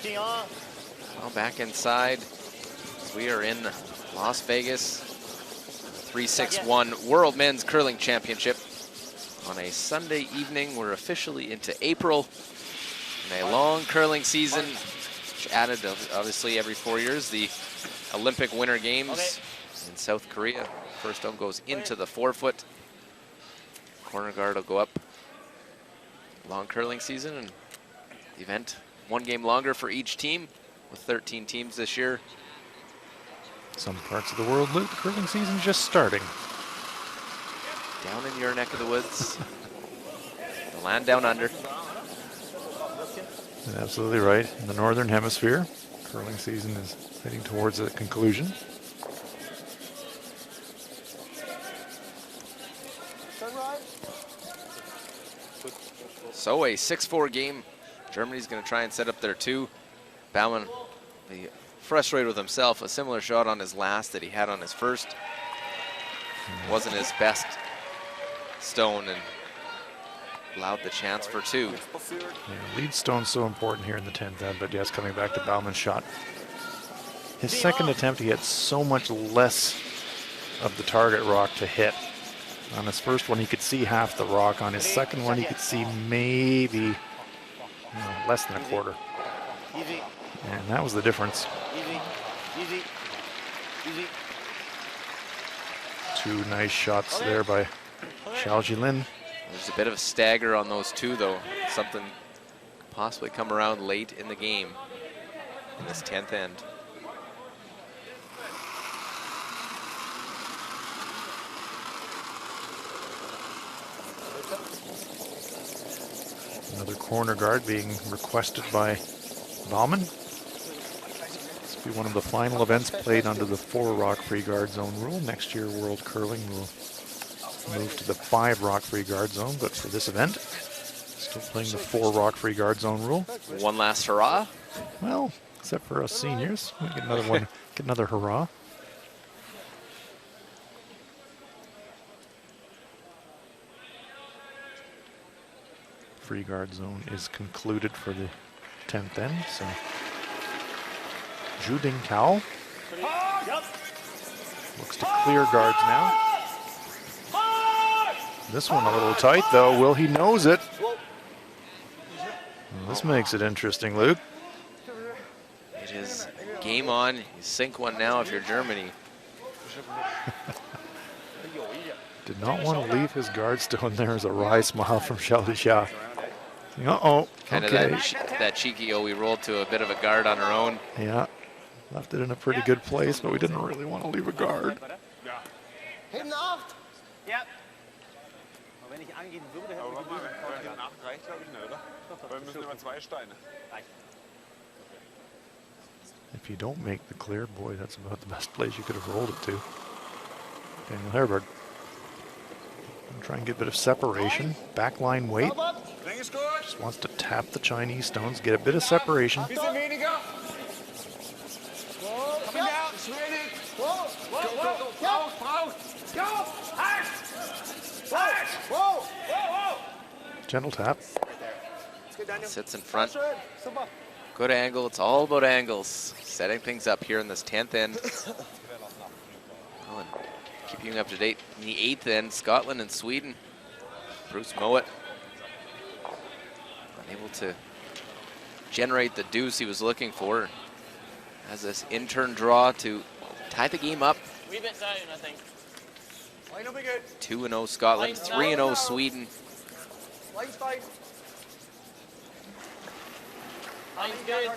Well, back inside, we are in Las Vegas, 361 World Men's Curling Championship. On a Sunday evening, we're officially into April, and a long curling season, which added, obviously, every 4 years, the Olympic Winter Games in South Korea. First stone goes into the forefoot. Corner guard will go up. Long curling season, and the event 1 game longer for each team, with 13 teams this year. Some parts of the world, Luke, the curling season's just starting. Down in your neck of the woods, the land down under. Absolutely right. In the Northern Hemisphere, curling season is heading towards a conclusion. So a 6-4 game. Germany's going to try and set up their 2. Baumann, frustrated with himself. A similar shot on his last that he had on his first. Wasn't his best stone and allowed the chance for 2. Yeah, lead stone's so important here in the 10th end, but yes, coming back to Baumann's shot. His second attempt, he had so much less of the target rock to hit. On his first one, he could see half the rock. On his second one, he could see maybe less than a quarter. And that was the difference. 2 nice shots there by Xiao Jilin. There's a bit of a stagger on those 2, though. Something could possibly come around late in the game in this 10th end. Another corner guard being requested by Baumann. This will be one of the final events played under the 4 rock free guard zone rule. Next year, World Curling will move to the 5 rock free guard zone, but for this event, still playing the 4 rock free guard zone rule. One last hurrah. Well, except for us seniors, we get another one, get another hurrah. Free guard zone is concluded for the 10th end, so Zhu Ding Kao looks to clear guards now. This one a little tight though. Will he nose it? Well, this makes it interesting, Luke. It is game on. You sink one now if you're Germany. Did not want to leave his guard stone there as a wry smile from Xiao Xia. Uh-oh. Kind of that cheeky, we rolled to a bit of a guard on our own. Yeah, left it in a pretty good place, but we didn't really want to leave a guard. Hinten 8. Yep. If you don't make the clear, boy, that's about the best place you could have rolled it to. Daniel Herberg. Try and get a bit of separation. Backline weight. Just wants to tap the Chinese stones, get a bit of separation. Gentle tap. Sits in front. Good angle. It's all about angles. Setting things up here in this 10th end. Well, keeping you up to date in the 8th end, Scotland and Sweden. Bruce Mowat unable to generate the deuce he was looking for. Has this in-turn draw to tie the game up. Wee bit down, I think. 2-0 Scotland, 3-0 Sweden. Line's fine. Line's good.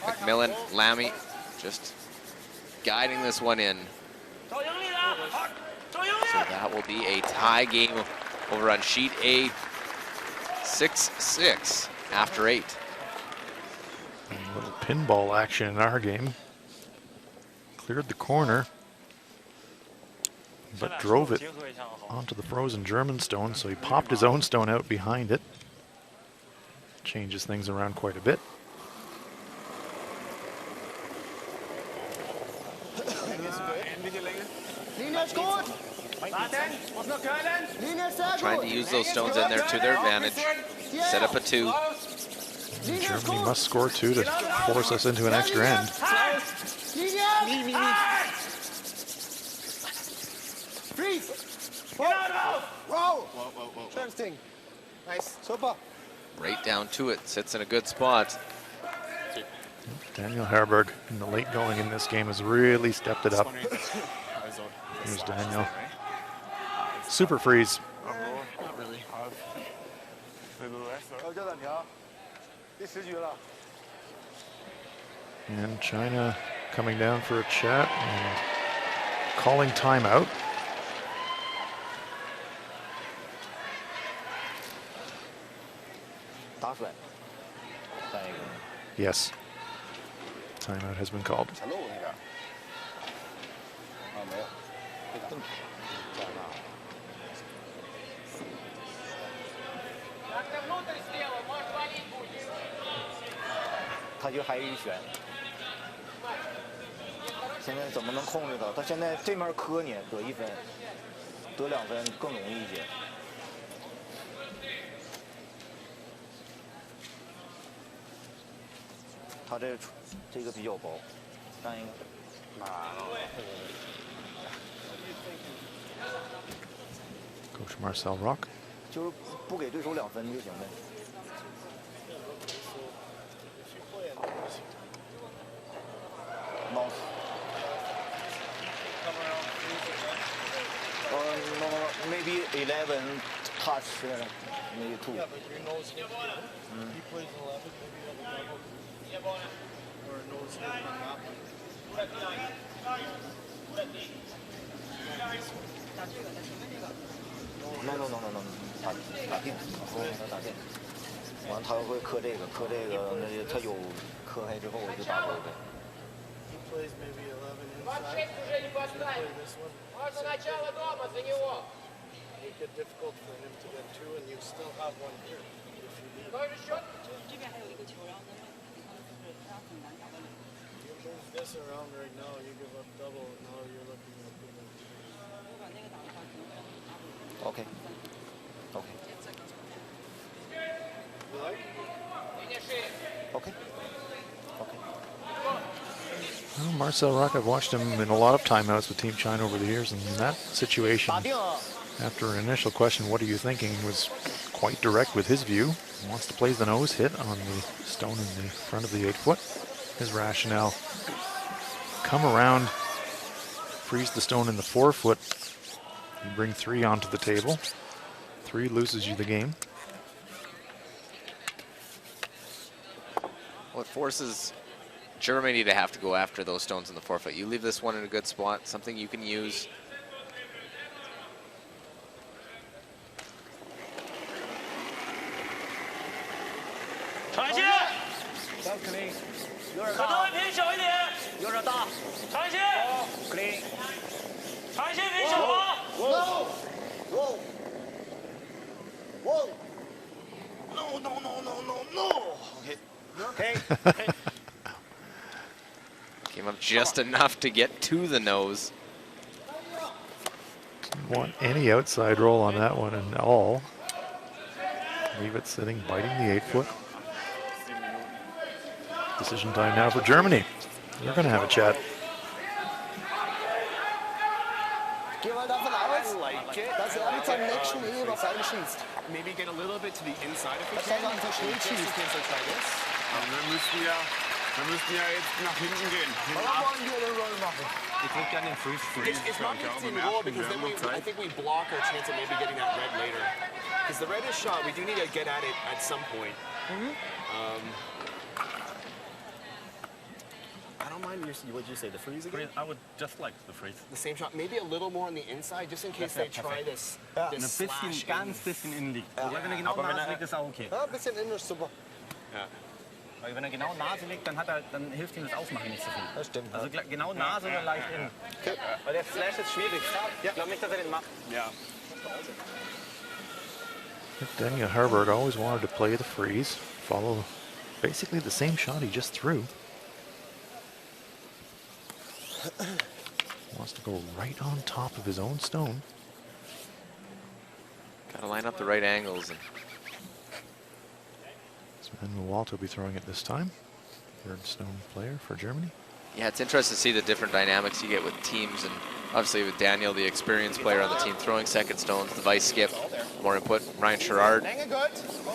McMillan, Lamy, just guiding this one in. So that will be a tie game over on sheet A, 6-6 after 8. A little pinball action in our game. Cleared the corner, but drove it onto the frozen German stone, so he popped his own stone out behind it. Changes things around quite a bit. Trying to use those stones in there to their advantage. Set up a 2. Germany must score 2 to force us into an extra end. Freeze! Whoa! Schönes Ding. Nice. Super. Right down to it. Sits in a good spot. Daniel Herberg in the late going in this game has really stepped it up. Here's Daniel. Super freeze. Not really. And China coming down for a chat and calling timeout. Yes. Timeout has been called.他就还有一旋。现在怎么能控制到？他现在这面磕你得1分，得2分更容易一些。他这个比较薄，单一个。Coach Marcel Rock. 就是不给对手2分就行呗。Mouse. No, maybe 11 touch, maybe 2. Yeah, but your nose hit. He plays 11, maybe you have a double. Or a nose hit on that one. No. 打定，打定。完他会磕这个，那他有磕开之后我就打勾呗。He plays maybe 11 inside. Play this one. Make it difficult for him to get 2, and you still have 1 here if you need. You move this around right now, you give up double, and now you're looking at giving 3. Okay. You like? Okay. Well, Marcel Rock, I've watched him in a lot of timeouts with Team China over the years, and in that situation, after an initial question, what are you thinking, was quite direct with his view. He wants to play the nose hit on the stone in the front of the 8-foot. His rationale, come around, freeze the stone in the 4-foot, you bring 3 onto the table. 3 loses you the game. Well, it forces Germany to have to go after those stones in the 4-foot. You leave this one in a good spot, something you can use. Came up just enough to get to the nose. Didn't want any outside roll on that one at all. Leave it sitting, biting the 8-foot. Decision time now for Germany. We're going to have a chat. Maybe get a little bit to the inside if we can. Just in case I try this. Wir müssten ja jetzt nach hinten gehen. It's not in roll because then I think we block our chance of maybe getting that red later. Because the red is shot, we do need to get at it at some point. I don't mind what did you say, the freeze again? I would just like the freeze. The same shot, maybe a little more on the inside, just in case they try this. Ein bisschen, ganz bisschen innen liegt. Weil wenn er genau Nase liegt, ist auch okay. Ja, ein bisschen innen ist super. Ja. Weil wenn er genau Nase liegt, dann hilft ihm das Ausmachen nicht so viel. Das stimmt. Also genau Nase oder leicht innen. Okay. Weil der Flash ist schwierig. Ich glaube nicht, dass er den macht. Ja. Daniel Herberg always wanted to play the freeze, follow basically the same shot he just threw. Wants to go right on top of his own stone. Got to line up the right angles. And Manuel Walter will be throwing it this time. Third stone player for Germany. Yeah, it's interesting to see the different dynamics you get with teams, and obviously with Daniel, the experienced player on the team, throwing second stones, the vice skip, more input. Ryan Sherrard,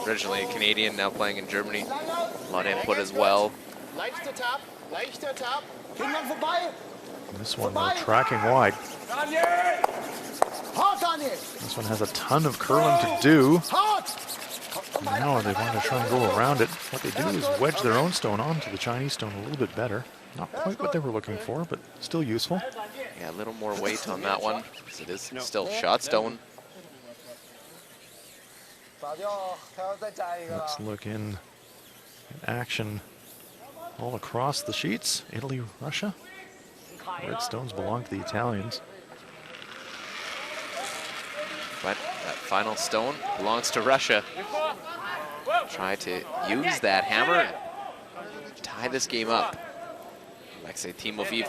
originally a Canadian, now playing in Germany, a lot of input as well. This one, though, tracking wide. This one has a ton of curling to do. Now they want to try and go around it. What they do is wedge their own stone onto the Chinese stone a little bit better. Not quite what they were looking for, but still useful. Yeah, a little more weight on that one, because it is still shot stone. Let's look in action all across the sheets. Italy, Russia. Red stones belong to the Italians. But that final stone belongs to Russia. Try to use that hammer, tie this game up. Alexei Timofeev.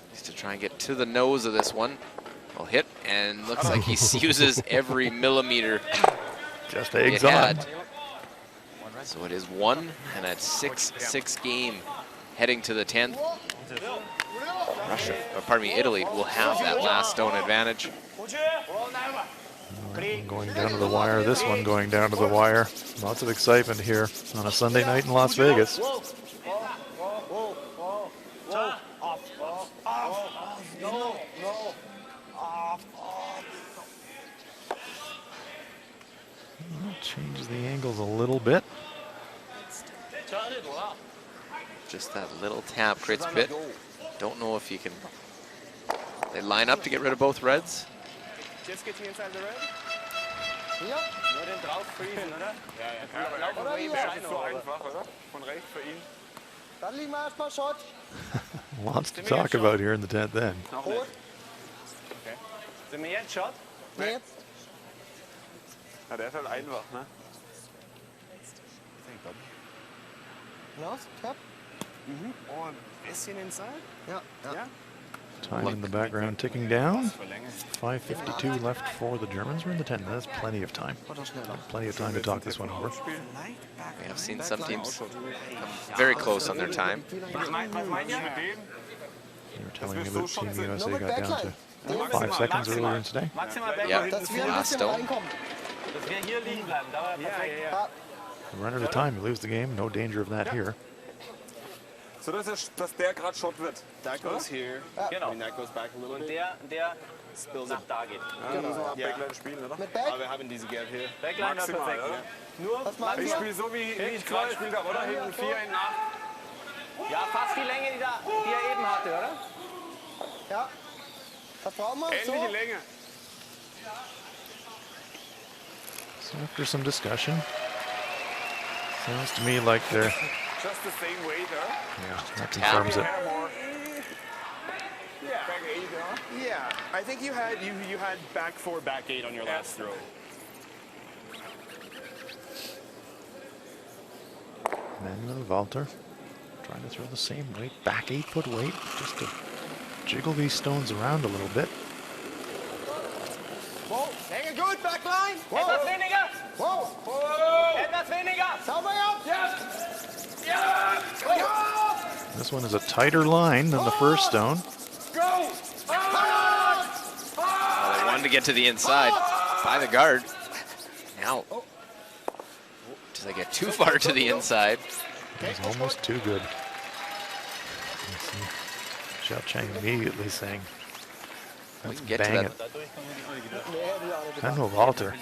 Needs to try and get to the nose of this one. Well hit, and looks like he uses every millimeter. Just eggs on. So it is 1, and at 6-6 game heading to the 10th. Russia, or pardon me, Italy will have that last stone advantage. Going down to the wire, this one going down to the wire. Lots of excitement here on a Sunday night in Las Vegas. Changes the angles a little bit. Just that little tap creates a bit. Don't know if you can. They line up to get rid of both reds. Just get you inside the red. Ja. Nur den drauf freezen, oder? Ja, so einfach, oder? Von rechts für ihn. Dann liegen wir erstmal Shot. Lots to talk about here in the 10th end. Okay. Sind wir jetzt Shot? Nee. Ja, der ist halt einfach, ne? Los, tap. Oh, ein bisschen inside. Ja. Ja. Time in the background ticking down. 5:52 left for the Germans. We're in the 10th. That's plenty of time. Plenty of time to talk this one over. I've seen some teams come very close on their time. You were telling me that Team USA got down to 5 seconds earlier in today. Yeah, last stone. Run at a time, you lose the game. No danger of that here. So dass der gerade Shot wird. That goes here. Genau. I mean, that goes back a little Und bit. der spills ab da geht. Ja, müssen wir Backline spielen, oder? Aber wir haben diese Gap hier. Backline war Maximal, perfekt. oder? Nur Ich spiele so, wie ich gerade gespielt habe, oder? Hinten 4, hinten 8. Ja, fast die Länge, die er eben hatte, oder? Ja. Das brauchen wir. Ähnliche Länge. So after some discussion, sounds to me like they're... Just the same weight, huh? Yeah, that confirms it. Yeah. Back 8, huh? Yeah. I think you had back 4, back 8 on your last throw. Manuel Walter trying to throw the same weight, back 8-foot weight, just to jiggle these stones around a little bit. Whoa, hänge gut, Backline. Etwas weniger. Whoa. Etwas weniger. Sauber ab. Ja. This one is a tighter line than the first stone. Go. Well, they wanted to get to the inside by the guard. Now, does they get too far to the inside? It's almost too good. Xiao Chang immediately saying, let's bang it. Manuel Walter,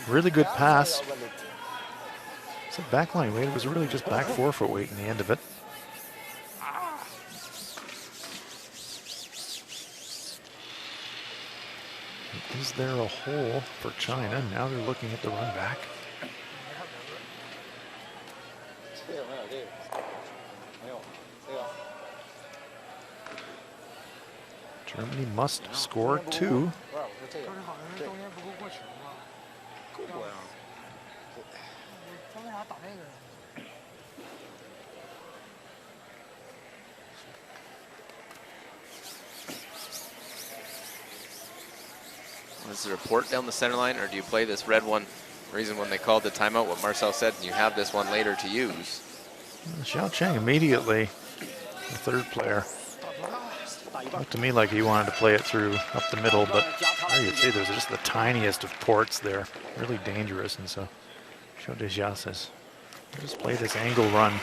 really good pass. It's a backline weight. It was really just back 4-foot weight in the end of it. Is there a hole for China? Now they're looking at the run back. Germany must score 2. Is there a port down the center line, or do you play this red one? The reason when they called the timeout, what Marcel said, and you have this one later to use. Xiao Cheng immediately, the third player. Looked to me like he wanted to play it through up the middle, but there you see there's just the tiniest of ports there. Really dangerous, and so Xiao Dejia says, just play this angle run.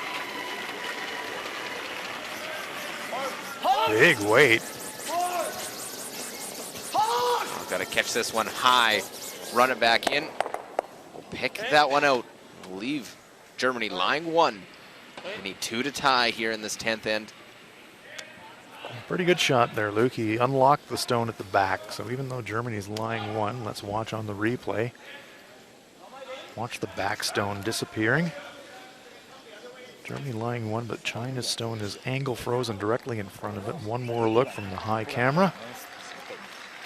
Big weight. Got to catch this one high, run it back in, pick that one out, leave Germany lying 1. We need 2 to tie here in this 10th end. Pretty good shot there, Luke. He unlocked the stone at the back, so even though Germany's lying 1, let's watch on the replay. Watch the back stone disappearing. Germany lying 1, but China's stone is angle frozen directly in front of it. One more look from the high camera.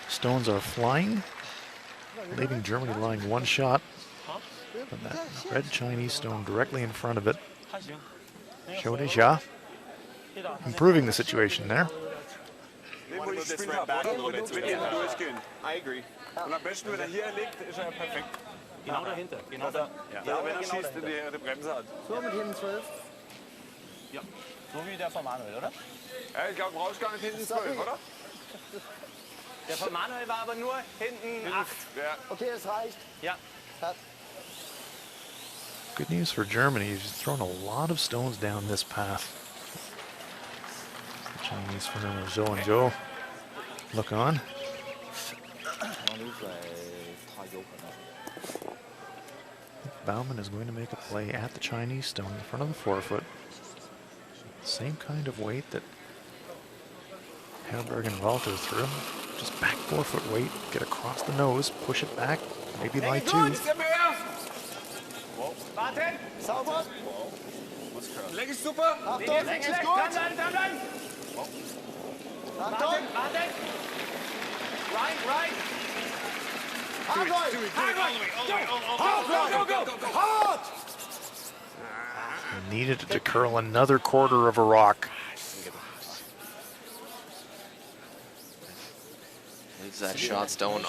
Stones are flying, leaving Germany lying 1 shot. But that red Chinese stone directly in front of it. Xiao Dejia improving the situation there. I agree. Und am besten, wenn hier liegt, ist perfekt. Genau dahinter. Genau da. Ja, wenn schießt, die Bremse hat. So mit hinten 12. Ja. So wie der von Manuel, oder? Ja, ich glaube, du brauchst gar nicht hinten 12, oder? Der von Manuel war aber nur hinten 8. Ja. Okay, es reicht. Ja. Good news for Germany. He's thrown a lot of stones down this path. The Chinese for Zhou and Zhou look on. Baumann is going to make a play at the Chinese stone in front of the forefoot. Same kind of weight that Herberg and Walter threw. Just back forefoot weight, get across the nose, push it back, maybe lie 2. Warten! Sauber! Leg ist super! Achtung, Leg ist gut! Dranbleiben! Achtung! Warten! Right! Hard right! Go! Hard! Needed to curl another quarter of a rock. Leaves that shot stone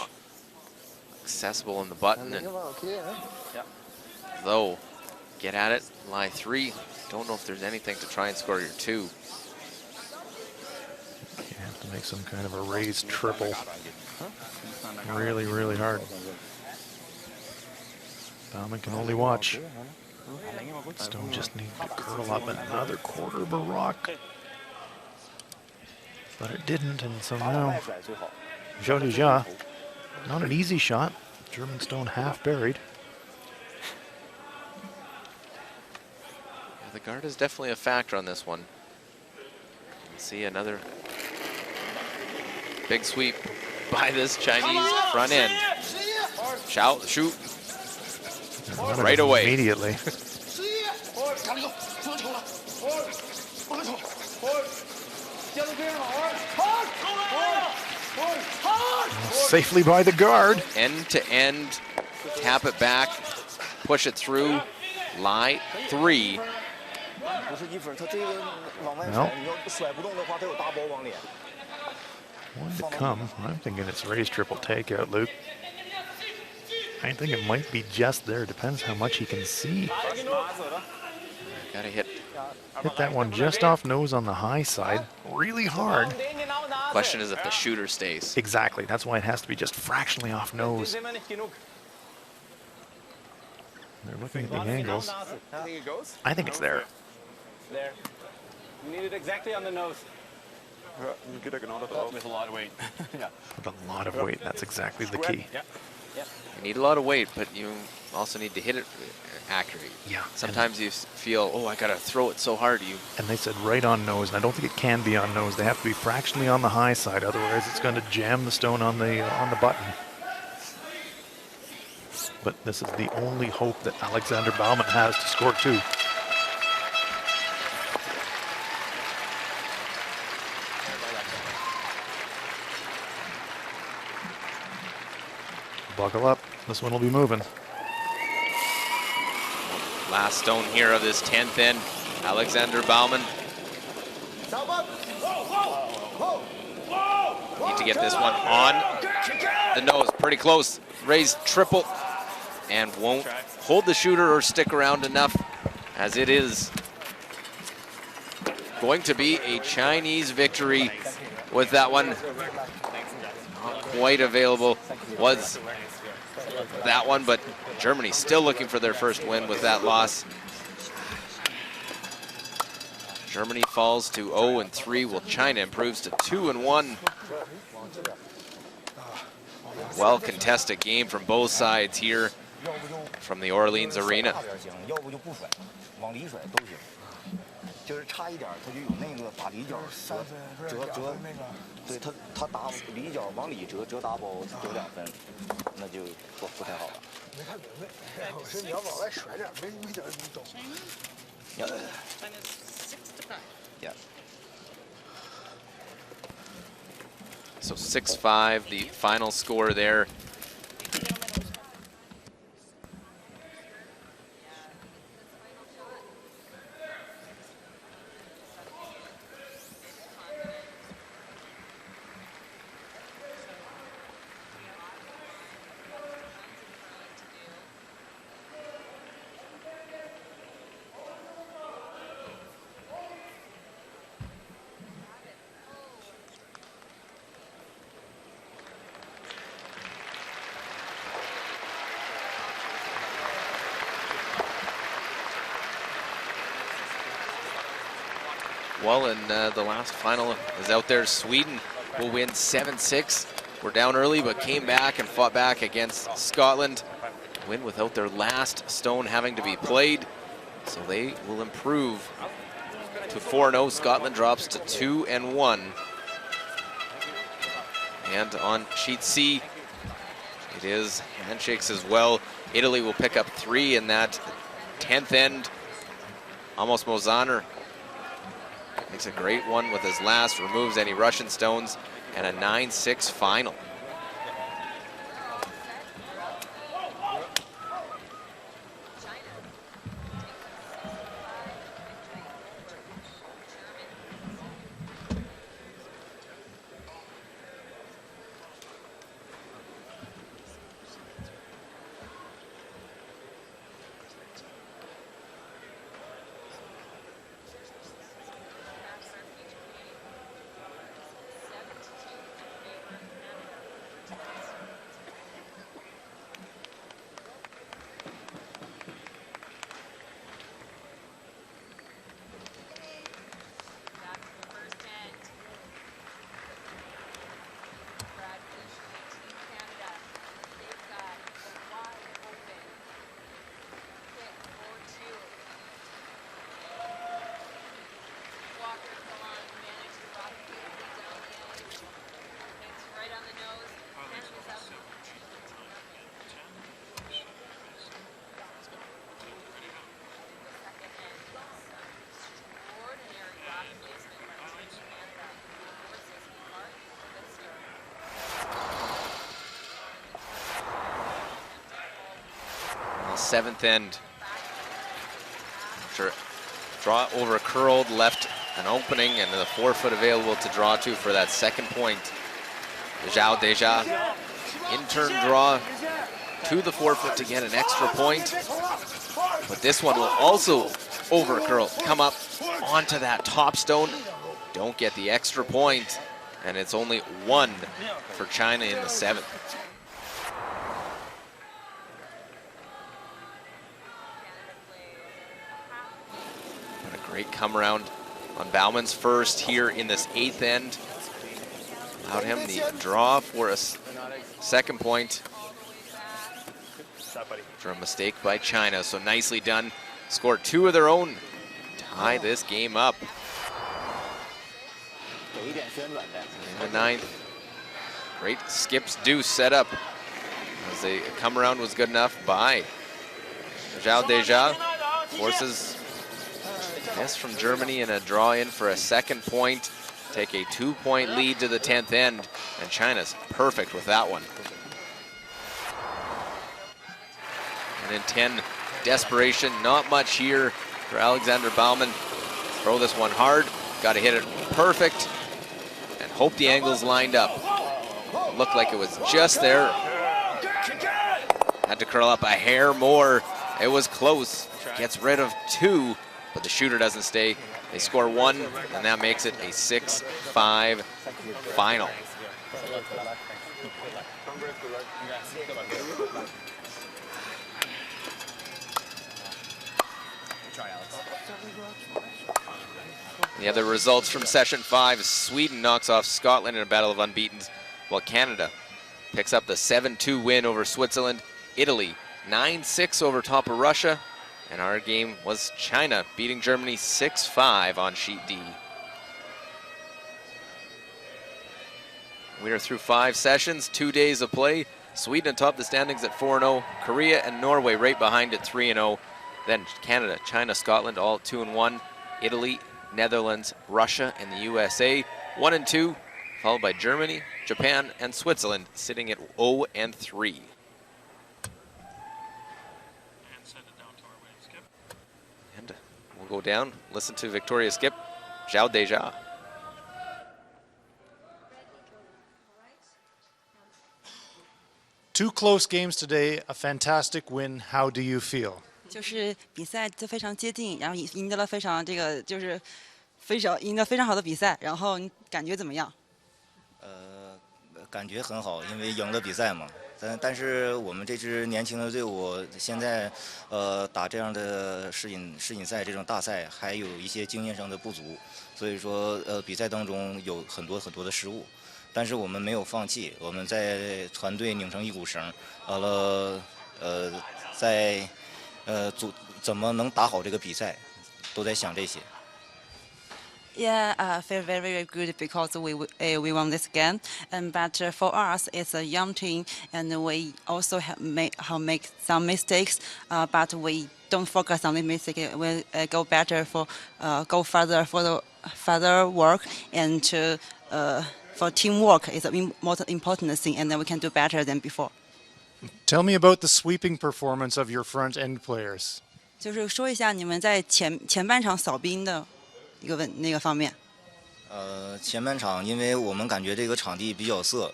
accessible in the button, and though, get at it, lie 3. Don't know if there's anything to try and score your 2. You have to make some kind of a raised triple. Really, really hard. Baumann can only watch. Stone just needs to curl up another quarter of a rock. But it didn't, and so now Xiao Dejia, not an easy shot. German stone half buried. Yeah, the guard is definitely a factor on this one. You can see another big sweep by this Chinese front end. Shoot. Right away. Immediately. Safely by the guard. End to end, tap it back, push it through, lie 3. Well, one to come. I'm thinking it's raised triple takeout, Luke. I think it might be just there. Depends how much he can see. Gotta hit that one just off nose on the high side. Really hard. Question is if the shooter stays. Exactly. That's why it has to be just fractionally off nose. They're looking at the angles. I think it's there. There. You need it exactly on the nose. With a lot of weight. Yeah. With a lot of weight. That's exactly the key. Yeah. You need a lot of weight, but you also need to hit it accurately. Yeah. Sometimes you feel, oh, I gotta throw it so hard. And they said right on nose, and I don't think it can be on nose. They have to be fractionally on the high side, otherwise it's going to jam the stone on the button. But this is the only hope that Alexander Baumann has to score 2. Buckle up. This one will be moving. Last stone here of this 10th end. Alexander Baumann. Need to get this one on the nose. pretty close. Raised triple and won't hold the shooter or stick around enough, as it is going to be a Chinese victory with that one. Not quite available was that one, but Germany still looking for their first win with that loss. Germany falls to 0-3, while China improves to 2-1. Well contested game from both sides here from the Orleans Arena. 就是差一点，他就有那个打里角折，对他打里角往里折打包得2分，那就不太好了。没看准备，我说你要往外甩点，没点你懂。Yeah. So 6-5, the final score there. Well, and the last final is out there. Sweden will win 7-6. We're down early, but came back and fought back against Scotland. Win without their last stone having to be played. So they will improve to 4-0. Scotland drops to 2-1. And on sheet C, it is handshakes as well. Italy will pick up 3 in that 10th end. Amos Mozaner makes a great one with his last, removes any Russian stones, and a 9-6 final. Seventh end. After draw over curled, left an opening, and the forefoot available to draw to for that second point. Zhao Deja in turn draw to the forefoot to get an extra point. But this one will also over curl, come up onto that top stone. Don't get the extra point, and it's only 1 for China in the 7th. Great come around on Bauman's first here in this 8th end. Allowed him the draw for a second point after a mistake by China. So nicely done. Scored 2 of their own. Tie this game up. In the 9th. Great skips deuce set up as the come around was good enough by Zhao Deja. Forces miss from Germany and a draw in for a second point. Take a 2-point lead to the 10th end, and China's perfect with that one. And in 10, desperation, not much here for Alexander Bauman. Throw this one hard, got to hit it perfect, and hope the angle's lined up. Looked like it was just there, Had to curl up a hair more. It was close. Gets rid of 2, but the shooter doesn't stay. They score 1, and that makes it a 6-5 final. The other results from session 5, Sweden knocks off Scotland in a battle of unbeatens, while Canada picks up the 7-2 win over Switzerland. Italy 9-6 over top of Russia, and our game was China beating Germany 6-5 on sheet D. We are through 5 sessions, 2 days of play. Sweden atop the standings at 4-0, Korea and Norway right behind at 3-0. Then Canada, China, Scotland all 2-1, Italy, Netherlands, Russia, and the USA 1-2, followed by Germany, Japan, and Switzerland sitting at 0-3. And we'll go down, listen to Victoria skip, Zhao Deja. Two close games today, a fantastic win. How do you feel? 就是比赛都非常接近，然后赢得了非常赢得非常好的比赛，然后你感觉怎么样？感觉很好，因为赢了比赛嘛。但是我们这支年轻的队伍现在打这样的世锦赛这种大赛，还有一些经验上的不足，所以说比赛当中有很多的失误。但是我们没有放弃，我们在团队拧成一股绳，在怎么能打好这个比赛，都在想这些。Yeah, I feel very, very good because we won this game. But for us, it's a young team, and we also have make some mistakes. But we don't focus on the mistake. We go better go further for the further work, and for teamwork is the most important thing, and then we can do better than before. Tell me about the sweeping performance of your front end players. 就是说一下你们在前半场扫兵的那个方面。前半场因为我们感觉这个场地比较涩，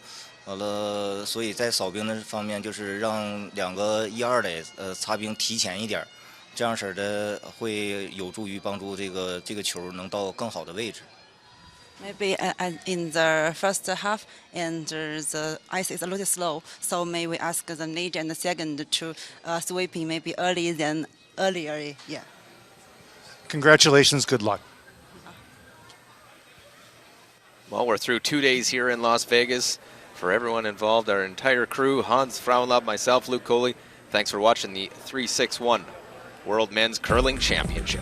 所以在扫兵的方面就是让2个1-2的擦兵提前一点，这样式的会有助于帮助这个球能到更好的位置。Maybe in the first half, and the ice is a little slow, so may we ask the lead and the second to sweeping maybe earlier. Yeah. Congratulations. Good luck. Well, we're through 2 days here in Las Vegas. For everyone involved, our entire crew, Hans Frauenlaub, myself, Luke Coley, thanks for watching the 361 World Men's Curling Championship.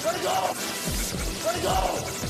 Ready, go!